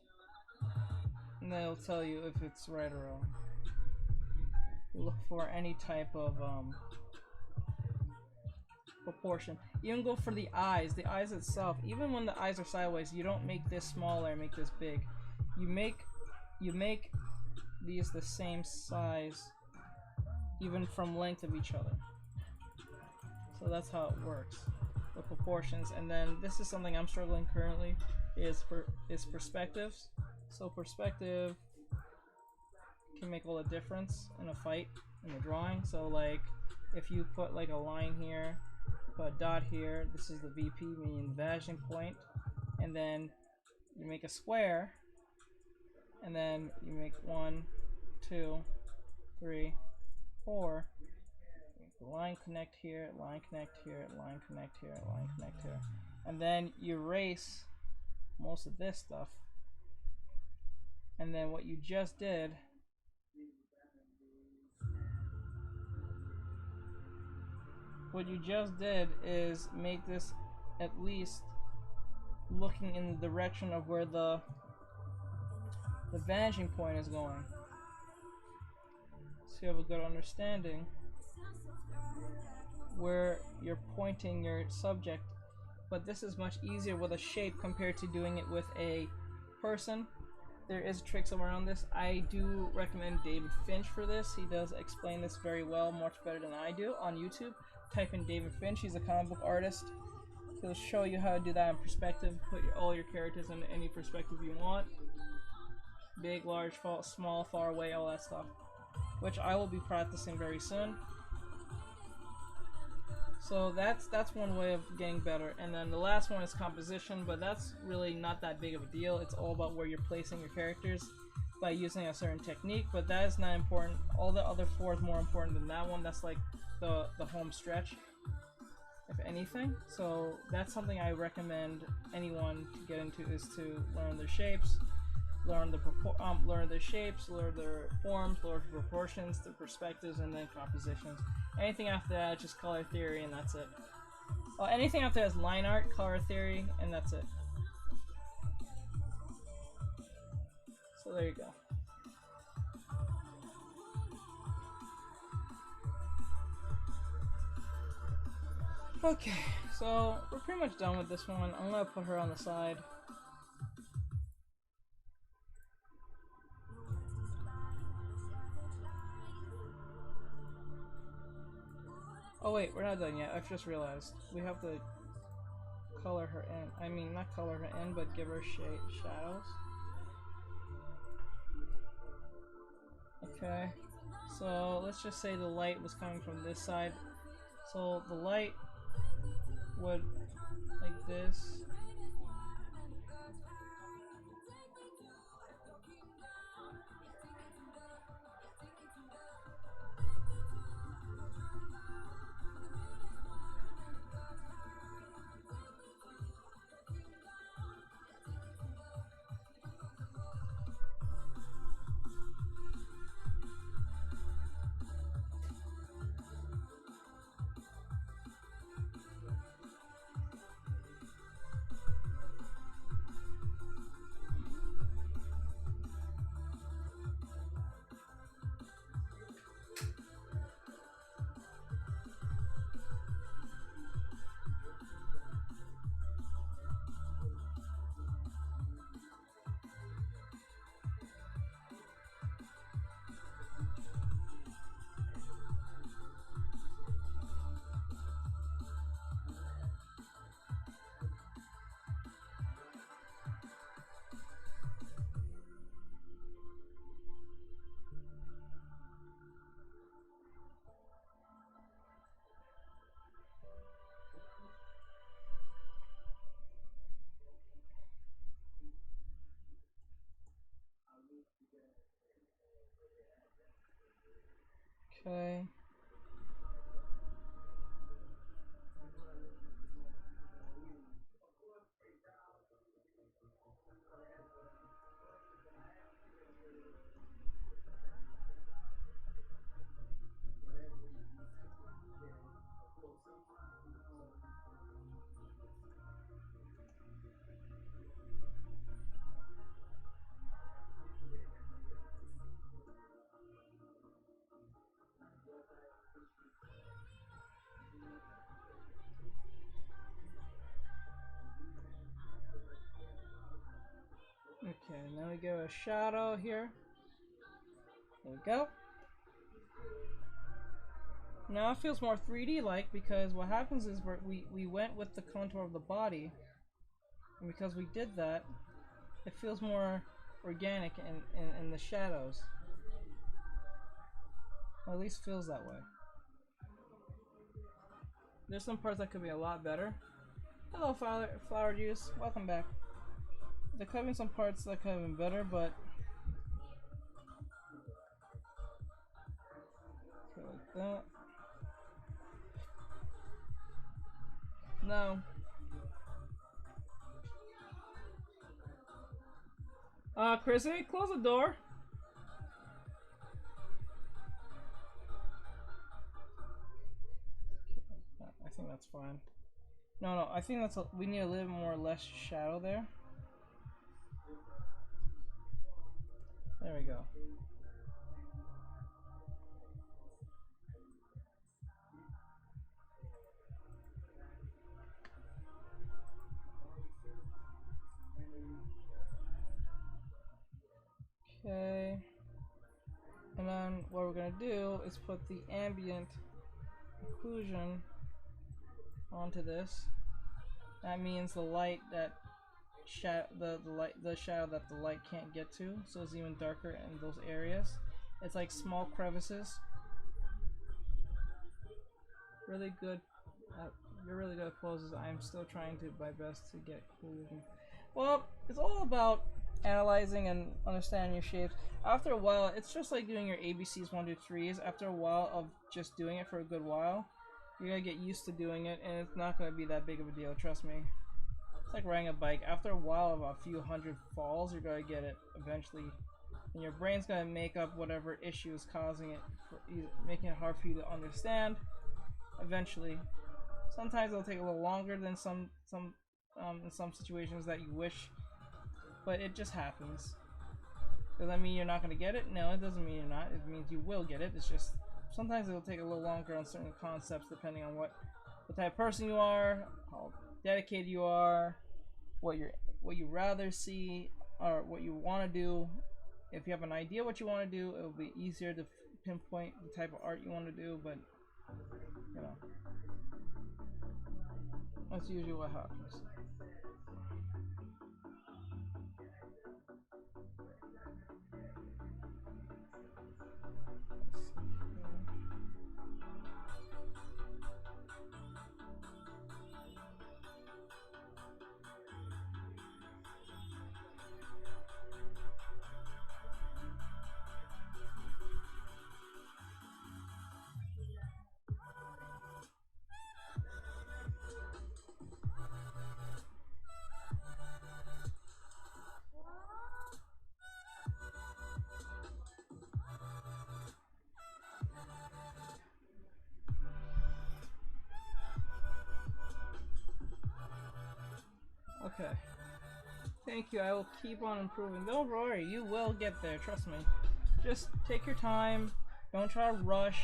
S1: and then it'll tell you if it's right or wrong. You look for any type of proportion. You can go for the eyes. The eyes itself, even when the eyes are sideways, you don't make this smaller and make this big. You make these the same size, even from length of each other. So that's how it works. The proportions. And then this is something I'm struggling currently, is perspectives. So perspective can make all the difference in a fight, in the drawing. So like if you put like a line here, put a dot here, this is the VP, meaning the vanishing point, and then you make a square, and then you make 1, 2, 3, 4. Line connect here, line connect here, line connect here, line connect here. And then you erase most of this stuff. And then what you just did what you just did is make this at least looking in the direction of where the vanishing point is going. So you have a good understanding where you're pointing your subject. But this is much easier with a shape compared to doing it with a person. There is tricks around this. I do recommend David Finch for this. He does explain this very well, much better than I do on YouTube. Type in David Finch. He's a comic book artist. He'll show you how to do that in perspective. Put all your characters in any perspective you want. Big, large, small, far away, all that stuff. Which I will be practicing very soon. So that's one way of getting better. And then the last one is composition, but that's really not that big of a deal. It's all about where you're placing your characters by using a certain technique, but that is not important. All the other four is more important than that one. That's like the home stretch, if anything. So that's something I recommend anyone to get into, is to learn their shapes, learn their shapes, learn their forms, learn their proportions, their perspectives, and then compositions. Anything after that, just color theory, and that's it. Anything after that is line art, color theory, and that's it. So there you go. Okay, so we're pretty much done with this one. I'm gonna put her on the side. Oh wait, we're not done yet. I've just realized. We have to color her in. I mean, not color her in, but give her shadows. Okay, so let's just say the light was coming from this side. So the light would, like this. Okay. Okay, now we go a shadow here. There we go. Now it feels more 3D like, because what happens is we went with the contour of the body, and because we did that, it feels more organic in the shadows. Or at least feels that way. There's some parts that could be a lot better. Hello, flower juice. Welcome back. There could have been some parts that could have been better, but okay, like that. No. Chrissy, close the door. that's fine. No, I think we need a little more less shadow there. There we go. Okay. And then what we're gonna do is put the ambient occlusion onto this. That means the light that the shadow that the light can't get to, so it's even darker in those areas. It's like small crevices. Really good. You're really good at poses. I'm still trying to my best to get cool looking. Well, it's all about analyzing and understanding your shapes. After a while, it's just like doing your ABCs 1, 2, 3s. After a while of just doing it for a good while, you're gonna get used to doing it, and it's not gonna be that big of a deal. Trust me. It's like riding a bike. After a while of a few hundred falls, you're gonna get it eventually, and your brain's gonna make up whatever issue is causing it, making it hard for you to understand. Eventually, sometimes it'll take a little longer than in some situations that you wish, but it just happens. Does that mean you're not gonna get it? No, it doesn't mean you're not. It means you will get it. It's just sometimes it'll take a little longer on certain concepts depending on what type of person you are, how dedicated you are, what you rather see, or what you want to do. If you have an idea what you want to do, it'll be easier to pinpoint the type of art you want to do, but you know, that's usually what happens. Okay. Thank you. I will keep on improving. Don't worry, you will get there. Trust me. Just take your time. Don't try to rush.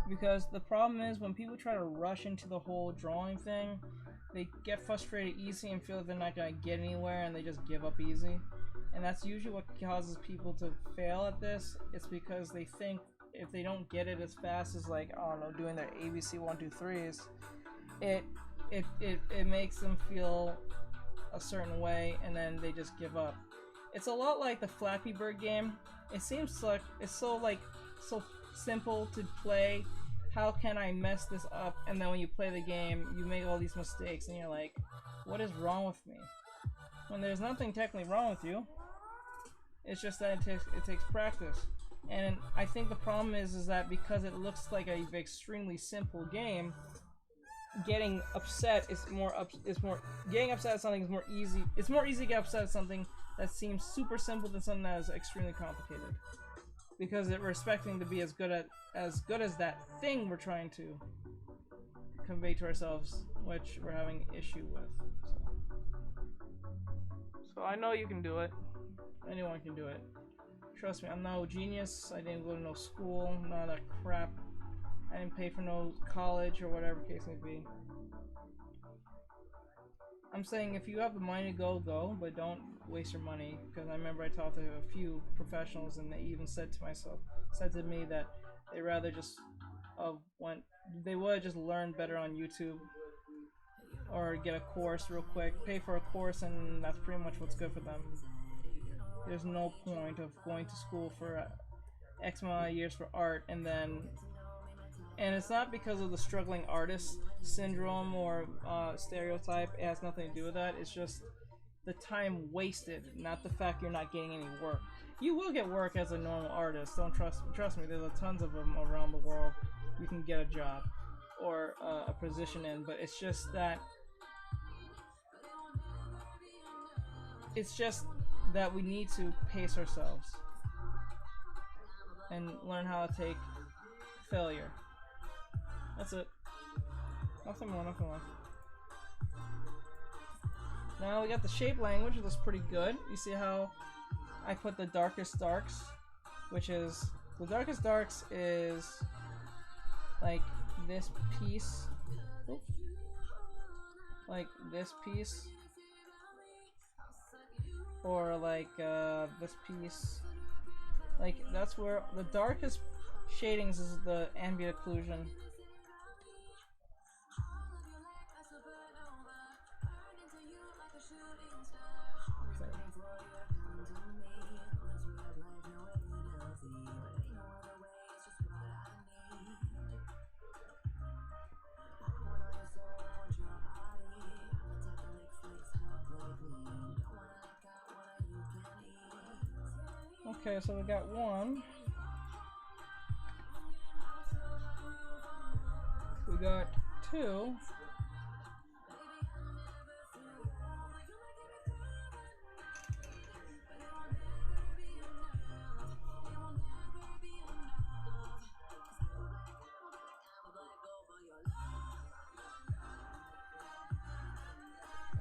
S1: Because the problem is when people try to rush into the whole drawing thing, they get frustrated easy and feel like they're not going to get anywhere and they just give up easy. And that's usually what causes people to fail at this. It's because they think if they don't get it as fast as, like, I don't know, doing their ABC 1, 2, 3s, it makes them feel a certain way and then they just give up. It's a lot like the Flappy Bird game. It seems like it's so simple to play. How can I mess this up? And then when you play the game, you make all these mistakes and you're like, what is wrong with me? When there's nothing technically wrong with you. It's just that it takes practice. And I think the problem is that because it looks like an extremely simple game, getting upset is more getting upset at something is more easy. It's more easy to get upset at something that seems super simple than something that is extremely complicated, because we're expecting to be as good as that thing we're trying to convey to ourselves, which we're having issue with. So I know you can do it. Anyone can do it. Trust me, I'm no genius. I didn't go to no school, none of that crap. I didn't pay for no college or whatever case may be. I'm saying if you have the money to go, go, but don't waste your money. Because I remember I talked to a few professionals and they even said to me that they rather just they would just learn better on YouTube or get a course real quick, pay for a course, and that's pretty much what's good for them. There's no point of going to school for X amount of years for art and it's not because of the struggling artist syndrome or stereotype. It has nothing to do with that. It's just the time wasted, not the fact you're not getting any work. You will get work as a normal artist. Don't trust me. There's tons of them around the world. You can get a job or a position in, but it's just that we need to pace ourselves and learn how to take failure. That's it. Nothing more, nothing less. Now we got the shape language, it looks pretty good. You see how I put the darkest darks, which is, the darkest darks is like this piece, like this piece, or like this piece. Like that's where the darkest shadings is the ambient occlusion. Okay, so we got one. We got two.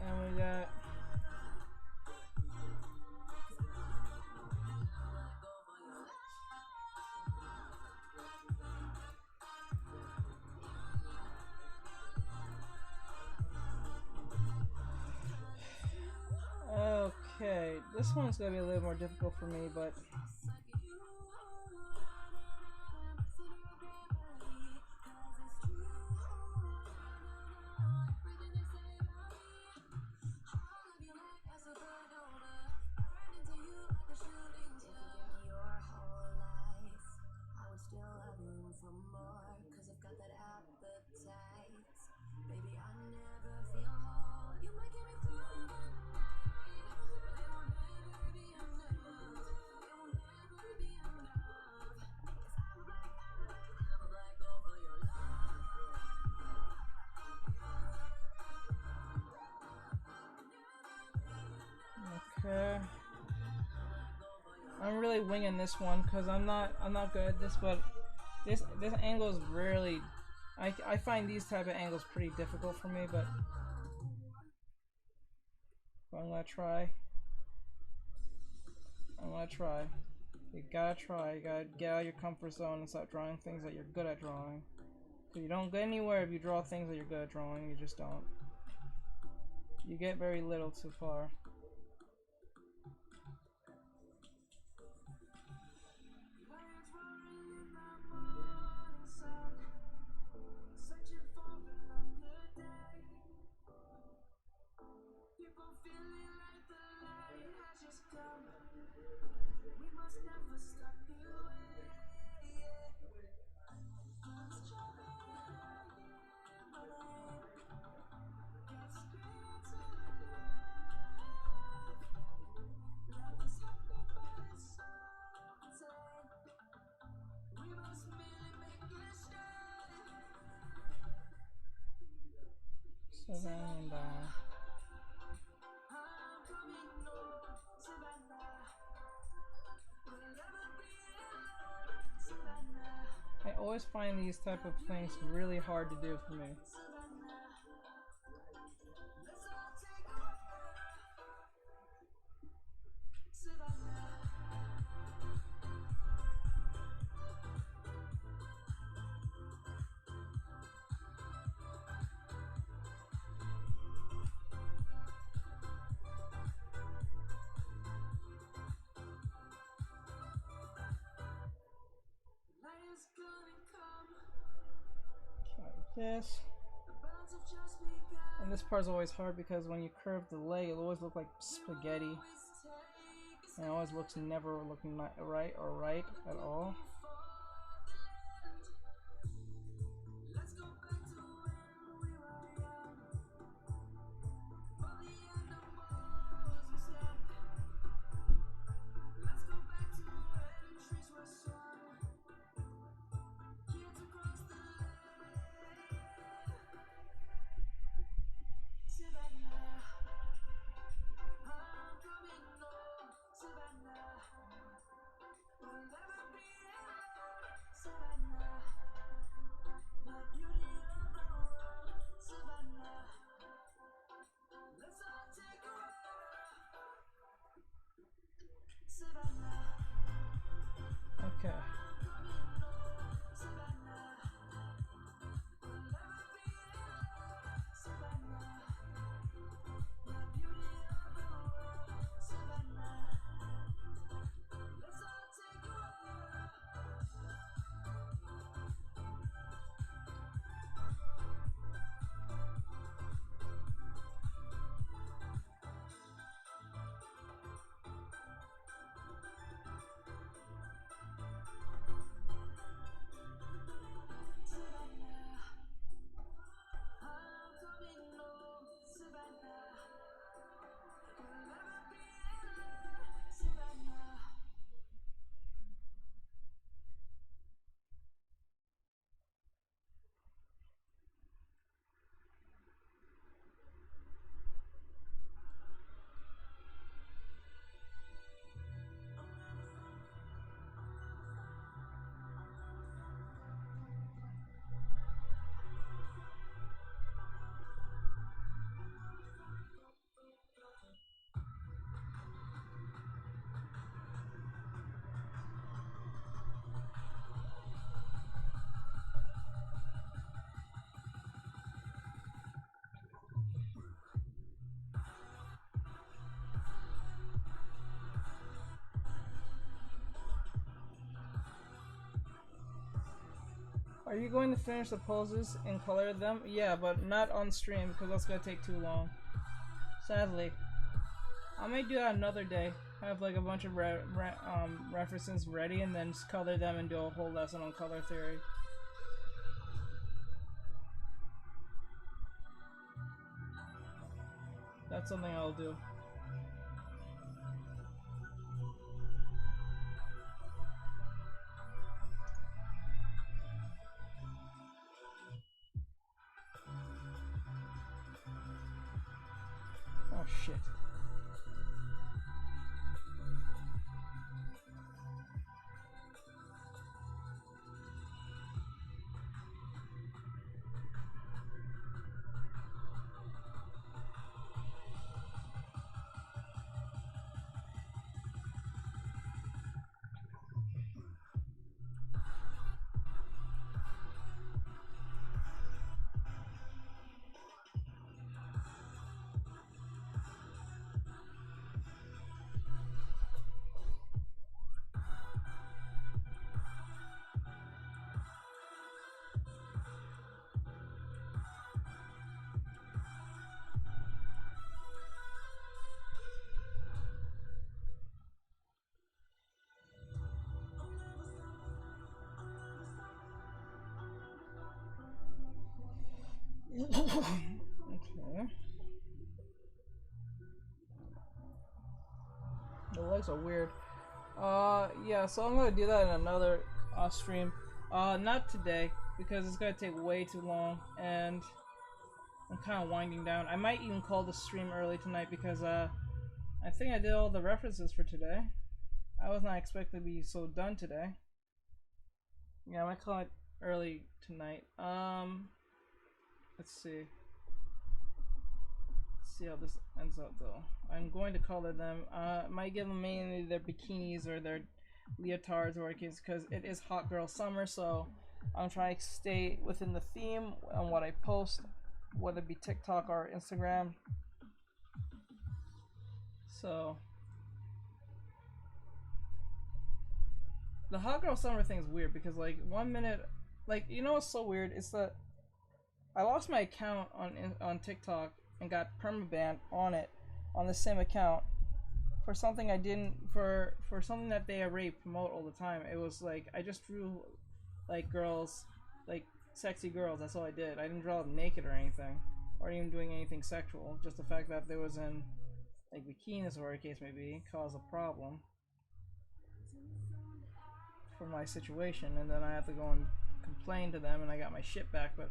S1: And we got okay, this one's gonna be a little more difficult for me, but okay. I'm really winging this one because I'm not good at this, but this angle is really, I find these type of angles pretty difficult for me, but I'm gonna try. I'm gonna try. You gotta try. You gotta get out of your comfort zone and start drawing things that you're good at drawing. Because you don't get anywhere if you draw things that you're good at drawing. You just don't. You get very little too far. Savannah. I always find these type of things really hard to do for me. Like this. And this part's always hard because when you curve the leg, it always looks like spaghetti. And it always looks never looking right or right at all. Are you going to finish the poses and color them? Yeah, but not on stream because that's gonna take too long. Sadly. I might do that another day. Have like a bunch of references ready and then just color them and do a whole lesson on color theory. That's something I'll do. Oh shit. Okay. The legs are weird. Yeah, so I'm gonna do that in another stream. Not today, because it's gonna take way too long, and I'm kind of winding down. I might even call the stream early tonight, because, I think I did all the references for today. I was not expecting to be so done today. Yeah, I might call it early tonight. Let's see. See how this ends up though. I'm going to color them. Might give them mainly their bikinis or their leotards or kids because it is hot girl summer, so I'm trying to stay within the theme on what I post, whether it be TikTok or Instagram. So the hot girl summer thing is weird because like 1 minute, like you know what's so weird? It's that I lost my account on TikTok and got permabanned on it on the same account for something I didn't for something that they already promote all the time. It was like I just drew like girls, like sexy girls. That's all I did. I didn't draw them naked or anything, or even doing anything sexual. Just the fact that there was in like bikinis or whatever the case may be caused a problem for my situation, and then I had to go and complain to them, and I got my shit back. But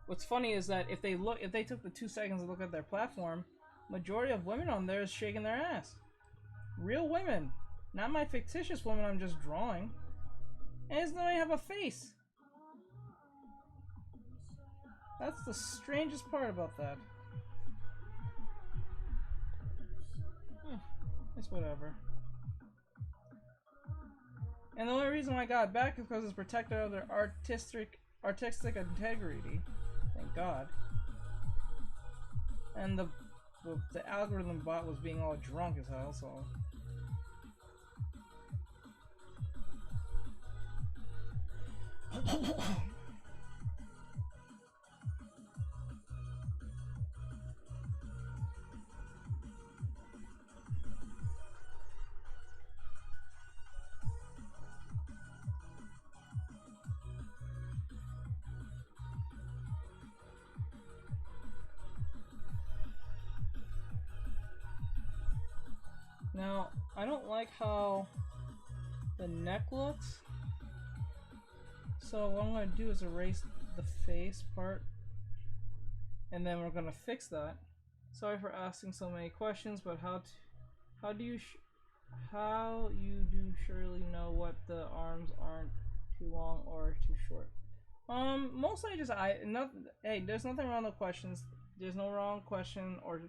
S1: what's funny is that if they took the 2 seconds to look at their platform, majority of women on there is shaking their ass. Real women, not my fictitious women I'm just drawing. And it doesn't even have a face. That's the strangest part about that. It's whatever. And the only reason I got it back is because it's protected of their artistic integrity. Thank God. And the algorithm bot was being all drunk as hell, so. Now, I don't like how the neck looks, so what I'm going to do is erase the face part, and then we're going to fix that. Sorry for asking so many questions, but how do you surely know what the arms aren't too long or too short? Mostly just hey, there's nothing wrong with questions. There's no wrong question or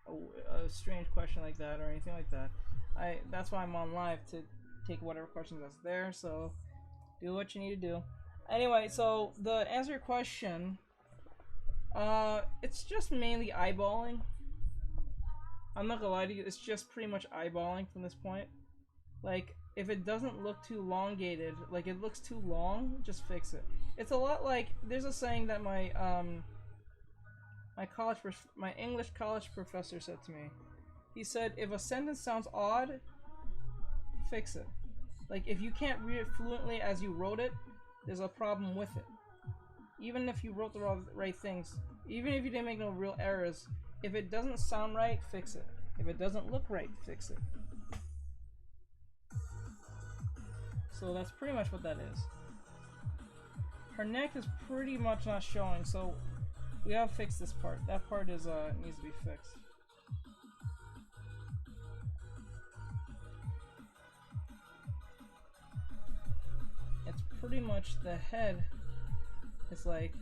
S1: a strange question like that or anything like that. That's why I'm on live, to take whatever questions that's there, so do what you need to do. Anyway, so the answer your question, it's just mainly eyeballing. I'm not gonna lie to you, it's just pretty much eyeballing from this point. Like, if it doesn't look too elongated, like it looks too long, just fix it. It's a lot like, there's a saying that my my English college professor said to me. He said, if a sentence sounds odd, fix it. Like, if you can't read it fluently as you wrote it, there's a problem with it. Even if you wrote the right things, even if you didn't make no real errors, if it doesn't sound right, fix it. If it doesn't look right, fix it. So that's pretty much what that is. Her neck is pretty much not showing, so we gotta fix this part. That part is needs to be fixed. It's pretty much the head. It's like,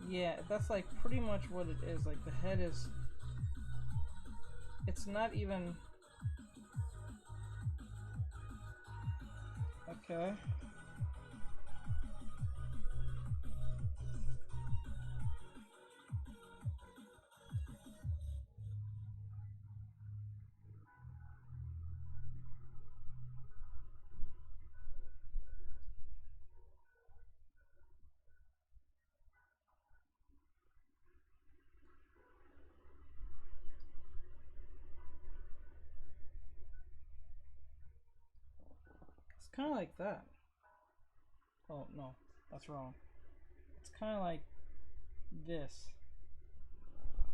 S1: yeah, that's like pretty much what it is. Like the head is, it's not even, okay. It's kind of like that. Oh, no, that's wrong. It's kind of like this,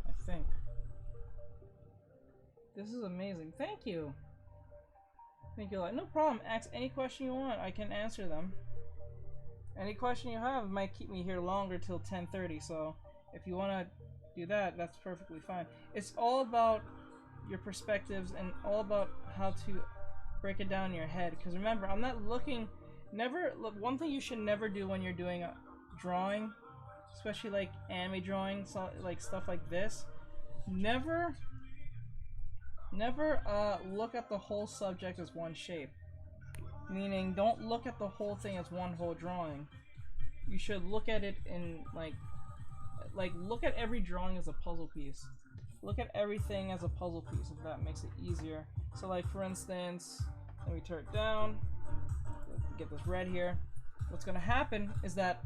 S1: I think. This is amazing. Thank you. Thank you. No problem. Ask any question you want. I can answer them. Any question you have might keep me here longer till 10:30. So if you want to do that, that's perfectly fine. It's all about your perspectives and all about how to break it down in your head. Because remember, I'm not looking. Never. One thing you should never do when you're doing a drawing, especially like anime drawing, so like stuff like this. Never look at the whole subject as one shape. Meaning, don't look at the whole thing as one whole drawing. You should look at it in like look at every drawing as a puzzle piece. Look at everything as a puzzle piece, if that makes it easier. So like for instance, let me turn it down, get this red here. What's gonna happen is that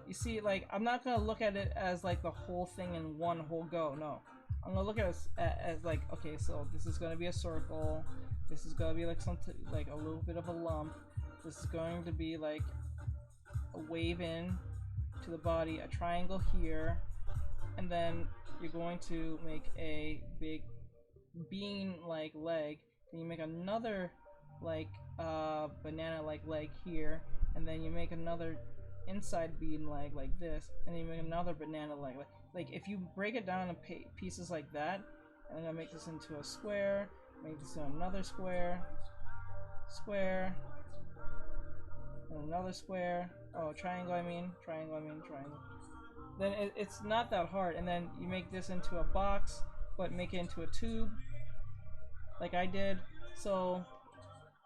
S1: you see, like, I'm not gonna look at it as like the whole thing in one whole go. No, I'm gonna look at it as like, okay, so this is gonna be a circle. This is gonna be like something like a little bit of a lump. This is going to be like a wave in to the body, a triangle here, and then you're going to make a big bean-like leg. Then you make another like banana-like leg here, and then you make another inside bean leg like this, and then you make another banana leg. Like if you break it down into pieces like that, and I'm gonna make this into a square, make this into another square, square, and another square. Oh, triangle. I mean triangle. Then it's not that hard, and then you make this into a box, but make it into a tube, like I did. So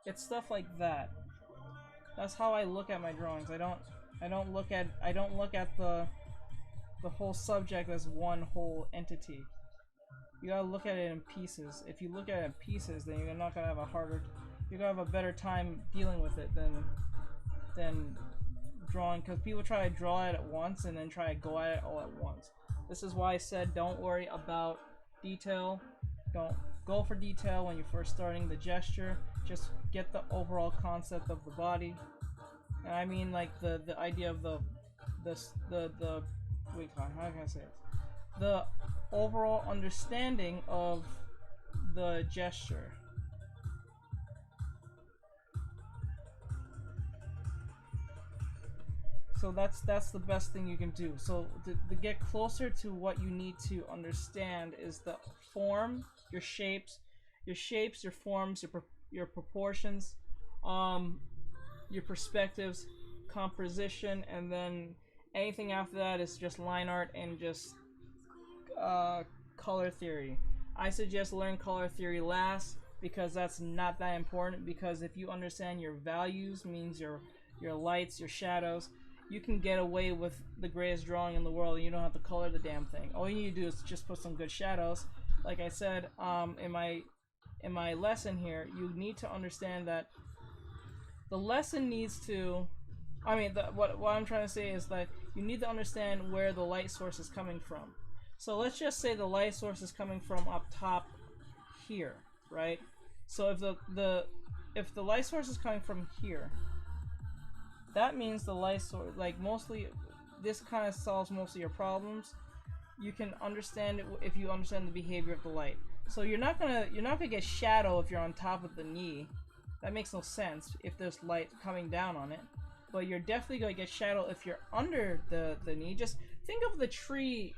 S1: it's stuff like that. That's how I look at my drawings. I don't look at the whole subject as one whole entity. You gotta look at it in pieces. If you look at it in pieces, then you're not gonna have you're gonna have a better time dealing with it than drawing, because people try to draw it at once and then try to go at it all at once. This is why I said don't worry about detail. Don't go for detail when you're first starting the gesture. Just get the overall concept of the body. And I mean like the idea of the wait, how can I say it? The overall understanding of the gesture. So that's the best thing you can do. So to get closer to what you need to understand is the form, your shapes, your forms, your proportions, your perspectives, composition, and then anything after that is just line art and just color theory. I suggest learn color theory last, because that's not that important, because if you understand your values, means your lights, your shadows, you can get away with the greatest drawing in the world and you don't have to color the damn thing. All you need to do is just put some good shadows. Like I said, in my lesson here, you need to understand that the lesson needs to, what I'm trying to say is that you need to understand where the light source is coming from. So let's just say the light source is coming from up top here, right? So if the light source is coming from here, that means the light source, like, mostly this kind of solves most of your problems. You can understand it if you understand the behavior of the light. So you're not gonna get shadow if you're on top of the knee. That makes no sense if there's light coming down on it. But you're definitely gonna get shadow if you're under the knee. Just think of the tree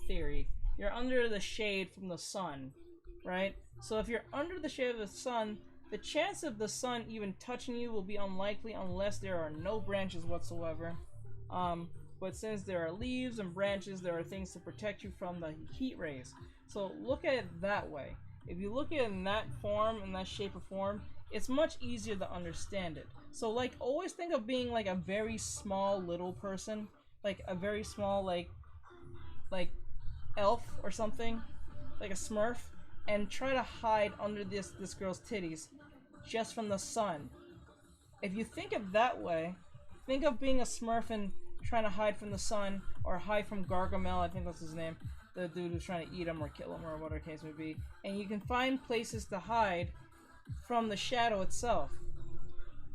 S1: theory. You're under the shade from the sun, right? So if you're under the shade of the sun, the chance of the sun even touching you will be unlikely unless there are no branches whatsoever. But since there are leaves and branches, there are things to protect you from the heat rays. So look at it that way. If you look at it in that form, in that shape or form, it's much easier to understand it. So, like, always think of being like a very small little person, like a very small like elf or something, like a Smurf, and try to hide under this girl's titties just from the sun. If you think of that way, think of being a Smurf and trying to hide from the sun, or hide from Gargamel, I think that's his name, the dude who's trying to eat him or kill him or whatever case may be. And you can find places to hide from the shadow itself.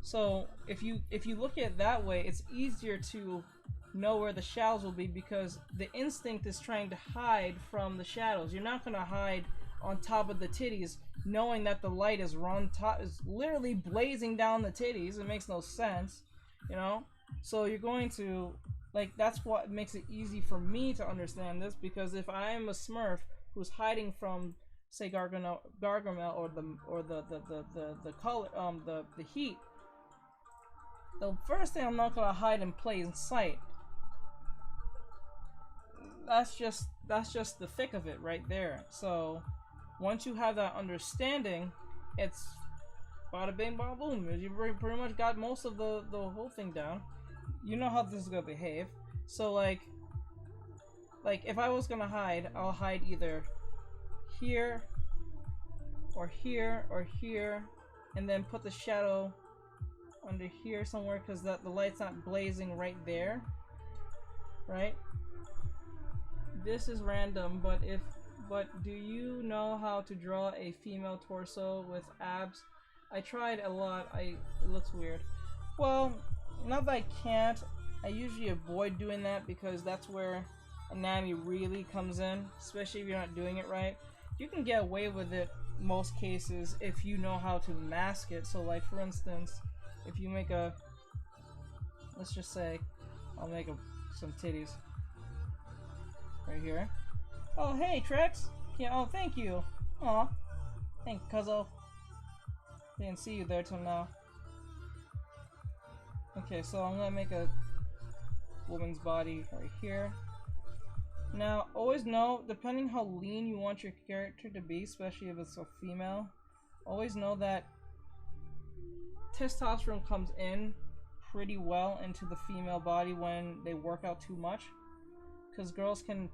S1: So if you look at it that way, it's easier to know where the shadows will be because the instinct is trying to hide from the shadows. You're not going to hide on top of the titties knowing that the light is literally blazing down the titties. It makes no sense, you know? So you're going to, like, that's what makes it easy for me to understand this, because if I am a Smurf who's hiding from, say, Gargamel or the heat, the first thing I'm not gonna hide in plain sight. That's just the thick of it right there. So once you have that understanding, it's bada bing bada boom. You pretty much got most of the whole thing down. You know how this is gonna behave. So like if I was gonna hide, I'll hide either here or here or here, and then put the shadow under here somewhere because the light's not blazing right there, right? This is random, but do you know how to draw a female torso with abs? I tried a lot. It looks weird. Well, not that I can't. I usually avoid doing that because that's where anatomy really comes in, especially if you're not doing it right. You can get away with it most cases if you know how to mask it. So like, for instance, if you make let's just say I'll make some titties right here. Oh hey Trex! Yeah, oh thank you. Aw, thank you, cuzzo. Didn't see you there till now. Okay, so I'm gonna make a woman's body right here. Now, always know, depending how lean you want your character to be, especially if it's a female, always know that testosterone comes in pretty well into the female body when they work out too much, because girls can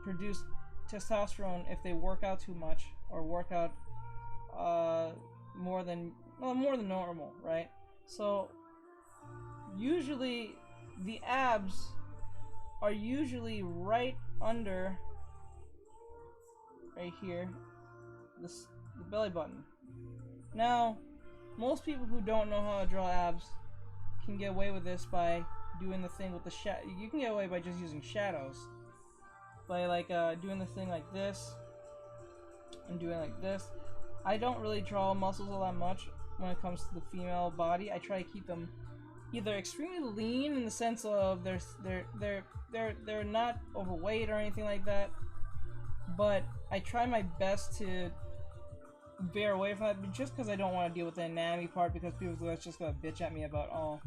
S1: produce testosterone if they work out too much or work out more than normal, right? So usually the abs are usually right under, right here, the belly button. Now, most people who don't know how to draw abs can get away with this by doing the thing with the shadow. You can get away by just using shadows, by like doing the thing like this and doing like this. I don't really draw muscles all that much when it comes to the female body. I try to keep them either extremely lean in the sense of they're not overweight or anything like that, but I try my best to veer away from that just because I don't want to deal with the anatomy part, because people are just gonna bitch at me about, oh,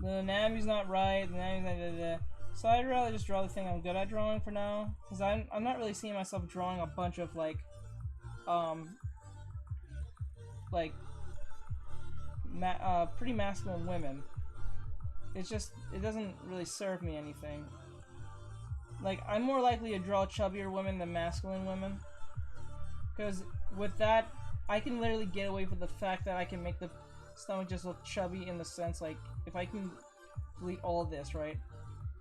S1: the anatomy's not right, the anatomy's not So I'd rather just draw the thing I'm good at drawing for now, because I'm not really seeing myself drawing a bunch of pretty masculine women. it's just, it doesn't really serve me anything. Like, I'm more likely to draw chubbier women than masculine women. Because with that, I can literally get away with the fact that I can make the stomach just look chubby in the sense, like, if I can delete all of this, right?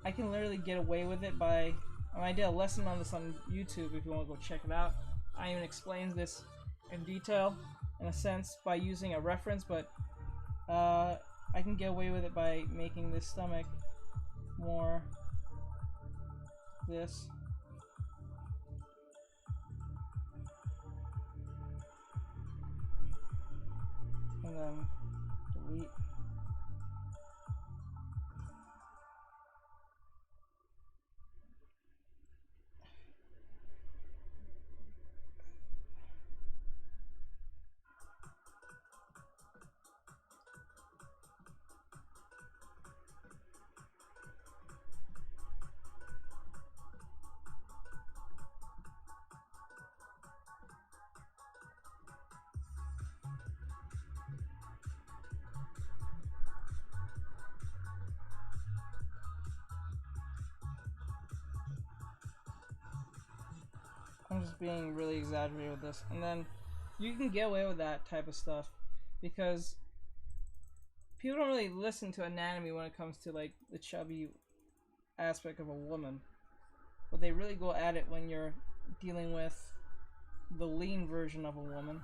S1: I can literally get away with it by... I did a lesson on this on YouTube if you want to go check it out. I even explains this in detail, in a sense, by using a reference, but I can get away with it by making this stomach more this. And then delete. I'm just being really exaggerated with this. And then you can get away with that type of stuff because people don't really listen to anatomy when it comes to like the chubby aspect of a woman. But they really go at it when you're dealing with the lean version of a woman.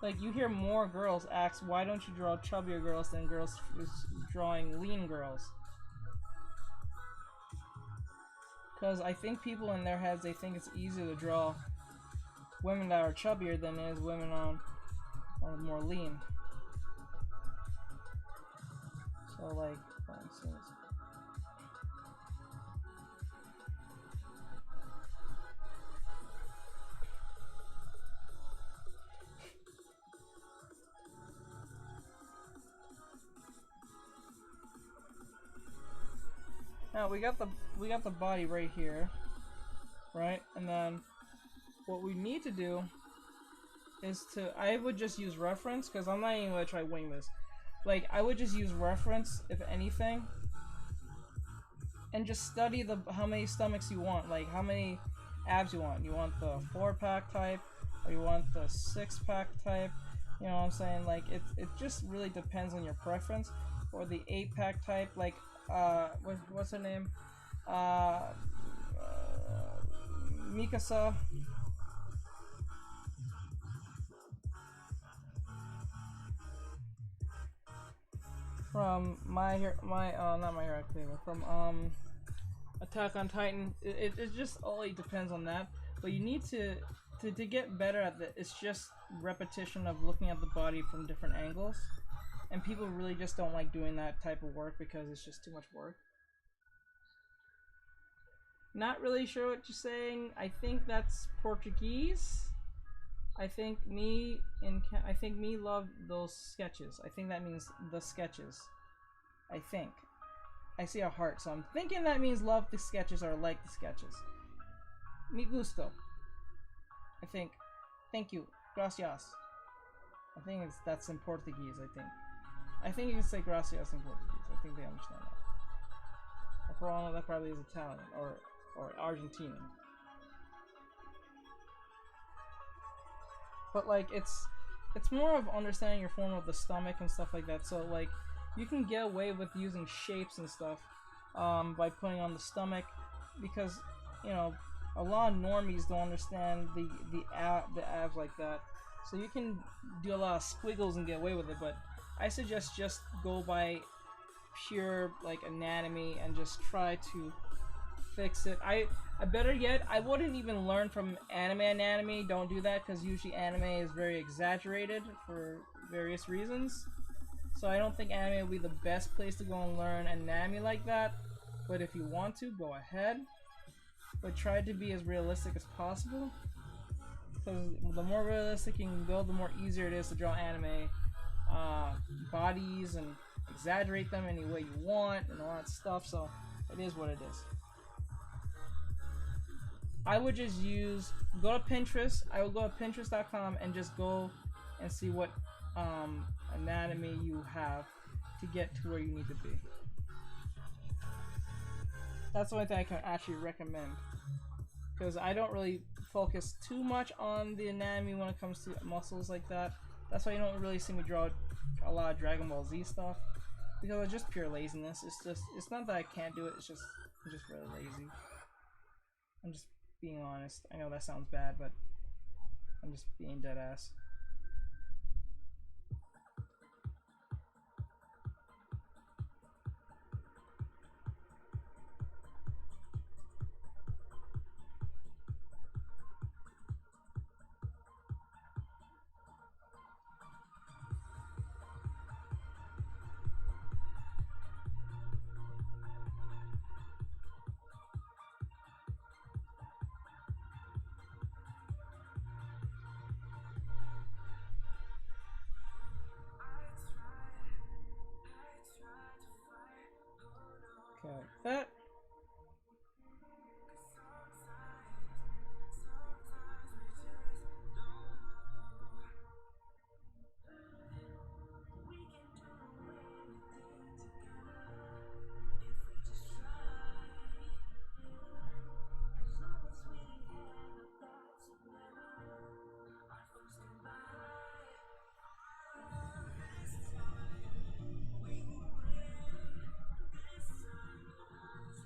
S1: Like, you hear more girls ask, why don't you draw chubbier girls than girls drawing lean girls? Because I think people in their heads, they think it's easier to draw women that are chubbier than it is women are more lean. So, like, for instance... Now we got the body right here, right? And then what we need to do is I would just use reference because I'm not even gonna try wing this. Like, I would just use reference if anything, and just study how many stomachs you want, like how many abs you want. You want the 4-pack type, or you want the 6-pack type. You know what I'm saying? Like, it just really depends on your preference. Or the 8-pack type, like. What's her name? Mikasa. From not My Hero Academia, from Attack on Titan. It just only depends on that. But you need to get better at it. It's just repetition of looking at the body from different angles. And people really just don't like doing that type of work because it's just too much work. Not really sure what you're saying. I think that's Portuguese. I think me love those sketches. I think that means the sketches. I think. I see a heart, so I'm thinking that means love the sketches or like the sketches. Mi gusto. I think. Thank you. Gracias. I think that's in Portuguese, I think. I think you can say gracias in Portuguese. I think they understand that. Or for all I know, that probably is Italian or Argentinian. But like, it's more of understanding your form of the stomach and stuff like that. So like, you can get away with using shapes and stuff by putting on the stomach, because you know a lot of normies don't understand the abs like that. So you can do a lot of squiggles and get away with it, but I suggest just go by pure like anatomy and just try to fix it. I better yet, I wouldn't even learn from anime anatomy. Don't do that because usually anime is very exaggerated for various reasons. So I don't think anime will be the best place to go and learn anatomy like that. But if you want to, go ahead. But try to be as realistic as possible. Because the more realistic you can go, the more easier it is to draw anime bodies and exaggerate them any way you want and all that stuff. So it is what it is. I would just go to Pinterest. I would go to Pinterest.com and just go and see what anatomy you have to get to where you need to be. That's the only thing I can actually recommend, because I don't really focus too much on the anatomy when it comes to muscles like that. That's why you don't really see me draw a lot of Dragon Ball Z stuff, because it's just pure laziness. It's not that I can't do it, I'm just really lazy. I'm just being honest. I know that sounds bad, but I'm just being dead ass. Okay, like that.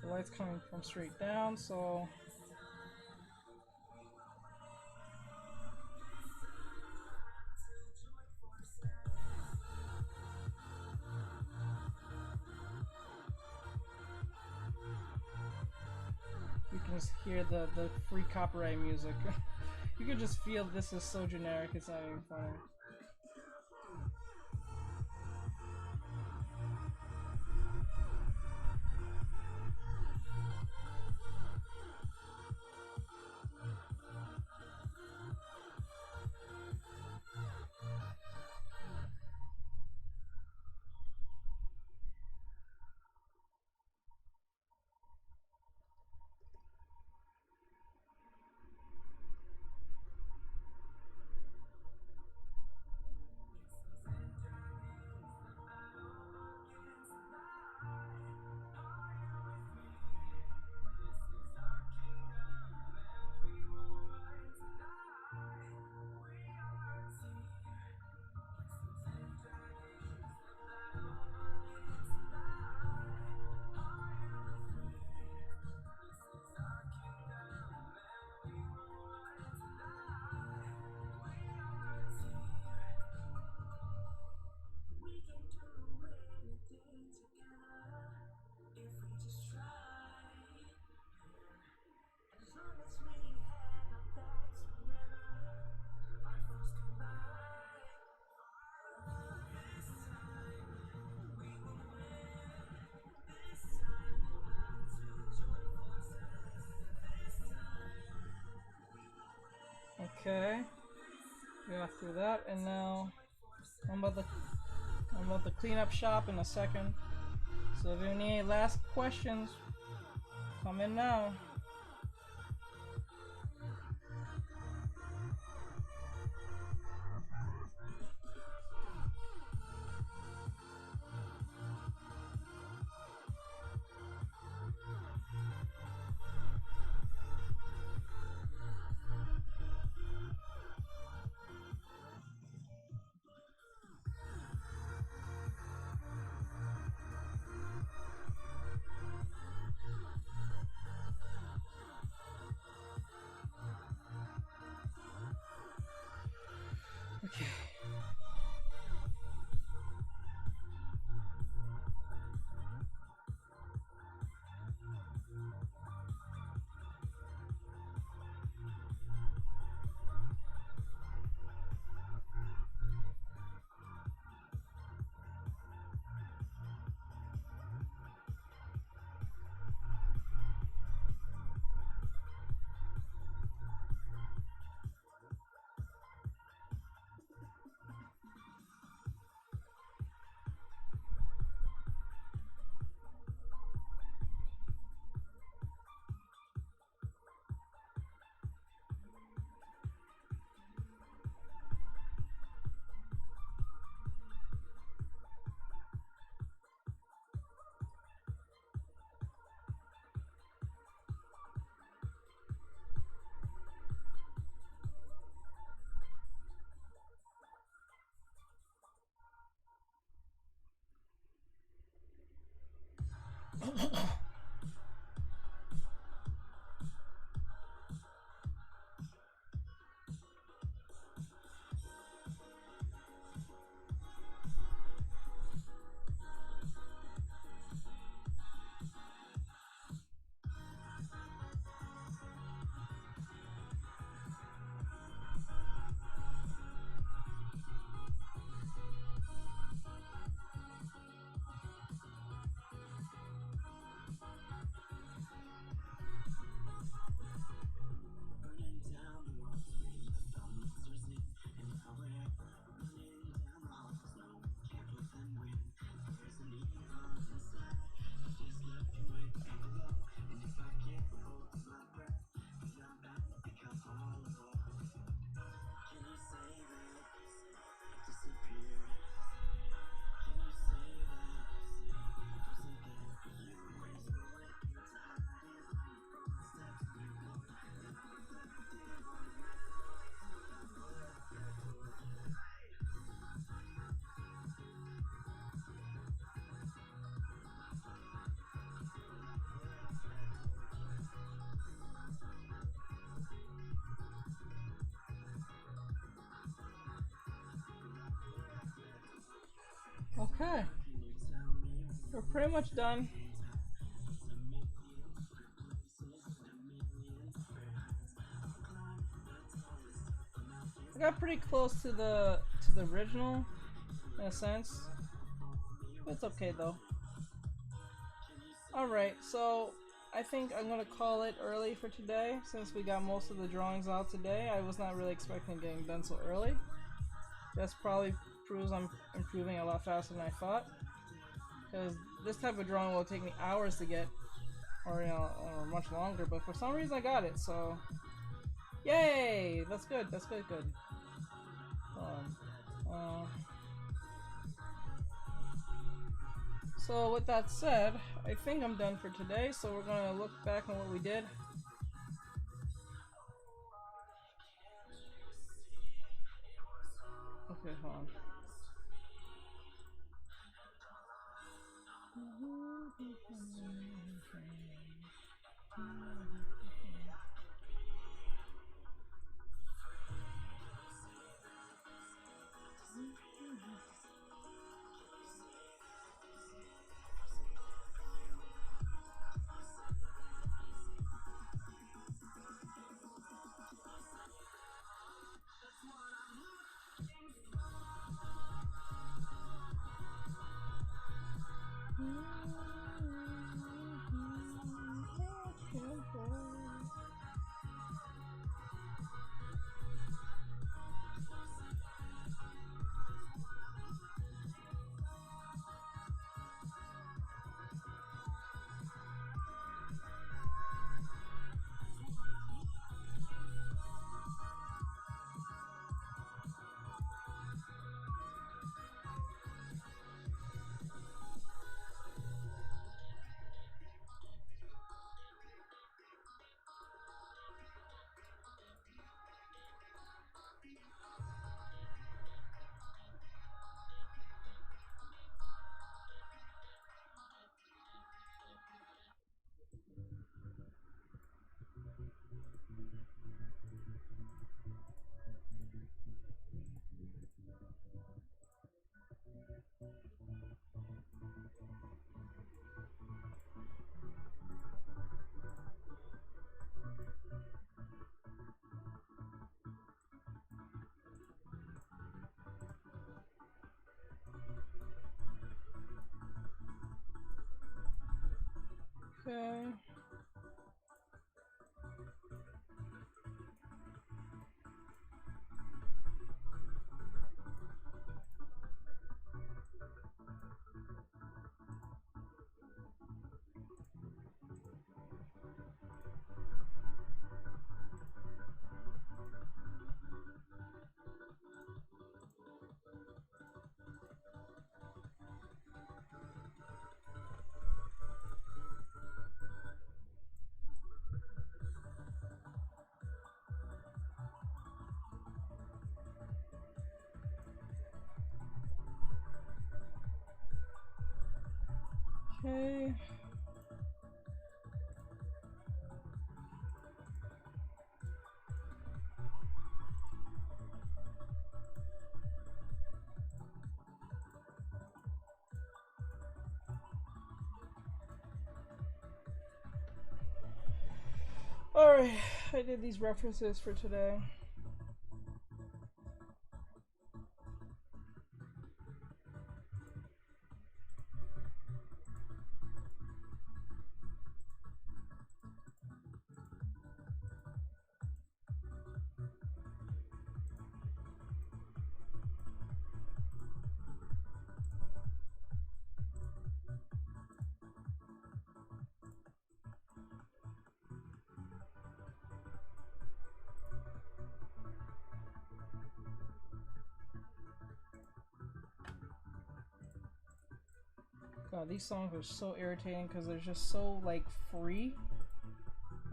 S1: The light's coming from straight down, so you can just hear the free copyright music. You can just feel this is so generic, it's not even funny. Okay, we got through that, and now I'm about to clean up shop in a second. So if you have any last questions, come in now. Okay. Okay. We're pretty much done. I got pretty close to the original in a sense. It's okay though. Alright, so I think I'm gonna call it early for today since we got most of the drawings out today. I was not really expecting getting done so early. That's probably proves I'm improving a lot faster than I thought. Because this type of drawing will take me hours to get, or or much longer, but for some reason I got it, so yay! That's good, good. So with that said, I think I'm done for today, so we're gonna look back on what we did. Okay, hold on. Okay. Okay. Alright, I did these references for today. God, these songs are so irritating because they're just so like free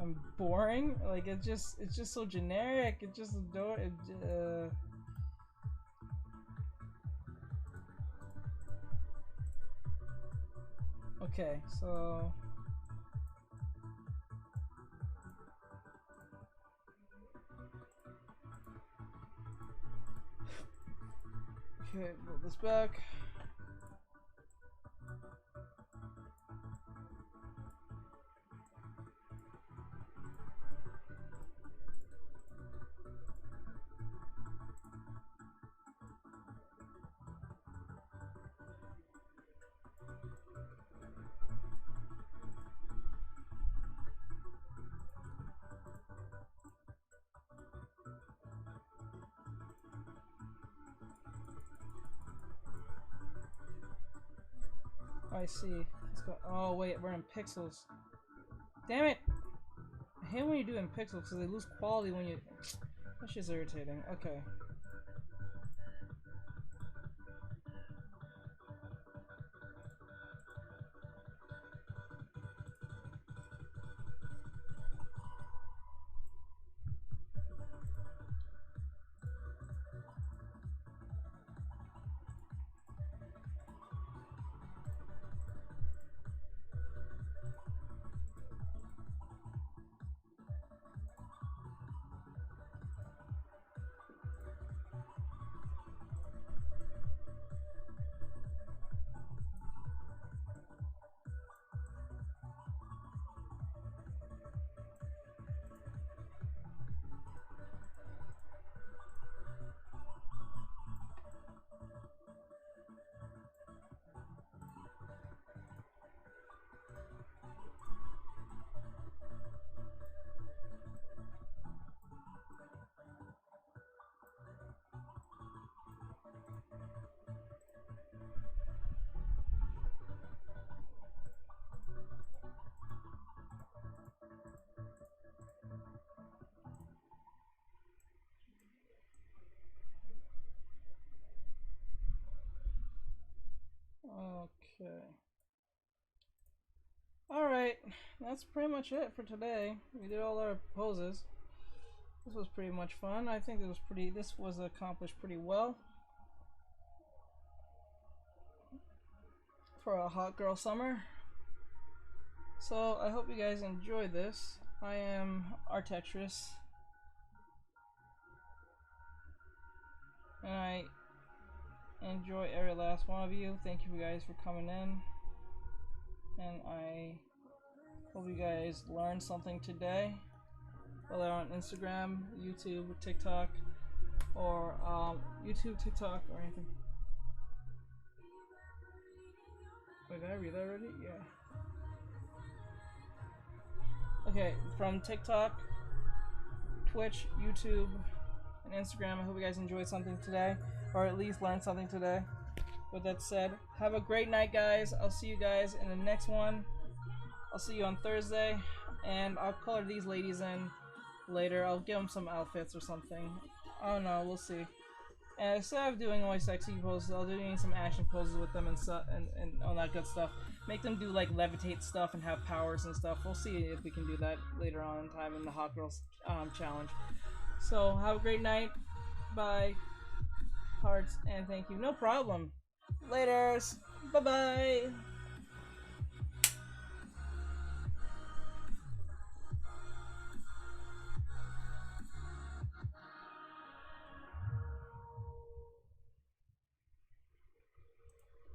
S1: and boring. Like it's just so generic. It just don't. Okay, so okay, roll this back. I see. Let's go. Oh wait, we're in pixels. Damn it! I hate when you do it in pixels because they lose quality when you. That's just irritating. Okay. Okay. Alright, that's pretty much it for today. We did all our poses. This was pretty much fun. I think this was accomplished pretty well for a hot girl summer. So I hope you guys enjoyed this. I am Artextris, and I enjoy every last one of you. Thank you guys for coming in, and I hope you guys learned something today, whether on Instagram, YouTube, TikTok, or YouTube, TikTok, or anything. Wait, did I read that already? Yeah. Okay, from TikTok, Twitch, YouTube, and Instagram. I hope you guys enjoyed something today, or at least learned something today. With that said, have a great night, guys. I'll see you guys in the next one. I'll see you on Thursday, and I'll color these ladies in later. I'll give them some outfits or something. I don't know, we'll see. And instead of doing only sexy poses, I'll be doing some action poses with them and all that good stuff. Make them do like levitate stuff and have powers and stuff. We'll see if we can do that later on in time in the Hot Girls challenge. So have a great night. Bye. Hearts and thank you. No problem. Laters. Bye bye.